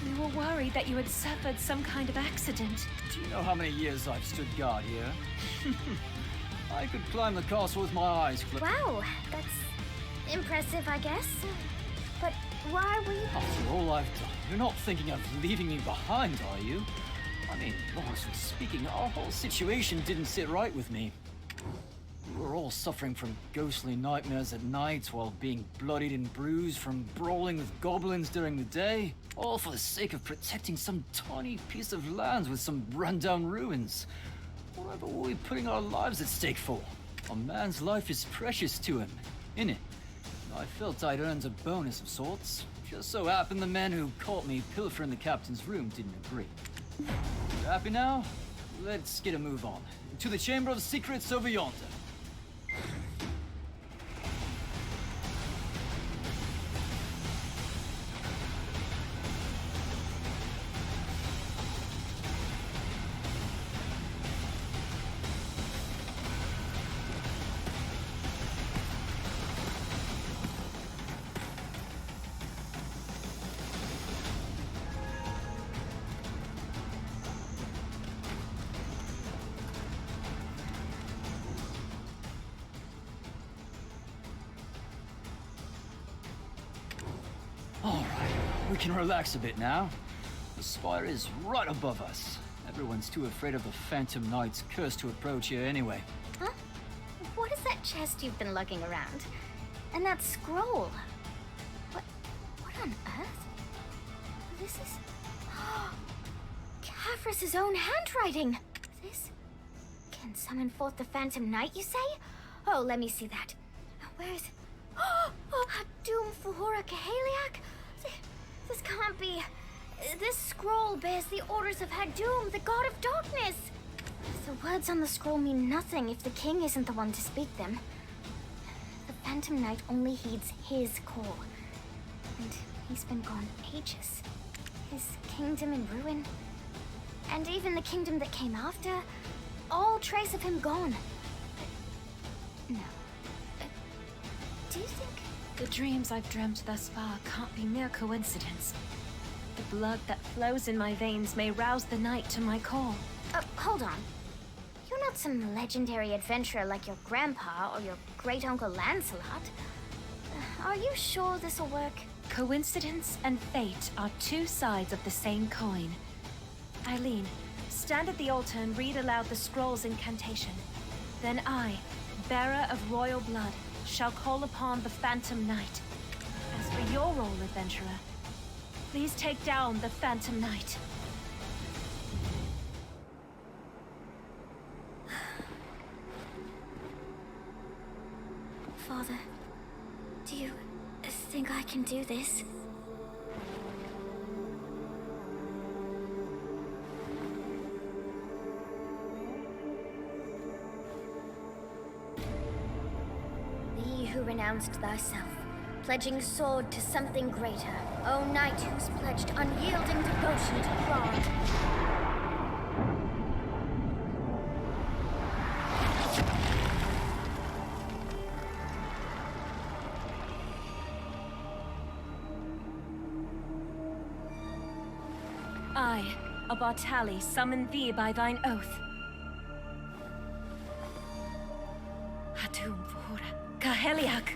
We were worried that you had suffered some kind of accident. Do you know how many years I've stood guard here? I could climb the castle with my eyes closed. Wow, that's impressive, I guess. But why were you... After all I've done, you're not thinking of leaving me behind, are you? I mean, honestly speaking, our whole situation didn't sit right with me. We were all suffering from ghostly nightmares at night while being bloodied and bruised from brawling with goblins during the day. All for the sake of protecting some tiny piece of land with some rundown ruins. Whatever were we putting our lives at stake for? A man's life is precious to him, innit? I felt I'd earned a bonus of sorts. Just so happened the men who caught me pilfering the captain's room didn't agree. You happy now? Let's get a move on. To the Chamber of Secrets over yonder. We can relax a bit now. The spire is right above us. Everyone's too afraid of the Phantom Knight's curse to approach here anyway. Huh? What is that chest you've been lugging around? And that scroll? What on earth? This is... Kafris's own handwriting! This can summon forth the Phantom Knight, you say? Oh, let me see that. Where's... Oh, Doom Fahora Kaheliak? This can't be... This scroll bears the orders of Hadum, the god of darkness! The words on the scroll mean nothing if the king isn't the one to speak them. The Phantom Knight only heeds his call. And he's been gone ages. His kingdom in ruin. And even the kingdom that came after. All trace of him gone. But... no. Do you think... The dreams I've dreamt thus far can't be mere coincidence. The blood that flows in my veins may rouse the night to my call. Hold on. You're not some legendary adventurer like your grandpa or your great-uncle Lancelot. Are you sure this'll work? Coincidence and fate are two sides of the same coin. Eileen, stand at the altar and read aloud the scroll's incantation. Then I, bearer of royal blood, shall call upon the Phantom Knight. As for your role, adventurer, please take down the Phantom Knight. Father, do you think I can do this? Thee who renounced thyself, pledging sword to something greater, O knight who's pledged unyielding devotion to Thrawn. I, a Bartali, summon thee by thine oath. Hadum Fahora Kaheliak.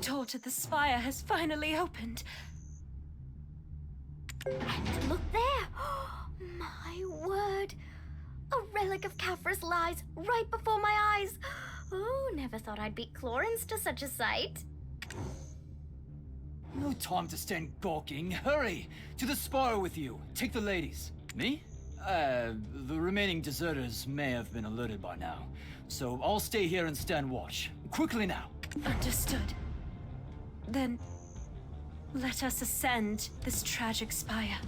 door to the spire has finally opened. And look there! My word! A relic of Caphras lies right before my eyes. Oh, never thought I'd beat Clorens to such a sight. No time to stand gawking. Hurry! To the spire with you. Take the ladies. Me? The remaining deserters may have been alerted by now. So I'll stay here and stand watch. Quickly now. Understood. Then, let us ascend this tragic spire.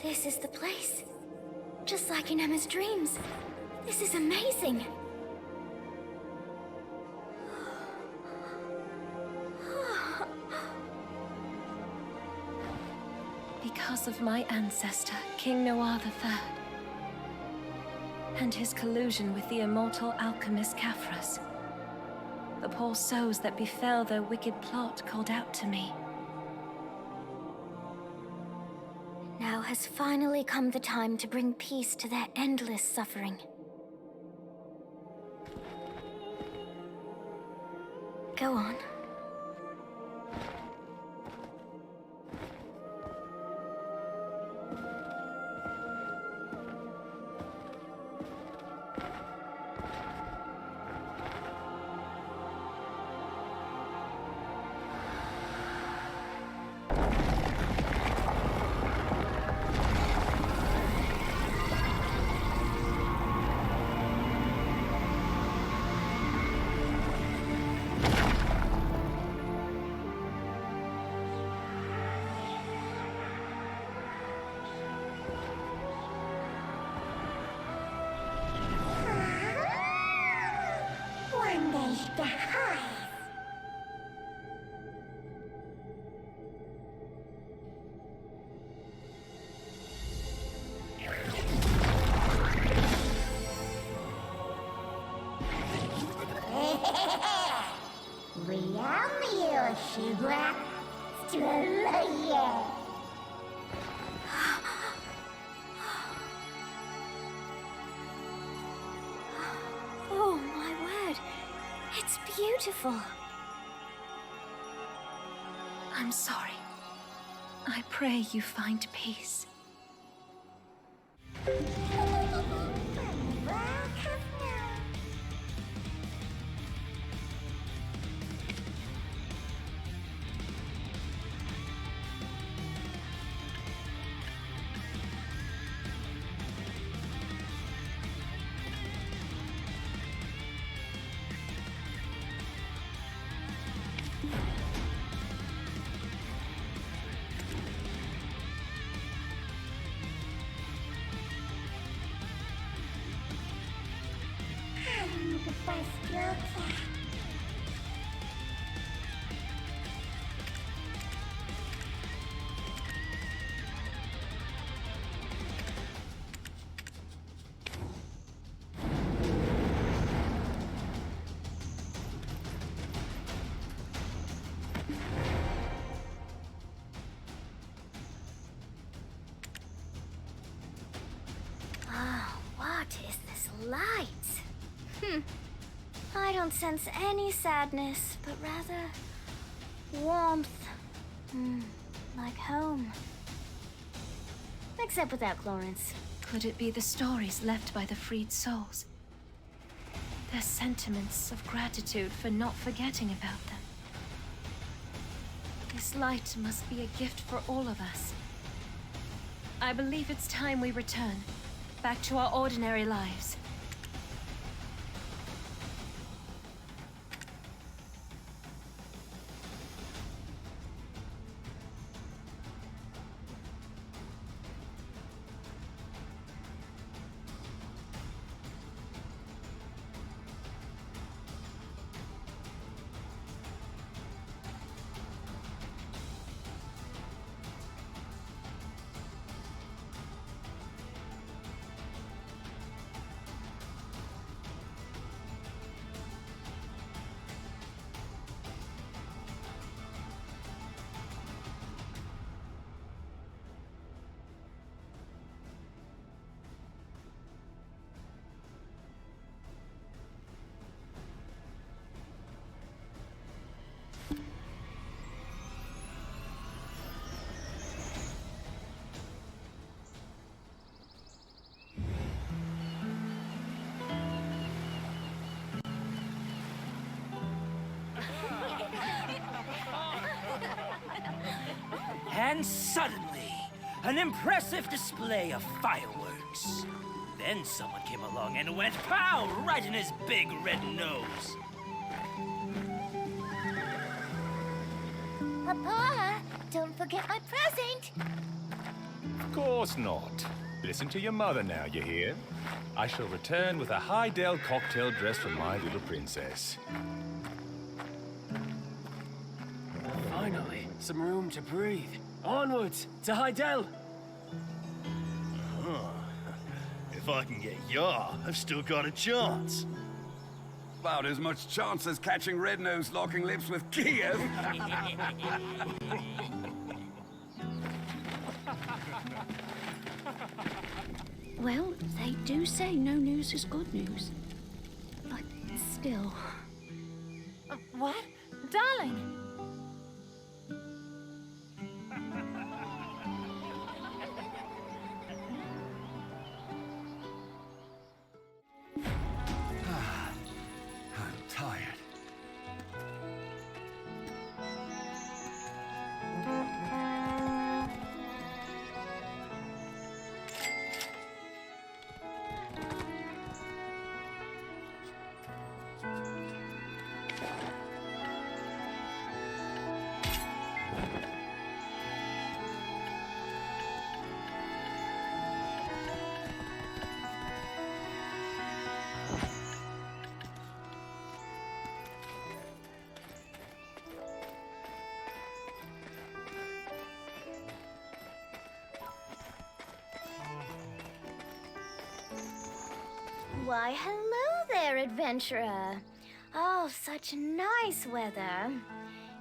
This is the place. Just like in Emma's dreams. This is amazing. Because of my ancestor, King Noir III, and his collusion with the immortal alchemist Caphras, the poor souls that befell their wicked plot called out to me. Now has finally come the time to bring peace to their endless suffering. Go on. Oh my word, it's beautiful. I'm sorry. I pray you find peace. What is this light? I don't sense any sadness, but rather warmth. Like home. Except without Clorens. Could it be the stories left by the freed souls? Their sentiments of gratitude for not forgetting about them. This light must be a gift for all of us. I believe it's time we return, back to our ordinary lives. And suddenly, an impressive display of fireworks. Then someone came along and went pow right in his big red nose. Papa, don't forget my present. Of course not. Listen to your mother now, you hear? I shall return with a high-dell cocktail dress for my little princess. Finally, some room to breathe. Onwards to Heidel. If I can get Yar, I've still got a chance. About as much chance as catching Red-Nose locking lips with Kiev. Well, they do say no news is good news. But still. What? Darling! I'm tired. Why, hello there, adventurer. Oh, such nice weather.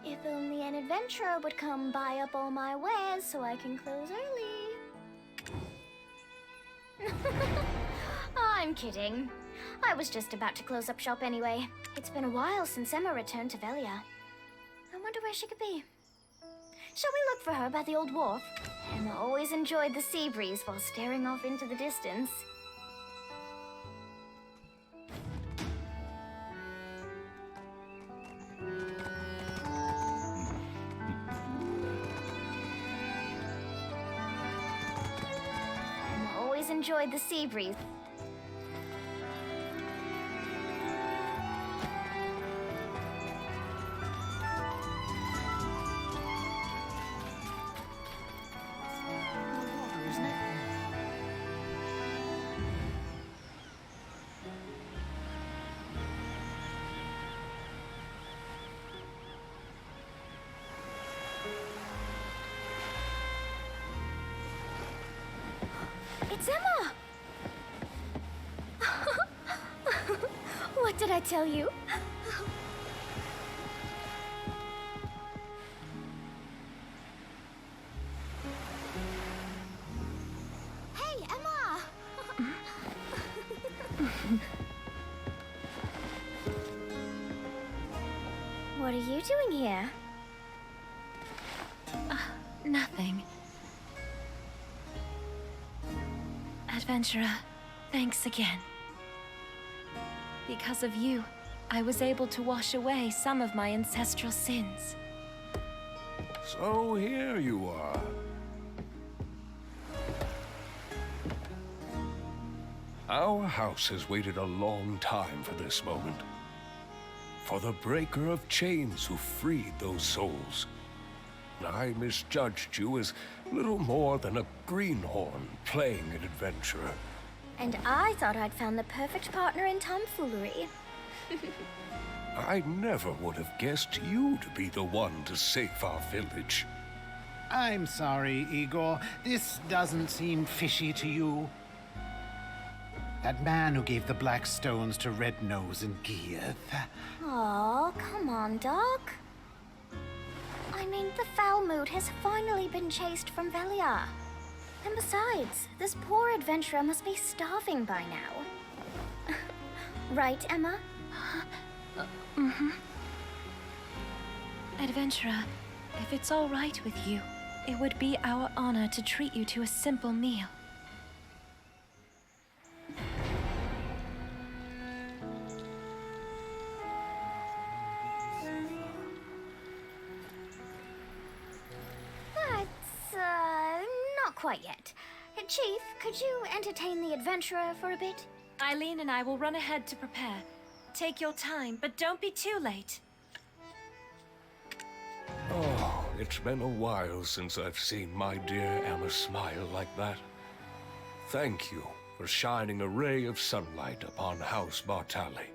If only an adventurer would come buy up all my wares so I can close early. I'm kidding. I was just about to close up shop anyway. It's been a while since Emma returned to Velia. I wonder where she could be. Shall we look for her by the old wharf? Emma always enjoyed the sea breeze while staring off into the distance. Emma always enjoyed the sea breeze. It's Emma! What did I tell you? Hey, Emma! What are you doing here? Nothing. Adventurer, thanks again. Because of you, I was able to wash away some of my ancestral sins. So here you are. Our house has waited a long time for this moment. For the breaker of chains who freed those souls. I misjudged you as little more than a greenhorn playing an adventurer. And I thought I'd found the perfect partner in tomfoolery. I never would have guessed you to be the one to save our village. I'm sorry, Igor. This doesn't seem fishy to you. That man who gave the black stones to Red Nose and Kiev. Aw, come on, Doc. I mean, the foul mood has finally been chased from Velia. And besides, this poor adventurer must be starving by now. Right, Emma? Mm-hmm. Adventurer, if it's all right with you, it would be our honor to treat you to a simple meal. That quite yet. Chief, could you entertain the adventurer for a bit? Eileen and I will run ahead to prepare. Take your time, but don't be too late. Oh, it's been a while since I've seen my dear Emma smile like that. Thank you for shining a ray of sunlight upon House Bartali.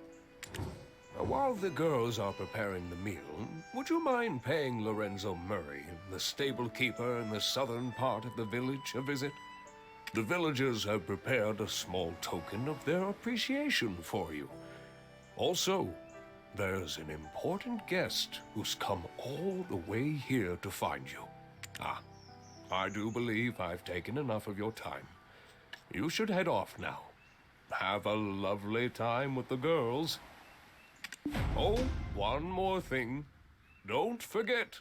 Now, while the girls are preparing the meal, would you mind paying Lorenzo Murray, the stable keeper in the southern part of the village, a visit? The villagers have prepared a small token of their appreciation for you. Also, there's an important guest who's come all the way here to find you. Ah, I do believe I've taken enough of your time. You should head off now. Have a lovely time with the girls. Oh, one more thing. Don't forget,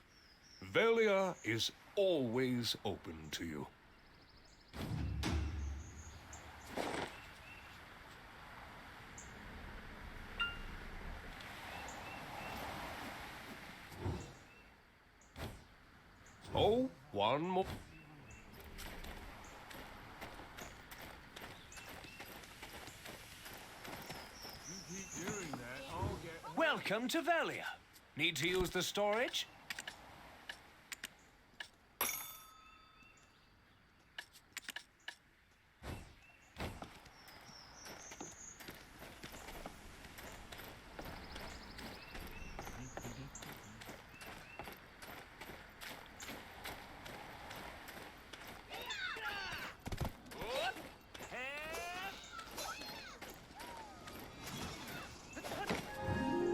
Velia is always open to you. Oh, one more. Welcome to Velia. Need to use the storage?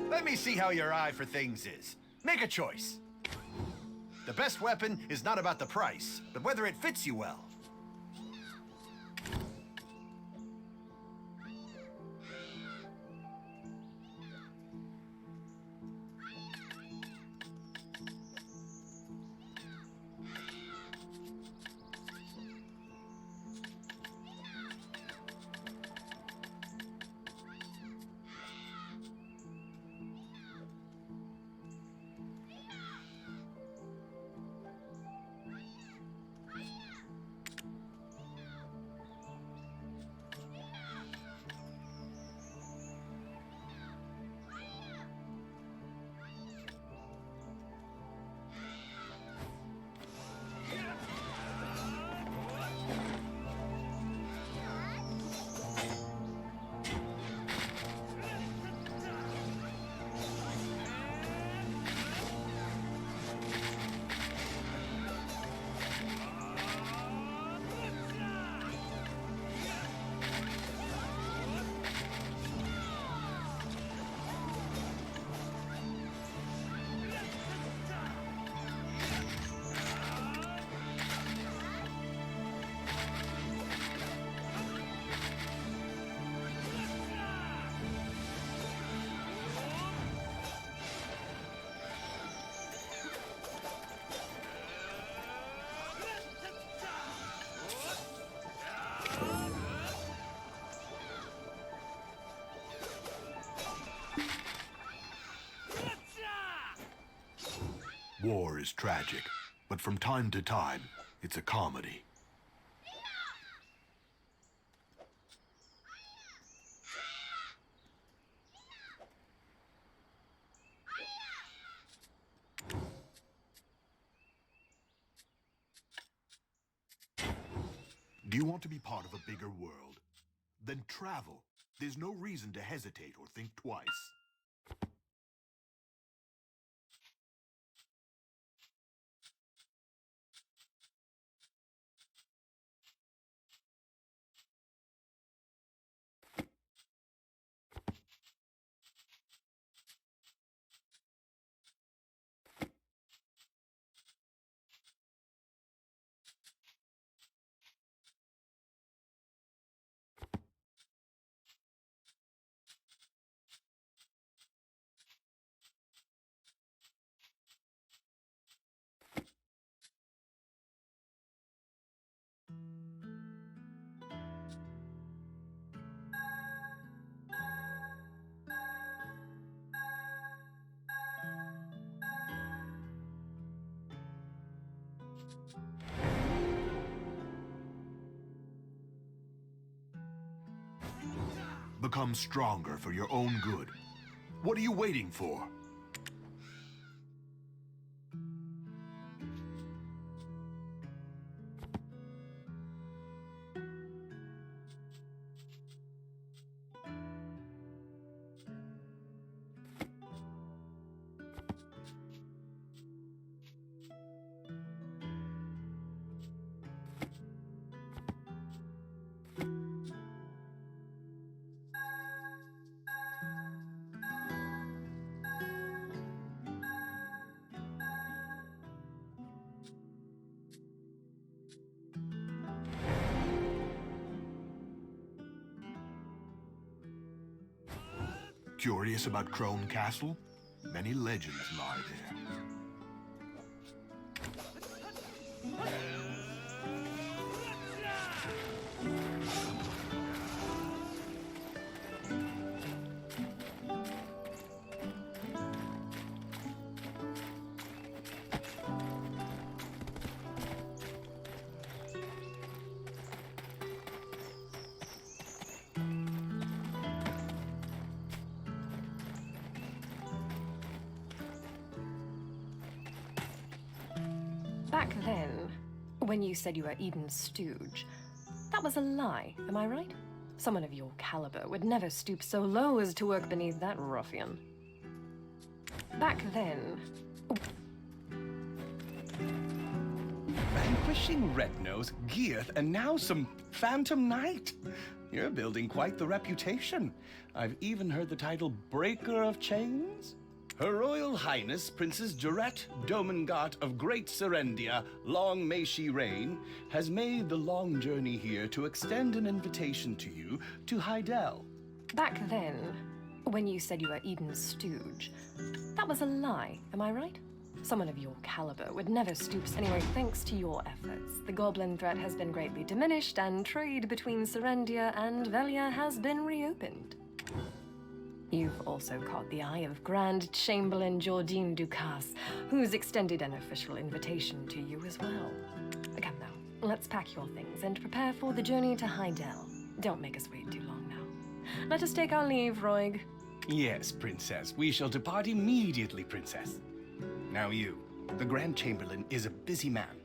Let me see how your eye for things is. Make a choice. The best weapon is not about the price, but whether it fits you well. War is tragic, but from time to time, it's a comedy. Do you want to be part of a bigger world? Then travel. There's no reason to hesitate or think twice. Become stronger for your own good. What are you waiting for? Curious about Crone Castle? Many legends lie there. Back then, when you said you were Eden's stooge, that was a lie, am I right? Someone of your caliber would never stoop so low as to work beneath that ruffian. Back then... Vanquishing Red-Nose, Geath, and now some Phantom Knight. You're building quite the reputation. I've even heard the title Breaker of Chains. Her Royal Highness, Princess Jarette Domengart of Great Serendia, long may she reign, has made the long journey here to extend an invitation to you to Heidel. Back then, when you said you were Eden's stooge, that was a lie, am I right? Someone of your caliber would never stoop. Anyway, thanks to your efforts, the goblin threat has been greatly diminished and trade between Serendia and Velia has been reopened. You've also caught the eye of Grand Chamberlain Jordine Ducasse, who's extended an official invitation to you as well. Come now, let's pack your things and prepare for the journey to Heidel. Don't make us wait too long now. Let us take our leave, Roig. Yes, Princess. We shall depart immediately, Princess. Now you, the Grand Chamberlain, is a busy man.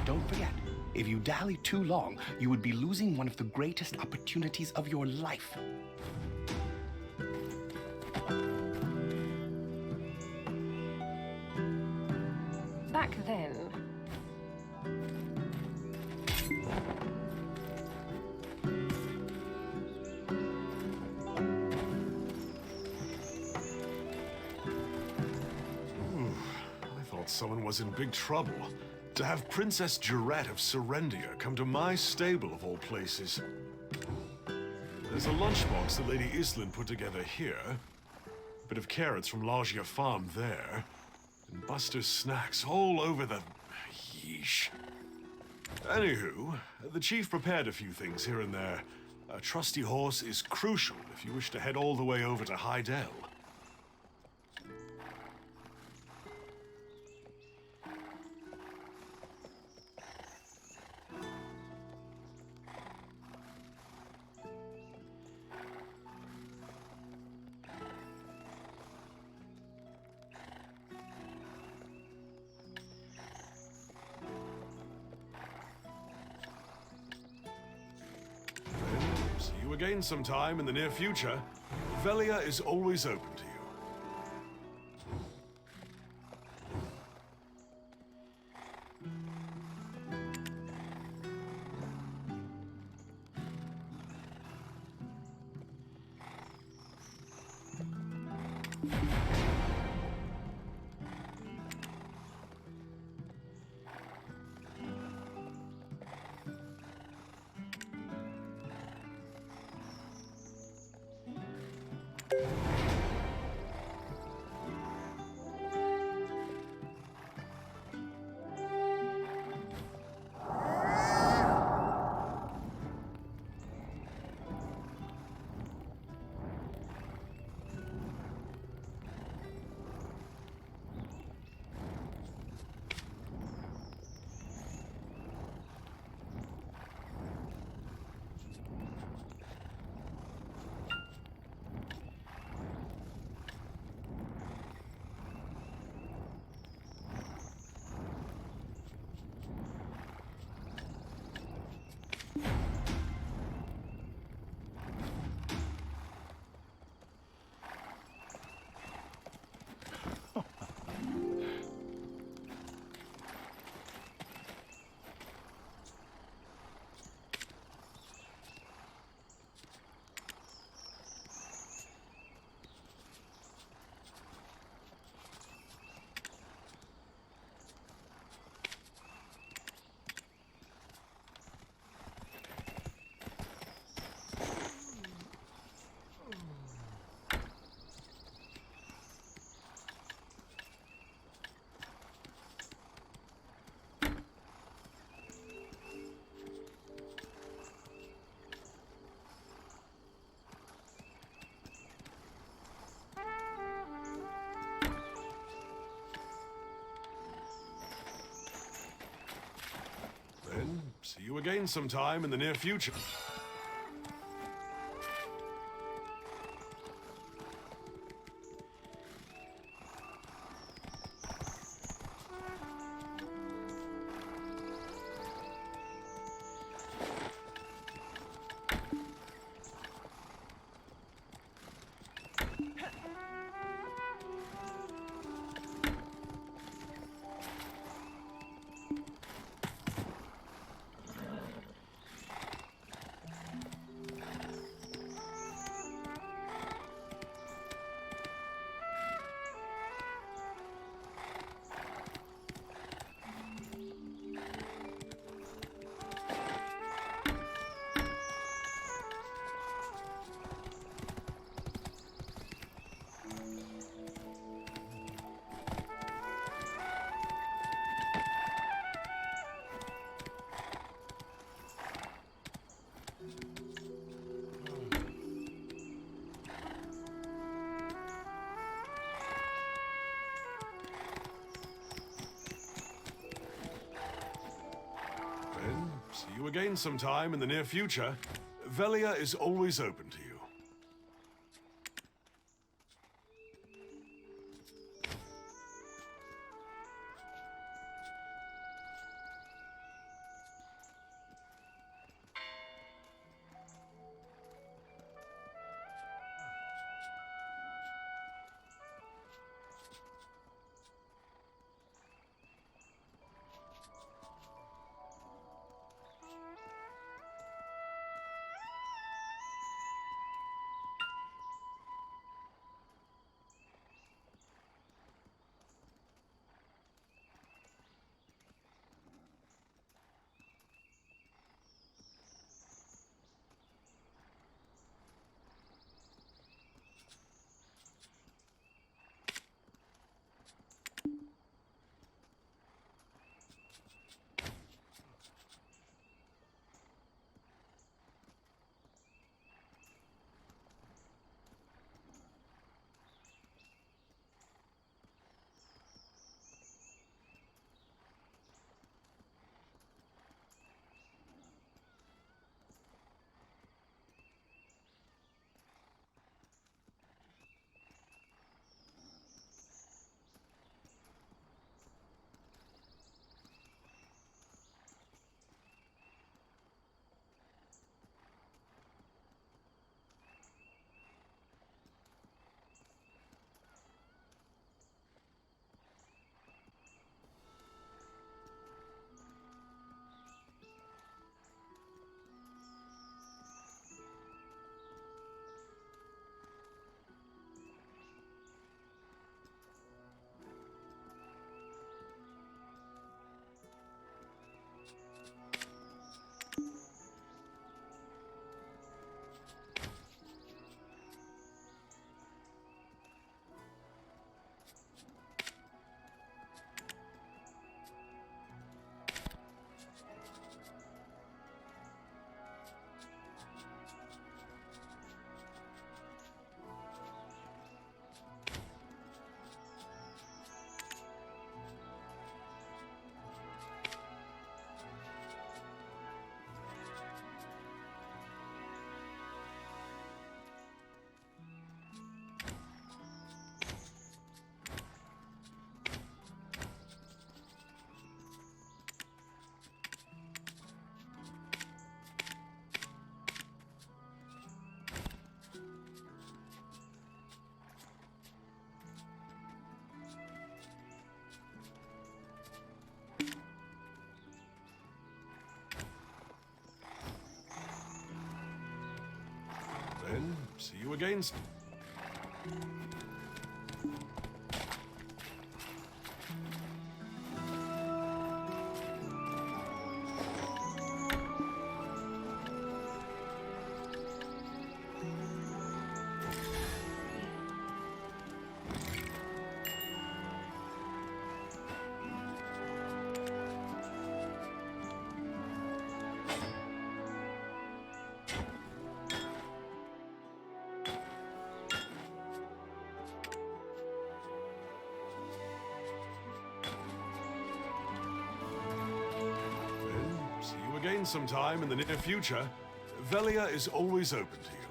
Don't forget, if you dally too long, you would be losing one of the greatest opportunities of your life. Back then... I thought someone was in big trouble. To have Princess Jarette of Serendia come to my stable of all places. There's a lunchbox that Lady Islin put together here. A bit of carrots from Lagia Farm there. And Buster's snacks all over the... yeesh. Anywho, the chief prepared a few things here and there. A trusty horse is crucial if you wish to head all the way over to Heidel. See you again sometime in the near future. Velia is always open to you. again sometime in the near future. Then, see you again sometime in the near future. Velia is always open to you. Then, see you again. again sometime in the near future. Velia is always open to you.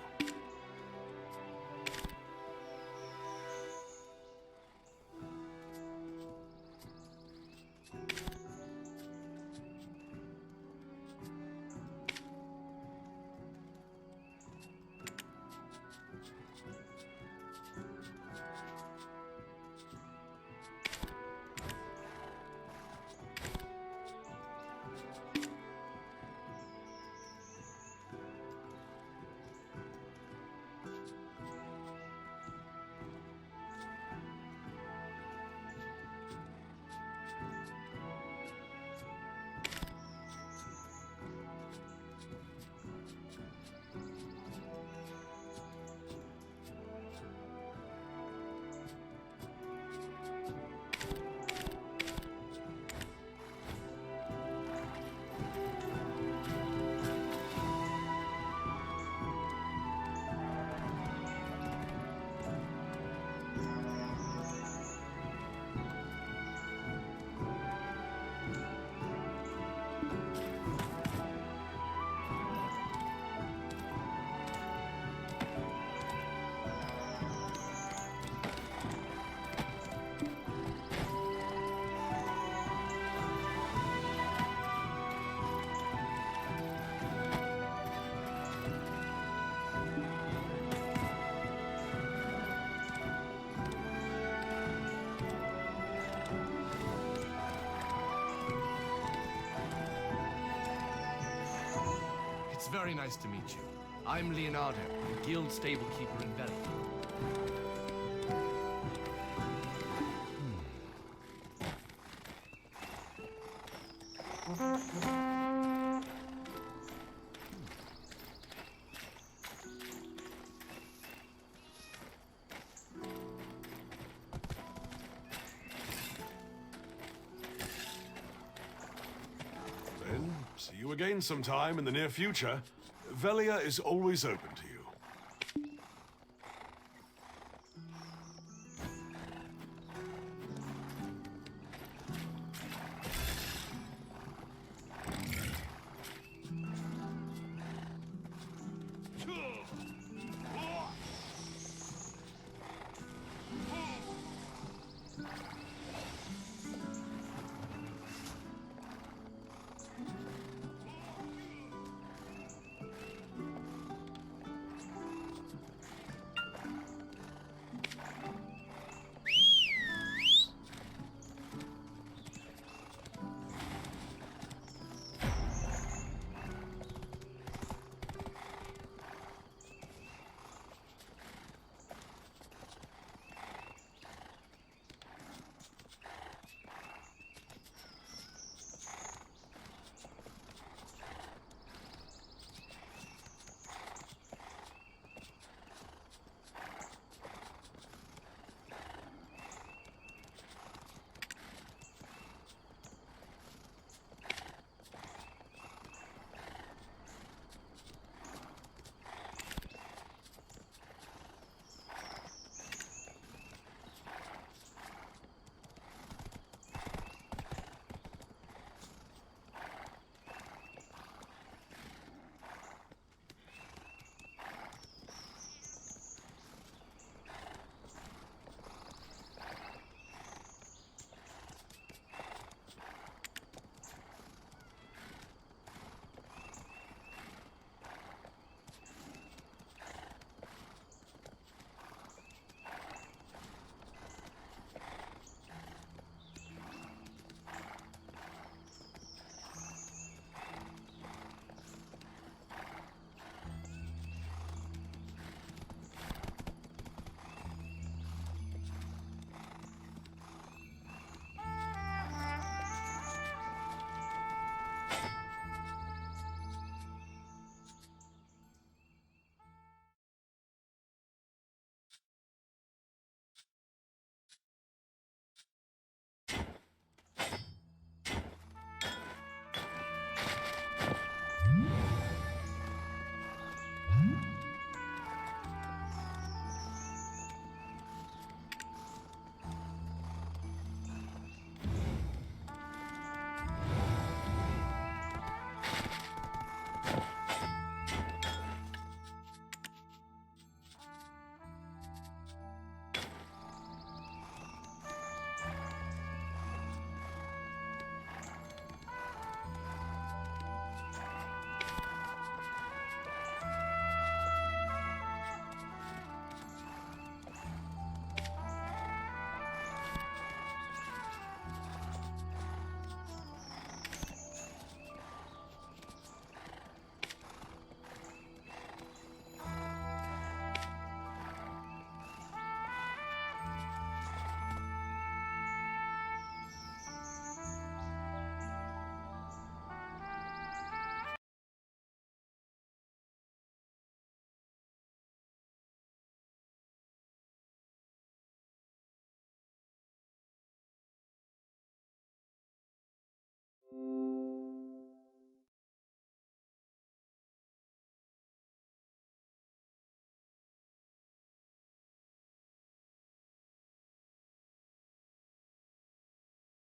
It's very nice to meet you. I'm Leonardo, the guild stablekeeper in Velia. Then, see you again sometime in the near future. Velia is always open